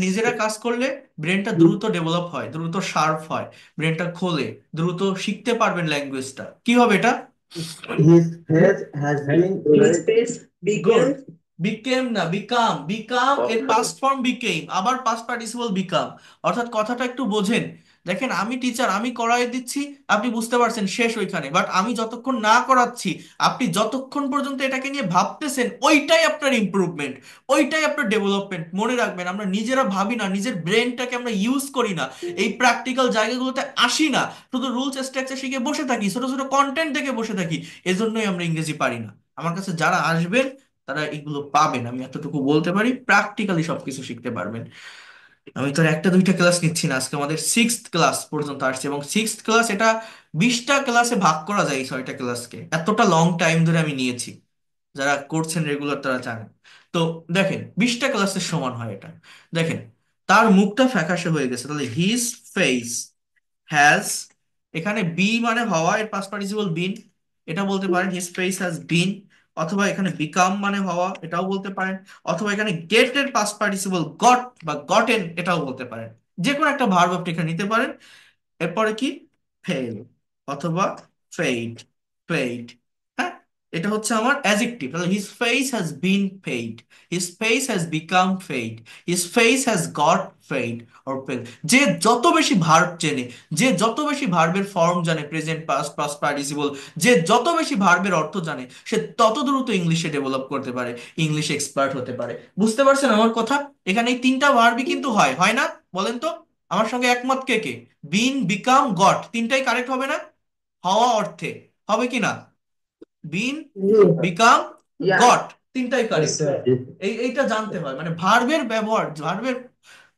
নিজেরা কাজ করলে ব্রেনটা দ্রুত ডেভেলপ হয়, দ্রুত শার্প হয়, ব্রেনটা খোলে, দ্রুত শিখতে পারবেন ল্যাঙ্গুয়েজটা। কি হবে এটা? his face has been his red. Face good. Became. Became না, বিকাম, বিকাম এর পাস্ট ফর্ম বিকেম, আবার পাস্ট পার্টিসিপল বিকাম। অর্থাৎ কথাটা একটু বোঝেন। দেখেন আমি টিচার, আমি করাই দিচ্ছি, আপনি বুঝতে পারছেন শেষ ওইখানে, বাট আমি যতক্ষণ না করাচ্ছি, আপনি যতক্ষণ পর্যন্ত এটাকে নিয়ে ভাবতেছেন, ওইটাই আপনার ইমপ্রুভমেন্ট, ওইটাই আপনার ডেভেলপমেন্ট। মনে রাখবেন, আমরা নিজেরা ভাবি না, নিজের ব্রেনটাকে আমরা ইউজ করি না, এই প্র্যাকটিক্যাল জায়গাগুলোতে আসি না, শুধু রুলস স্ট্রাকচার শিখে বসে থাকি, ছোট ছোট কন্টেন্ট দেখে বসে থাকি। এজন্যই আমরা ইংরেজি পারি না। আমার কাছে যারা আসবেন তারা এগুলো পাবেন, আমি এতটুকু বলতে পারি, প্র্যাকটিক্যালি সবকিছু শিখতে পারবেন। আমি তো আর একটা দুইটা ক্লাস নিচ্ছি না, আজকে আমাদের সিক্সথ ক্লাস পর্যন্ত আসছে, এবং সিক্সথ ক্লাস এটা 20টা ক্লাসে ভাগ করা যায়, এই 6টা ক্লাসকে এতটা লং টাইম ধরে আমি নিয়েছি। যারা করছেন রেগুলার তারা জানেন। তো দেখেন 20টা ক্লাসের সমান হয় এটা। দেখেন, তার মুখটা ফ্যাকাশে হয়ে গেছে, তাহলে হিজ ফেস হ্যাজ, এখানে বি মানে হওয়া, এর পাস্ট পার্টিসিপল বিন, এটা বলতে পারেন হিজ ফেস হ্যাজ বিন। অথবা এখানে বিকাম মানে হওয়া, এটাও বলতে পারেন। অথবা এখানে গেট এর পাস্ট পার্টিসিপল গট বা গটেন, এটাও বলতে পারেন। যে কোনো একটা ভার্ব আপনি এখানে নিতে পারেন। এরপরে কি, ফেল অথবা ফেইড, ফেইড। হ্যাঁ, এটা হচ্ছে আমার অ্যাজেক্টিভ। তাহলে his face has been fade, his face has become fade, his face has got fade or fail. যে যত বেশি ভার্ব চেনে, যে যত বেশি ভার্বের ফর্ম জানে, প্রেজেন্ট, পাস্ট, পাস্ট পার্টিসিপল, যে যত বেশি ভার্বের অর্থ জানে, সে তত দ্রুত ইংলিশে ডেভেলপ করতে পারে, ইংলিশ এক্সপার্ট হতে পারে। বুঝতে পারছেন আমার কথা? এখানে এই তিনটা ভার্বই কিন্তু হয়, হয় না? বলেন তো, আমার সঙ্গে একমত কে কে? বিন, বিকাম, গট, তিনটাই কারেক্ট হবে না? হওয়া অর্থে হবে কি না? বিন, Yes. Become, Yeah. গট, তিনটাই Yes, কারেক্ট। sir. এইটা জানতে হয়, মানে ভার্বের ব্যবহার, ভার্বের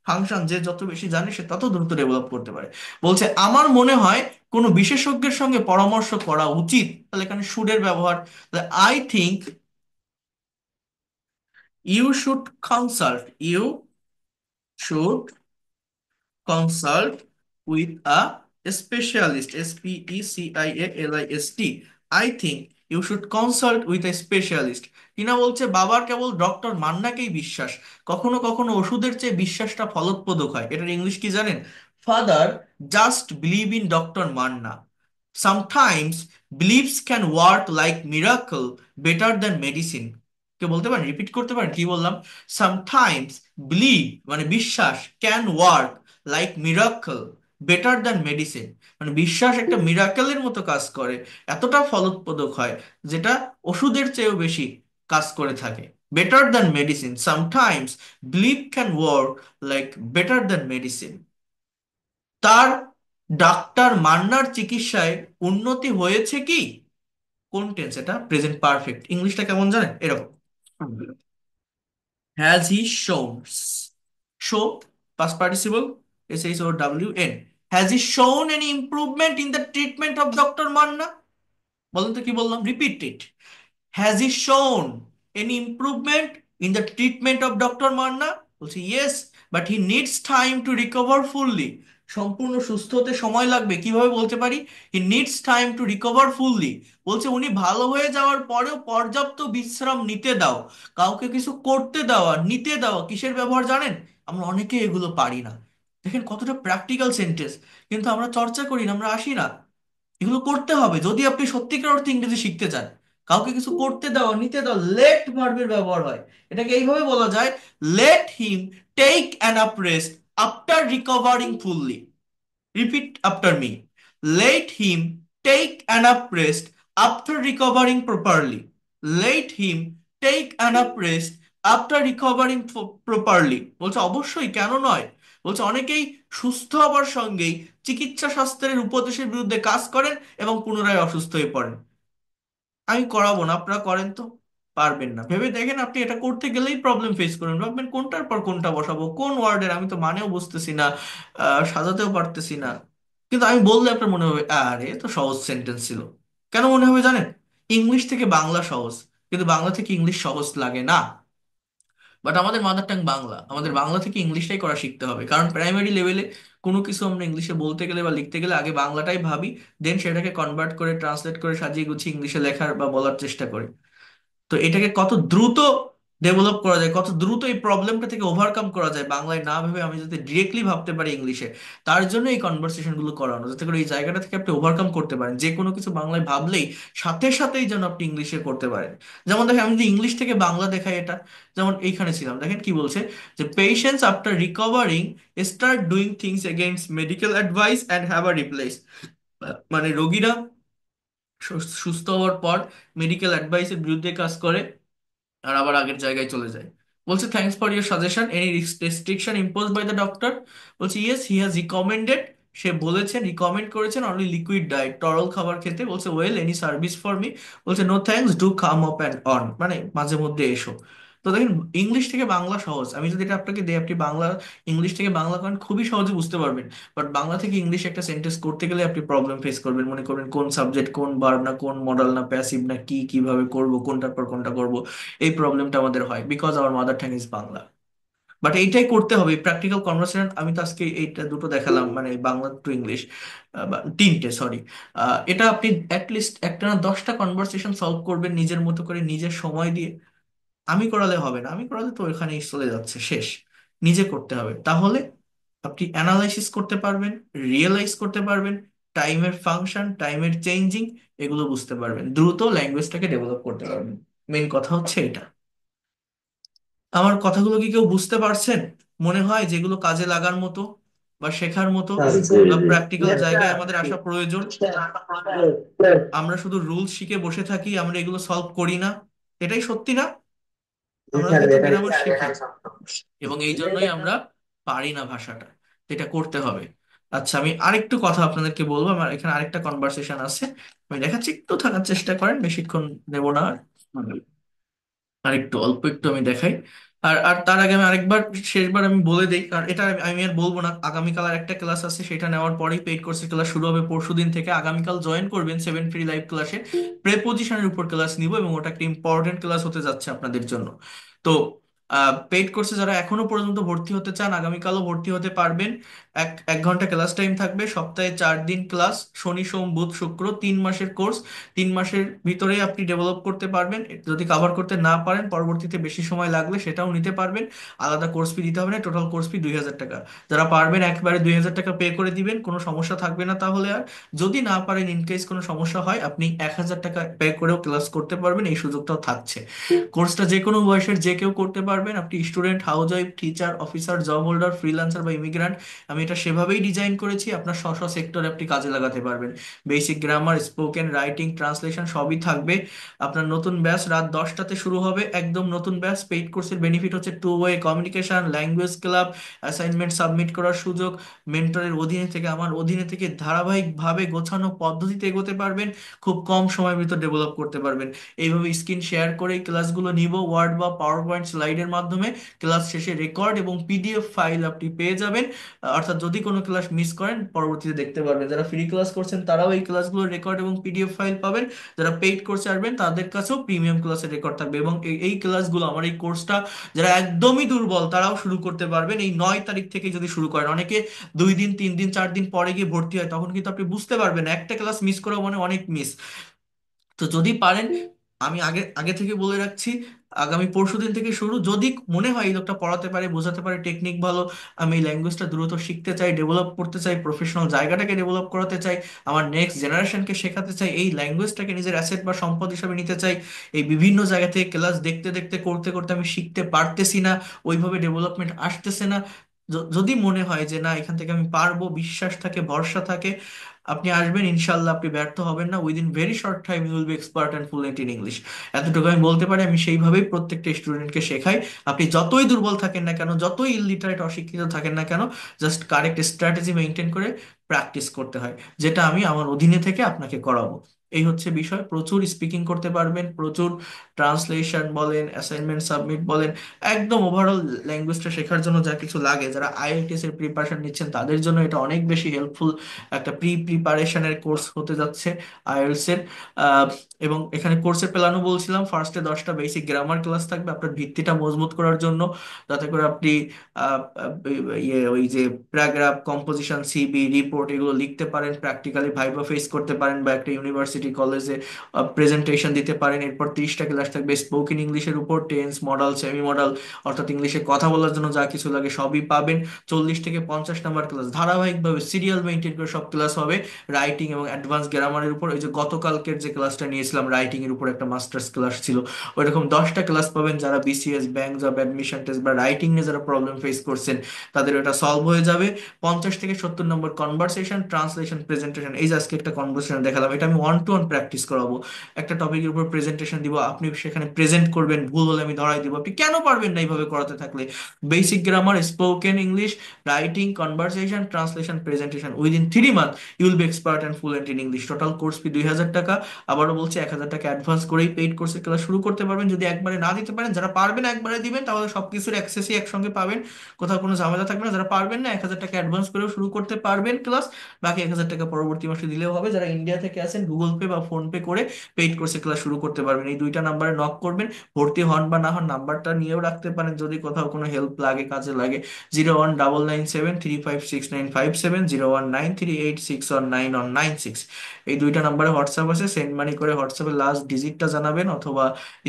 ফাংশন যে যত বেশি জানে সে তত দ্রুত ডেভেলপ করতে পারে। বলছে আমার মনে হয় কোনো বিশেষজ্ঞের সঙ্গে পরামর্শ করা উচিত। তাহলে এখানে শুডের ব্যবহার, I think you should consult, you should consult with a specialist, specialist. I think you should consult with a specialist. Tina বলছে বাবার কেবল ডক্টর মান্নাকেই বিশ্বাস, কখনো কখনো ওষুধের চেয়ে বিশ্বাসটা ফলপ্রদ হয়। এটার ইংলিশ কি জানেন? Father just believe in doctor Manna, sometimes believes can work like miracle better than medicine. কে বলতে পারেন, রিপিট করতে পারেন কি বললাম? সামটাইমস বিলিভ মানে বিশ্বাস, can work like miracle better than medicine, মানে বিশ্বাস একটা মিরাকেলের মতো কাজ করে, এতটা ফলপ্রদ হয়, যেটা ওষুধের চেয়েও বেশি কাজ করে থাকে। Better than medicine, sometimes believe can work like better than medicine. তার, ডাক্তার মান্নার চিকিৎসায় উন্নতি হয়েছে কি? কোন টেন্স এটা? Present perfect. ইংলিশটা কেমন জানেন? এরকম, has he shown, show, past participle, SHOWN, has he shown any improvement in the treatment of Dr. Manna? বলুন তো কি বললাম, repeat it. Has he shown any improvement in the treatment of doctor Manna? বলছি yes, but he needs time to recover fully. সম্পূর্ণ সুস্থ হতে সময় লাগবে। কিভাবে বলতে পারি? He needs time to recover fully. বলছে উনি ভালো হয়ে যাওয়ার পরেও পর্যাপ্ত বিশ্রাম নিতে দাও। কাউকে কিছু করতে দেওয়া, নিতে দেওয়া, কিসের ব্যবহার জানেন? আমরা অনেকে এগুলো পারি না। দেখেন কতটা প্র্যাকটিক্যাল সেন্টেন্স, কিন্তু আমরা চর্চা করি না, আমরা আসি না। এগুলো করতে হবে যদি আপনি সত্যিকার অর্থে ইংরেজি শিখতে চান। কাউকে কিছু করতে দাও, নিতে দাও, লেট ভার্বের ব্যবহার হয়। এটাকে এইভাবে বলা যায়, let him take an up rest after recovering fully. Repeat after me, let him take an up rest after recovering properly, let him take an up rest after recovering properly. বলছে অবশ্যই, কেন নয়। বলছে অনেকেই সুস্থ হবার সঙ্গেই চিকিৎসা শাস্ত্রের উপদেশের বিরুদ্ধে কাজ করেন এবং পুনরায় অসুস্থ হয়ে পড়েন। আমি করাবো না, আপনারা করেন তো? পারবেন না। ভেবে দেখেন, আপনি এটা করতে গেলেই প্রবলেম ফেস করবেন, ভাববেন কোনটার পর কোনটা বসাবো, কোন ওয়ার্ডের আমি তো মানেও বুঝতেছি না, সাজাতেও পারতেছি না। কিন্তু আমি বললে আপনার মনে হবে আরে এ তো সহজ সেন্টেন্স ছিল। কেন মনে হবে জানেন? ইংলিশ থেকে বাংলা সহজ, কিন্তু বাংলা থেকে ইংলিশ সহজ লাগে না। বাট আমাদের মাদার টাং বাংলা, আমাদের বাংলা থেকে ইংলিশটাই করা শিখতে হবে, কারণ প্রাইমারি লেভেলে কোনো কিছু আমরা ইংলিশে বলতে গেলে বা লিখতে গেলে আগে বাংলাটাই ভাবি, দেন সেটাকে কনভার্ট করে, ট্রান্সলেট করে, সাজিয়ে গুছিয়ে ইংলিশে লেখার বা বলার চেষ্টা করি। তো এটাকে কত দ্রুত ডেভেলপ করা যায়, কত দ্রুত এই প্রবলেমটা থেকে ওভারকাম করা যায় বাংলায় না ভেবে আমি যাতে ডিরেক্টলি ভাবতে পারি ইংলিশে, তার জন্য এই কনভারসেশন গুলো করানো, যাতে করে এই জায়গাটা থেকে আপনি ওভারকাম করতে পারেন, যে কোনো কিছু বাংলায় ভাবলেই সাথে সাথেই যেন আপনি ইংলিশে করতে পারেন। যেমন দেখেন, আমি যদি ইংলিশ থেকে বাংলা দেখাই এটা, যেমন এইখানে ছিলাম, দেখেন কি বলছে, যে patients after recovering start doing things against medical advice and have a replace. মানে রোগীরা সুস্থ হওয়ার পর মেডিকেল অ্যাডভাইসের বিরুদ্ধে কাজ করে আর আবার আগের জায়গায় চলে যায়। বলছে thanks for your suggestion, any restriction impose by the doctor? বলছে ইয়েস, হি হ্যাজ রিকমেন্ডেড, সে বলেছেন, রিকমেন্ড করেছেন অনলি লিকুইড ডায়েট, তরল খাবার খেতে। বলছে well, any service for me? বলছে no thanks, do come up and on, মানে মাঝে মধ্যে এসো। তো দেখেন, ইংলিশ থেকে বাংলা সহজ। আমি যদি এটা আপনাকে দিই, আপনি বাংলা, ইংলিশ থেকে বাংলা করেন, খুবই সহজে বুঝতে পারবেন। বাট বাংলা থেকে ইংলিশ একটা সেন্টেন্স করতে গেলে আপনি প্রবলেম ফেস করবেন, মনে করবেন কোন সাবজেক্ট, কোন ভার্ব, না কোন মডাল, না প্যাসিভ, না কি, কিভাবে করব, কোনটার পর কোনটা করব। এই প্রবলেমটা আমাদের হয় because our mother tongue is Bangla. But এইটাই করতে হবে, প্র্যাকটিক্যাল কনভার্সেশন। আমি তো আজকে এইটা দুটো দেখালাম, মানে বাংলা টু ইংলিশ, তিনটে সরি। এটা আপনি অ্যাটলিস্ট একটা না 10টা কনভার্সেশন সলভ করবেন নিজের মতো করে, নিজের সময় দিয়ে। আমি করালে হবে না, আমি করালে তো ওইখানেই চলে যাচ্ছে, শেষ। নিজে করতে হবে, তাহলে আপনি অ্যানালাইসিস করতে পারবেন, রিয়েলাইজ করতে পারবেন, টাইমের ফাংশন, টাইমের চেঞ্জিং, এগুলো বুঝতে পারবেন, দ্রুত ল্যাঙ্গুয়েজটাকে ডেভেলপ করতে পারবেন। মেইন কথা হচ্ছে এটা। আমার কথাগুলো কি কেউ বুঝতে পারছেন? মনে হয় যেগুলো কাজে লাগার মতো বা শেখার মতো বা প্র্যাকটিক্যাল Yes, জায়গায় sir. আমাদের আসা প্রয়োজন? Yes, yes. আমরা শুধু রুলস শিখে বসে থাকি, আমরা এগুলো সলভ করি না, এটাই সত্যি না? Yes, আমরা sir. কিন্তু Yes, গ্রামার sir. শিখি এবং এই জন্যই আমরা পারি না ভাষাটা, এটা করতে হবে। আচ্ছা, আমি আরেকটু কথা আপনাদেরকে বলবো, আমার এখানে আরেকটা কনভারসেশন আছে, আমি দেখাচ্ছি, একটু থাকার চেষ্টা করেন, বেশিক্ষণ নেব না আর। আর একটু অল্প একটু আমি দেখাই। আর আর তার আগে আমি আরেকবার, শেষবার আমি বলে দেই, কারণ এটা আমি আর বলবো না, আগামীকাল আর একটা ক্লাস আছে, সেটা নেওয়ার পরেই পেইড কোর্সের ক্লাস শুরু হবে পরশুদিন থেকে। আগামীকাল জয়েন করবেন 7 ফ্রি লাইভ ক্লাসে, প্রেপোজিশনের উপর ক্লাস নিব এবং ওটা একটা ইম্পর্টেন্ট ক্লাস হতে যাচ্ছে আপনাদের জন্য। তো পেইড কোর্সে যারা এখনো পর্যন্ত ভর্তি হতে চান, আগামীকালও ভর্তি হতে পারবেন। এক এক ঘন্টা ক্লাস টাইম থাকবে, সপ্তাহে 4 দিন ক্লাস, শনি সোম বুধ শুক্র, 3 মাসের কোর্স। 3 মাসের ভিতরে আপনি ডেভেলপ করতে পারবেন। যদি কভার করতে না পারেন, পরবর্তীতে বেশি সময় লাগলে সেটাও নিতে পারবেন, আলাদা কোর্স ফি দিতে হবে না। টোটাল কোর্স ফি 2,000 টাকা। যারা পারবেন একবারে 2,000 টাকা পে করে দিবেন, কোনো সমস্যা থাকবে না তাহলে আর। যদি না পারেন, ইন কেস কোনো সমস্যা হয়, আপনি 1,000 টাকা পে করেও ক্লাস করতে পারবেন, এই সুযোগটাও থাকছে। কোর্সটা যে কোনো বয়সের যে কেউ করতে পারবেন, আপনি student, house wife, teacher, officer, job holder, freelancer বা ইমিগ্রান্ট, আমি এটা সেভাবেই ডিজাইন করেছি, আপনার স্ব স্ব সেক্টরে আপনি কাজে লাগাতে পারবেন। Basic grammar, spoken, writing, translation সবই থাকবে। আপনার নতুন ব্যাচ রাত 10টাতে শুরু হবে, একদম নতুন ব্যাচ। পেইড কোর্সের বেনিফিট হচ্ছে two way communication, language club, assignment submit করার সুযোগ, মেন্টরের অধীনে থেকে, আমার অধীনে থেকে ধারাবাহিকভাবে গোছানো পদ্ধতিতে এগোতে পারবেন, খুব কম সময়ের ভিতর ডেভেলপ করতে পারবেন। এইভাবে স্ক্রিন শেয়ার করে ক্লাসগুলো নিব ওয়ার্ড বা পাওয়ার পয়েন্ট স্লাইডের মাধ্যমে। ক্লাস শেষে রেকর্ড এবং পিডিএফ ফাইল আপনি পেয়ে যাবেন। অর্থাৎ যদি কোনো ক্লাস মিস করেন, পরবর্তীতে দেখতে পারবেন। যারা ফ্রি ক্লাস করছেন তারাও এই ক্লাসগুলোর রেকর্ড এবং পিডিএফ ফাইল পাবেন। যারা পেইড কোর্সে আসবেন তাদের কাছেও প্রিমিয়াম ক্লাসের রেকর্ড থাকবে। এবং এই ক্লাসগুলো, আমার এই কোর্সটা, যারা একদমই দুর্বল তারাও শুরু করতে পারবেন এই 9 তারিখ থেকে। যদি শুরু করেন, অনেকে 2 দিন 3 দিন 4 দিন পরে গিয়ে ভর্তি হয়, তখন কিন্তু আপনি বুঝতে পারবেন একটা ক্লাস মিস করা মানে অনেক মিস। তো যদি পারেন, আমি আগে আগে থেকে বলে রাখছি, আগামী পরশুদিন থেকে শুরু। যদি মনে হয় এই লোকটা পড়াতে পারে, বোঝাতে পারে, টেকনিক ভালো, আমি এই ল্যাঙ্গুয়েজটা দ্রুত শিখতে চাই, ডেভেলপ করতে চাই, প্রফেশনাল জায়গাটাকে ডেভেলপ করাতে চাই, আমার নেক্সট জেনারেশনকে শেখাতে চাই, এই ল্যাঙ্গুয়েজটাকে নিজের অ্যাসেট বা সম্পদ হিসাবে নিতে চাই, এই বিভিন্ন জায়গা থেকে ক্লাস দেখতে দেখতে করতে করতে আমি শিখতে পারতেছি না, ওইভাবে ডেভেলপমেন্ট আসতেছে না, যদি মনে হয় যে না, এখান থেকে আমি পারবো, বিশ্বাস থাকে, ভরসা থাকে, আপনি আসবেন, ইনশাল্লাহ আপনি ব্যর্থ হবেন না। Within very short time you will be expert and fluent in English. এতটুকু আমি বলতে পারি, আমি সেইভাবেই প্রত্যেকটা স্টুডেন্টকে শেখাই। আপনি যতই দুর্বল থাকেন না কেন, যতই ইলিটারেট অশিক্ষিত থাকেন না কেন, জাস্ট কারেক্ট স্ট্র্যাটেজি মেনটেন করে প্র্যাকটিস করতে হয়, যেটা আমি আমার অধীনে থেকে আপনাকে করাবো। এই হচ্ছে বিষয়। প্রচুর স্পিকিং করতে পারবেন, প্রচুর ট্রান্সলেশন বলেন, অ্যাসাইনমেন্ট সাবমিট বলেন, একদম ওভারঅল ল্যাঙ্গুয়েজটা শেখার জন্য যা কিছু লাগে, যারা আইএলটিএস এর প্রিপারেশন নিচ্ছেন তাদের জন্য এটা অনেক বেশি হেল্পফুল একটা প্রিপারেশনের কোর্স হতে যাচ্ছে আইএলটিএস এর। আহ, এবং এখানে কোর্সের প্ল্যানও বলছিলাম, ফার্স্টে 10টা বেসিক গ্রামার ক্লাস থাকবে আপনার ভিত্তিটা মজবুত করার জন্য, যাতে করে আপনি আহ, ওই যে প্যারাগ্রাফ, কম্পোজিশন, সিবি, রিপোর্ট এগুলো লিখতে পারেন, প্র্যাকটিক্যালি ভাইভা ফেস করতে পারেন বা একটা ইউনিভার্সিটি কলেজে প্রেজেন্টেশন দিতে পারেন। এরপর 30টা ক্লাস থাকবে স্পোকেন ইংলিশের উপর, টেন্স, মডাল, সেমি মডাল, অর্থাৎ ইংলিশে কথা বলার জন্য যা কিছু লাগে সবই পাবেন। 40 থেকে 50 নাম্বার ক্লাস ধারাবাহিকভাবে সিরিয়াল মেনটেন করে সব ক্লাস হবে। রাইটিং এবং অ্যাডভান্স গ্রামারের উপর, এই যে গতকালকের যে ক্লাসটা নিয়েছিলাম রাইটিং এর উপর, একটা মাস্টার্স ক্লাস ছিল, ওইরকম 10টা ক্লাস পাবেন। যারা BCS, bank job, admission test বা রাইটিং নিয়ে যারা প্রবলেম ফেস করছেন, তাদের ওটা সলভ হয়ে যাবে। 50 থেকে 70 নম্বর কনভারসেশন, ট্রান্সলেশন, প্রেজেন্টেশন, এই যে আজকে একটা কনভারসেশন দেখালাম, এটা আমি ওয়ান টু ওয়ান প্র্যাকটিস করাবো। একটা টপিকের উপর প্রেজেন্টেশন দিব, আপনি সেখানে প্রেজেন্ট করবেন, ভুল হলে আমি ধরাই দিব, আপনি কেন পারবেন না এইভাবে করাতে থাকলে। Basic grammar, spoken English, writing, conversation, translation, presentation, within 3 month you will be expert and fluent in English. Total course fee 2,000 টাকা। আবারও বলছি, 1,000 টাকা অ্যাডভান্স করেই পেইড কোর্সের ক্লাস শুরু করতে পারবেন। যদি একবারে না দিতে পারেন, যারা পারবেন একবারে দিবেন, তাহলে সবকিছুর অ্যাক্সেসই একসঙ্গে পাবেন, কোথাও কোনো ঝামেলা থাকবে না। যারা পারবেন না, 1,000 টাকা অ্যাডভান্স করেও শুরু করতে পারবেন ক্লাস, বাকি 1,000 টাকা পরবর্তী মাসে দিলেও হবে। যারা ইন্ডিয়া থেকে আছেন, গুগল পে বা ফোন পে করে পেইড কোর্সে ক্লাস শুরু করতে পারবেন। এই দুইটা নাম্বারে নক করবেন, ভর্তি হন বা না হন নাম্বারটা নিয়েও রাখতে পারেন যদি কোথাও কোনো হেল্প লাগে, কাজে লাগে। 01997356957, 01938619196, এই দুইটা নাম্বারে হোয়াটসঅ্যাপ আছে। সেন্ড মানি করে হোয়াটসঅ্যাপে লাস্ট ডিজিটটা জানাবেন অথবা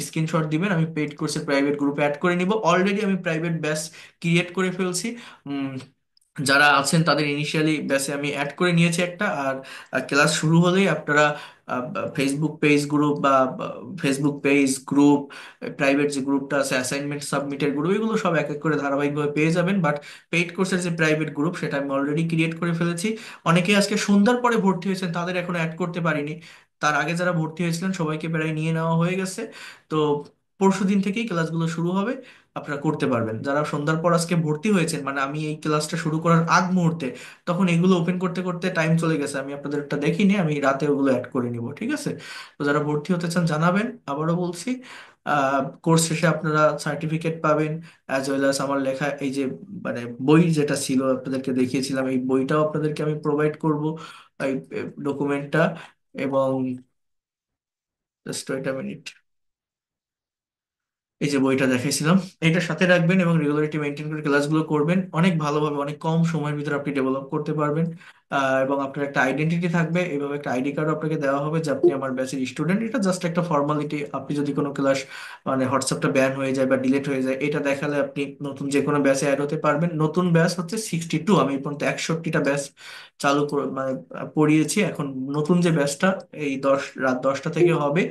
স্ক্রিনশট দিবেন, আমি পেইড কোর্সের প্রাইভেট গ্রুপে অ্যাড করে নিব। অলরেডি আমি প্রাইভেট ব্যাচ ক্রিয়েট করে ফেলছি। যারা আছেন তাদের ইনিশিয়ালি ব্যাচে আমি অ্যাড করে নিয়েছি একটা। আর ক্লাস শুরু হলেই আপনারা ফেসবুক পেজ গ্রুপ বা ফেসবুক পেজ গ্রুপ, প্রাইভেট যে গ্রুপটা আছে অ্যাসাইনমেন্ট সাবমিটের গ্রুপ, এগুলো সব এক এক করে ধারাবাহিকভাবে পেয়ে যাবেন। বাট পেইড কোর্সের যে প্রাইভেট গ্রুপ সেটা আমি অলরেডি ক্রিয়েট করে ফেলেছি। অনেকে আজকে সন্ধ্যার পরে ভর্তি হয়েছেন, তাদের এখনো অ্যাড করতে পারিনি। তার আগে যারা ভর্তি হয়েছিলেন সবাইকে প্রায় নিয়ে নেওয়া হয়ে গেছে। তো পরশু দিন থেকেই ক্লাসগুলো শুরু হবে, আপনারা করতে পারবেন। যারা সন্ধ্যার পর আজকে ভর্তি হয়েছেন, মানে আমি এই ক্লাসটা শুরু করার আগ মুহূর্তে, তখন এগুলো ওপেন করতে করতে টাইম চলে গেছে, আমি আপনাদেরটা দেখিনি, আমি রাতে ওগুলো অ্যাড করে নিব, ঠিক আছে? তো যারা ভর্তি হতে চান জানাবেন, আবারও বলছি। কোর্স শেষে আপনারা সার্টিফিকেট পাবেন, অ্যাজ ওয়েল অ্যাজ আমার লেখা এই যে মানে বই যেটা ছিল আপনাদেরকে দেখিয়েছিলাম, এই বইটাও আপনাদেরকে আমি প্রোভাইড করব, এই ডকুমেন্টটা। এবং জাস্ট ওয়েট আ মিনিট, এই যে বইটা দেখাইছিলাম এটার সাথে রাখবেন এবং রেগুলারিটি মেনটেন করে ক্লাসগুলো করবেন। অনেক ভালোভাবে অনেক কম সময়ের ভিতরে আপনি ডেভেলপ করতে পারবেন। এবং আপনার একটা আইডেন্টিটি থাকবে, এভাবে একটা আইডি কার্ড আপনাকে দেওয়া হবে যে আপনি আমার ব্যাচের স্টুডেন্ট। এটা জাস্ট একটা ফর্মালিটি। আপনি যদি কোনো ক্লাস মানে হোয়াটসঅ্যাপটা ব্যান হয়ে যায় বা ডিলিট হয়ে যায়, এটা দেখালে আপনি নতুন যে কোনো ব্যাচে অ্যাড হতে পারবেন। নতুন ব্যাচ হচ্ছে 62, আমি এই পর্যন্ত 61টা ব্যাচ চালু মানে পড়িয়েছি। এখন নতুন যে ব্যাচটা এই রাত 10টা থেকে হবে,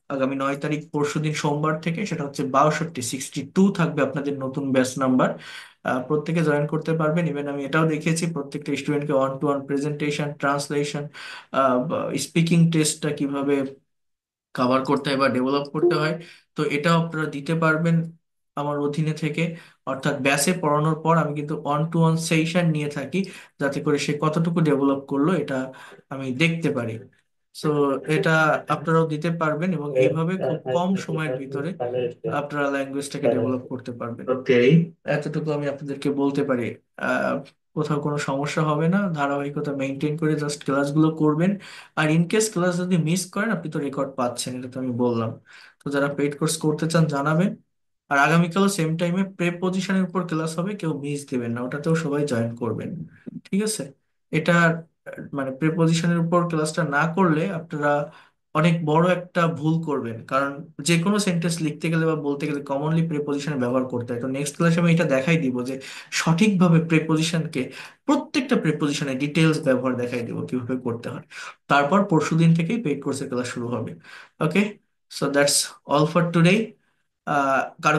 আগামী 9 তারিখ পরশুদিন সোমবার থেকে, সেটা হচ্ছে 62 থাকবে আপনাদের নতুন ব্যাচ নাম্বার। প্রত্যেকে জয়েন করতে পারবেন। ইভেন আমি এটাও দেখিয়েছি প্রত্যেকটা স্টুডেন্টকে one to one presentation, translation, speaking টেস্টটা কিভাবে কভার করতে হয় বা ডেভেলপ করতে হয়, তো এটাও আপনারা দিতে পারবেন আমার অধীনে থেকে। অর্থাৎ ব্যাচে পড়ানোর পর আমি কিন্তু ওয়ান টু ওয়ান সেশন নিয়ে থাকি, যাতে করে সে কতটুকু ডেভেলপ করলো এটা আমি দেখতে পারি। সো এটা আপনারাও দিতে পারবেন এবং এইভাবে খুব কম সময়ের ভিতরে আপনারা ল্যাঙ্গুয়েজটাকে ডেভেলপ করতে পারবেন। ওকে, এতটুকু আমি আপনাদেরকে বলতে পারি। আহ কোথাও কোনো সমস্যা হবে না, ধারাবাহিকতা মেনটেন করে জাস্ট ক্লাসগুলো করবেন। আর ইন কেস ক্লাস যদি মিস করেন, আপনি তো রেকর্ড পাচ্ছেন, এটা তো আমি বললাম। তো যারা পেইড কোর্স করতে চান জানাবেন। আর আগামীকালও সেম টাইমে প্রেপোজিশনের উপর ক্লাস হবে, কেউ মিস দেবেন না, ওটাতেও সবাই জয়েন করবেন, ঠিক আছে? এটা মানে প্রেপোজিশনের উপর ক্লাসটা না করলে আপনারা অনেক বড় একটা ভুল করবেন। কারণ যে কোনো সেন্টেন্স লিখতে গেলে বা বলতে গেলে কমনলি প্রেপোজিশন ব্যবহার করতে হয়। তো নেক্সট ক্লাসে আমি এটা দেখাই দিব যে সঠিকভাবে প্রেপোজিশনকে, প্রত্যেকটা প্রেপোজিশনে ডিটেলস ব্যবহার দেখাই দিব কিভাবে করতে হয়। তারপর পরশুদিন থেকেই পেইড কোর্সের ক্লাস শুরু হবে। Okay, so that's all for today. কারো